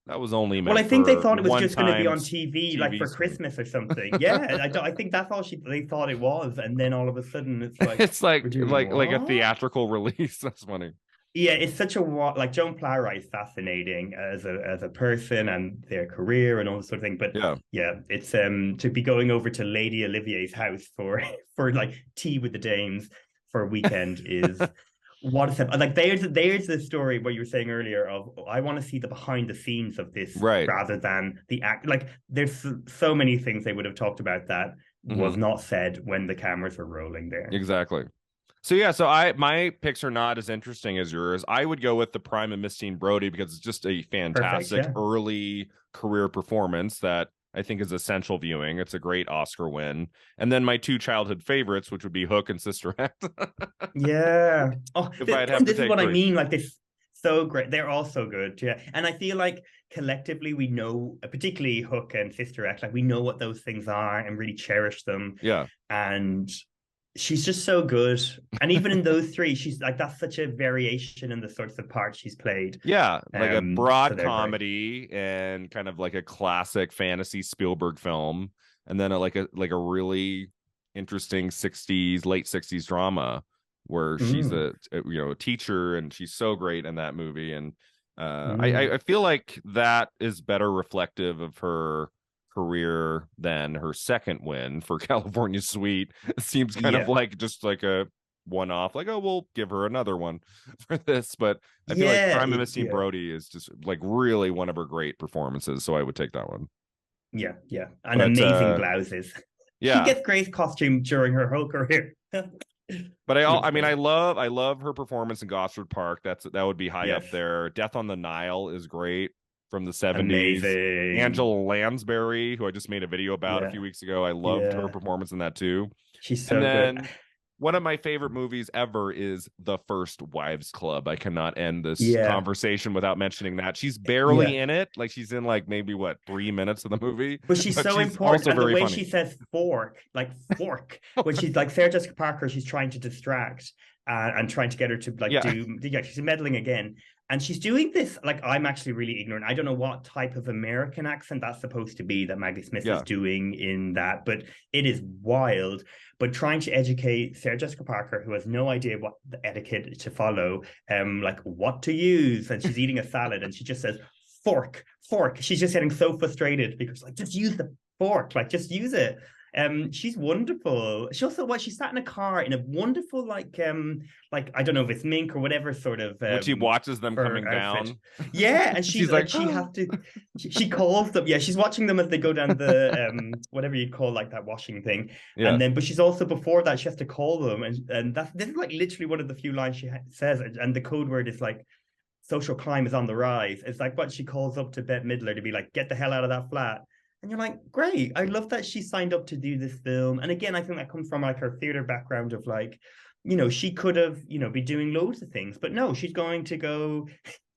That was only Well, I meant think they for thought it was one just going to be time on TV, like TV for screen. Christmas or something. Yeah, I think that's all they thought it was, and then all of a sudden it's like It's like we're doing like a what? theatrical release. That's funny. Yeah, it's such a like Joan Plowright is fascinating as a person and their career and all this sort of thing. But Yeah. yeah, it's to be going over to Lady Olivier's house for for like tea with the dames for a weekend is what is like there's the story what you were saying earlier of I want to see the behind the scenes of this Right. rather than the act. Like there's so many things they would have talked about that Hmm. was not said when the cameras were rolling there. Exactly. So yeah, so my picks are not as interesting as yours. I would go with the Prime and Mistine Brody because it's just a Perfect. fantastic Yeah. early career performance that I think is essential viewing. It's a great Oscar win. And then my two childhood favorites, which would be Hook and Sister Act, Yeah. Oh, if this, I'd have to this is take what I three. mean. Like this, so great. They're all so good. Yeah. And I feel like collectively we know, particularly Hook and Sister Act, like we know what those things are and really cherish them. Yeah. And she's just so good. And even in those three, she's like that's such a variation in the sorts of parts she's played. Yeah, like a So broad they're great. comedy and kind of like a classic fantasy Spielberg film, and then like a really interesting '60s, late '60s drama where she's Mm, a teacher and she's so great in that movie. And I mm. feel like that is better reflective of her career than her second win for California Suite. It seems kind of Yeah. like just like a one off, like, oh, we'll give her another one for this. But I feel like Yeah. Prime and Mistine Yeah. Brody is just like really one of her great performances. So I would take that one. Yeah. Yeah. And But amazing blouses. She yeah. gets great costume during her whole career. But Looks I mean, great. I love her performance in Gosford Park. That would be high up Yes. there. Death on the Nile is great. from the 70s. Amazing. Angela Lansbury, who I just made a video about a Yeah. few weeks ago. I loved her Yeah. performance in that too. She's And so good. then one of my favorite movies ever is The First Wives Club. I cannot end this Yeah. conversation without mentioning that. She's Yeah. barely in it. Like she's in like maybe what 3 minutes of the movie, But she's but so she's important. also And the very way funny. she says fork, like fork, when she's like Sarah Jessica Parker, she's trying to distract and trying to get her to like Yeah. yeah, she's meddling again. And she's doing this, like, I'm actually really ignorant. I don't know what type of American accent that's supposed to be that Maggie Smith is Yeah. doing in that, but it is wild. But trying to educate Sarah Jessica Parker, who has no idea what the etiquette to follow, like what to use. And she's eating a salad and she just says, fork, fork. She's just getting so frustrated because like just use the fork, like just use it. She's wonderful. She also she sat in a car in a wonderful like I don't know if it's mink or whatever sort of When she watches them her coming outfit. down, Yeah, and she's like, she has to she calls them. Yeah, she's watching them as they go down the whatever you call like that washing thing. yeah, And then but she's also before that she has to call them and that's this is like literally one of the few lines she says and the code word is like social crime is on the rise. It's like what she calls up to Bette Midler to be like, get the hell out of that flat. And you're like, great. I love that she signed up to do this film. And again, I think that comes from like her theater background of like, she could have, be doing loads of things, but no, she's going to go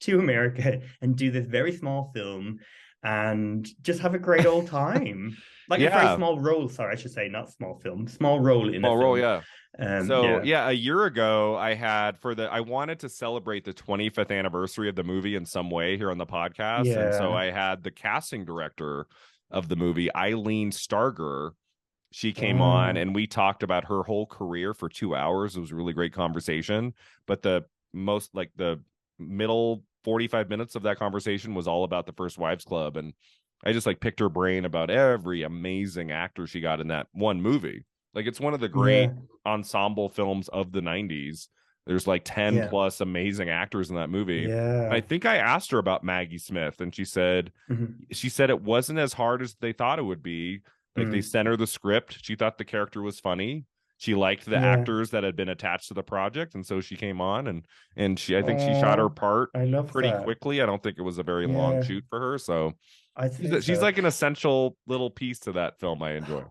to America and do this very small film and just have a great old time. Like a very yeah, small role, sorry, I should say, not small film, small role in small a role, film. yeah. So Yeah. yeah, a year ago I wanted to celebrate the 25th anniversary of the movie in some way here on the podcast. And so Yeah. I had the casting director of the movie, Eileen Starger. She came on Oh, and we talked about her whole career for 2 hours. It was a really great conversation. But the middle 45 minutes of that conversation was all about the First Wives Club. And I just like picked her brain about every amazing actor she got in that one movie. Like it's one of the great yeah. ensemble films of the 90s. There's like 10 Yeah. plus amazing actors in that movie. I Yeah. think I asked her about Maggie Smith and Mhm. she said it wasn't as hard as they thought it would be. Like they Mm. sent her the script. She thought the character was funny. She liked the Yeah. actors that had been attached to the project, and so she came on and I think she shot her Oh, part I love pretty that. quickly. I don't think it was a very long Yeah, shoot for her. So I'd say she's so. like an essential little piece to that film I enjoy.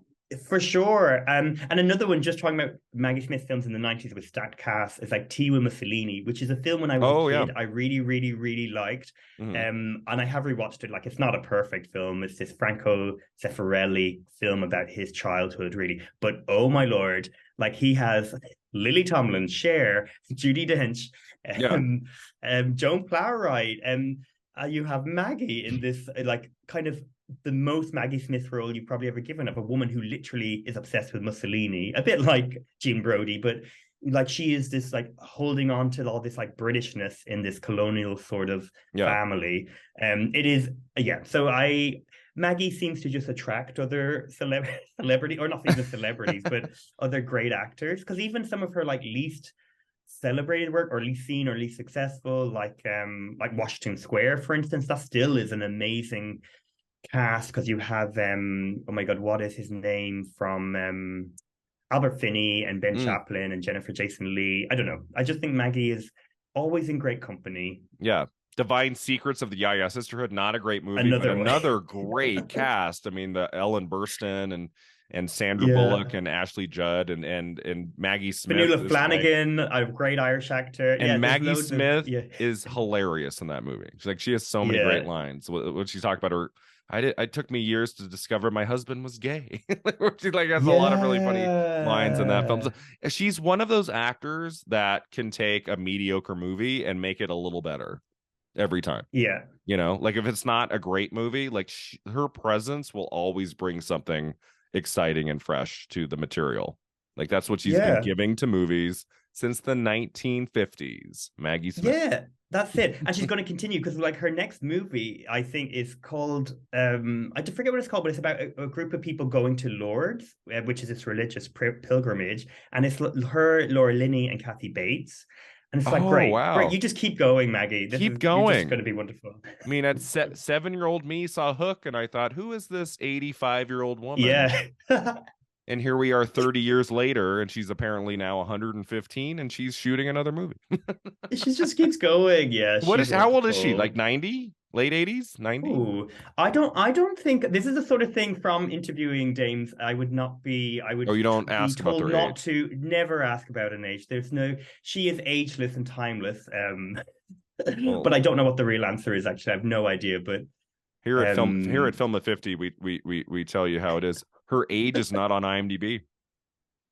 For sure. And another one, just talking about Maggie Smith films in the 90s with stacked cast, is like Tea with Mussolini, which is a film when I was a Oh yeah. kid I really, really, really liked. Mhm. And I have rewatched it. Like, it's not a perfect film. It's this Franco Zeffirelli film about his childhood, really. But oh my Lord, like he has Lily Tomlin, Cher, Judi Dench, Yeah. Joan Plowright, and you have Maggie in this, like, kind of the most Maggie Smith role you've probably ever given of a woman who literally is obsessed with Mussolini, a bit like Jean Brody, but like she is this like holding on to all this like Britishness in this colonial sort of Yeah. family. It is So Maggie seems to just attract other celebrity or not even celebrities, but other great actors. Because even some of her like least celebrated work or least seen or least successful, like Washington Square, for instance, that still is an amazing cast because you have oh my god, what is his name from Albert Finney and Ben Mm. Chaplin and Jennifer Jason Leigh. I don't know. I just think Maggie is always in great company. Yeah. Divine Secrets of the Yaya Sisterhood, not a great movie, but Another one. another great cast. I mean, the Ellen Burstyn and Sandra Yeah. Bullock and Ashley Judd and Maggie Smith Fanula is like, Flanagan, a great Irish actor. Yeah, and there's Maggie loads of Smith is hilarious in that movie. She's like, she has so many yeah. great lines. When she talked about her, it took me years to discover my husband was gay. She like has a lot of really funny lines in that film. Yeah. So she's one of those actors that can take a mediocre movie and make it a little better every time. Yeah. Like if it's not a great movie, like her presence will always bring something exciting and fresh to the material. Like that's what she's been Yeah. giving to movies since the 1950s. Maggie Smith. Yeah, that's it. And she's going to continue because like her next movie, I think, is called I forget what it's called, but it's about a group of people going to Lourdes, which is this religious pilgrimage, and it's her, Laura Linney, and Kathy Bates. And it's like, Oh great, great. wow. You just keep going, Maggie. Keep You're just going. going to be wonderful. I mean, at 7-year-old me saw Hook and I thought, who is this 85-year-old woman? Yeah. And here we are 30 years later, and she's apparently now 115 and she's shooting another movie. She just keeps going. Yeah, she's How old is she? wonderful. Like 90? late 80s, 90s? Ooh, I don't think this is the sort of thing from interviewing dames. I Oh, would you don't be ask about told their not age. to never ask about an age. She is ageless and timeless. Well, But I don't know what the real answer is actually. I have no idea, but here at um, Film at 50, we tell you how it is. Her age is not on IMDb.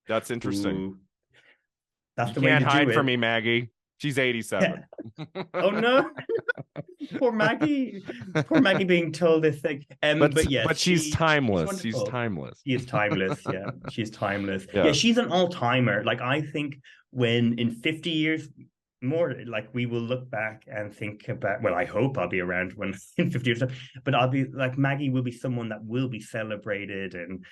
That's interesting. ooh, that's You the way can't to do hide from it. me, Maggie. She's 87. Yeah. Oh no, poor Maggie. Poor Maggie being told this thing. But yes, But she's she's timeless. She's wonderful. timeless. She is timeless. Yeah, she's timeless. Yeah, Yeah. she's an all-timer. Like I think when in 50 years more, like we will look back and think about, well, I hope I'll be around when in 50 years, but I'll be like Maggie will be someone that will be celebrated. And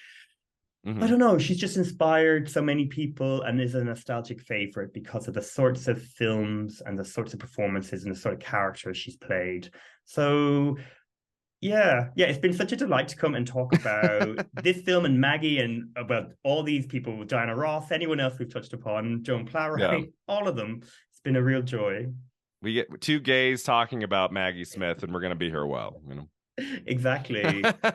I Hmm. don't know, she's just inspired so many people and is a nostalgic favorite because of the sorts of films and the sorts of performances and the sort of characters she's played. So yeah, it's been such a delight to come and talk about this film and Maggie and about all these people, Diana Ross, anyone else we've touched upon, Joan Yeah. Plowright, all of them. It's been a real joy. We get two gays talking about Maggie Smith, and we're gonna be here well, you know. Exactly. I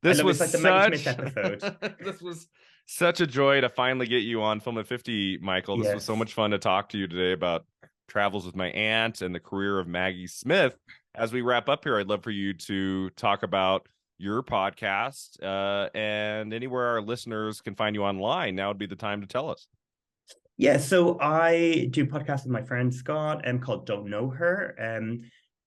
This love was it's like the Maggie Smith such episode. this was such a joy to finally get you on Film at 50, Michael. This was so Yes. much fun to talk to you today about travels with my aunt and the career of Maggie Smith. As we wrap up here, I'd love for you to talk about your podcast and anywhere our listeners can find you online. Now would be the time to tell us. Yeah, so I do a podcast with my friend Scott called Don't Know Her.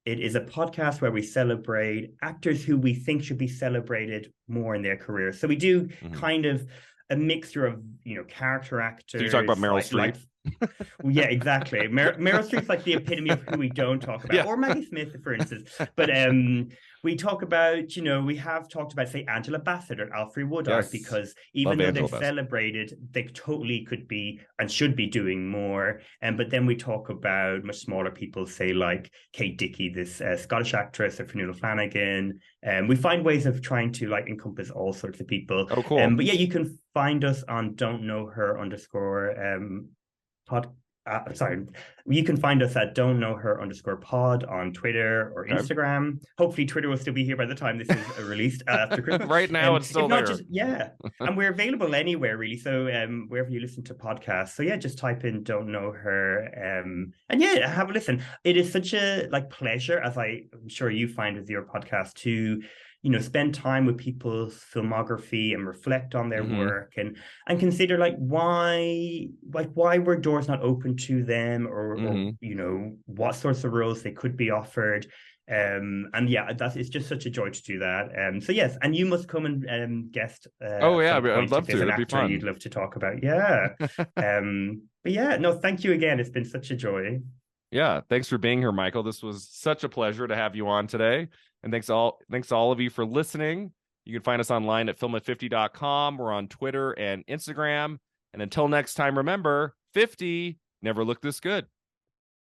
It is a podcast where we celebrate actors who we think should be celebrated more in their career. So we do Mhm. kind of a mixture of, character So you talk about actors, Meryl like Streep. well, yeah, exactly. Meryl Streep's like the epitome of who we don't talk about, Yeah. or Maggie Smith, for instance. But we talk about, we have talked about, say, Angela Bassett or Alfred Woodard, Yes. because even Love though they're Angela Bassett. celebrated, they totally could be and should be doing more. But then we talk about much smaller people, say like Kate Dickie, this Scottish actress, or Fionnuala Flanagan. We find ways of trying to like encompass all sorts of people. Oh, cool. But yeah, you can find us on don't know her underscore pod. Sorry, you can find us at don't know her underscore pod on Twitter or Okay. Instagram. Hopefully, Twitter will still be here by the time this is released after Christmas. Right now, it's still if not, there. just and we're available anywhere really. So wherever you listen to podcasts. So yeah, just type in "don't know her" and yeah, have a listen. It is such a like pleasure, as I'm sure you find with your podcast, to spend time with people's filmography and reflect on their work and consider why were doors not open to them, or what sorts of roles they could be offered. And yeah, that is just such a joy to do that. So yes, and you must come and guest Oh at yeah, some I would point if love to. there's an It'd be actor you'd fun. love to talk about. Yeah. But yeah, no, thank you again. It's been such a joy. Yeah, thanks for being here, Michael. This was such a pleasure to have you on today. And thanks to all of you for listening. You can find us online at filmat50.com. We're on Twitter and Instagram. And until next time, remember, 50 never looked this good.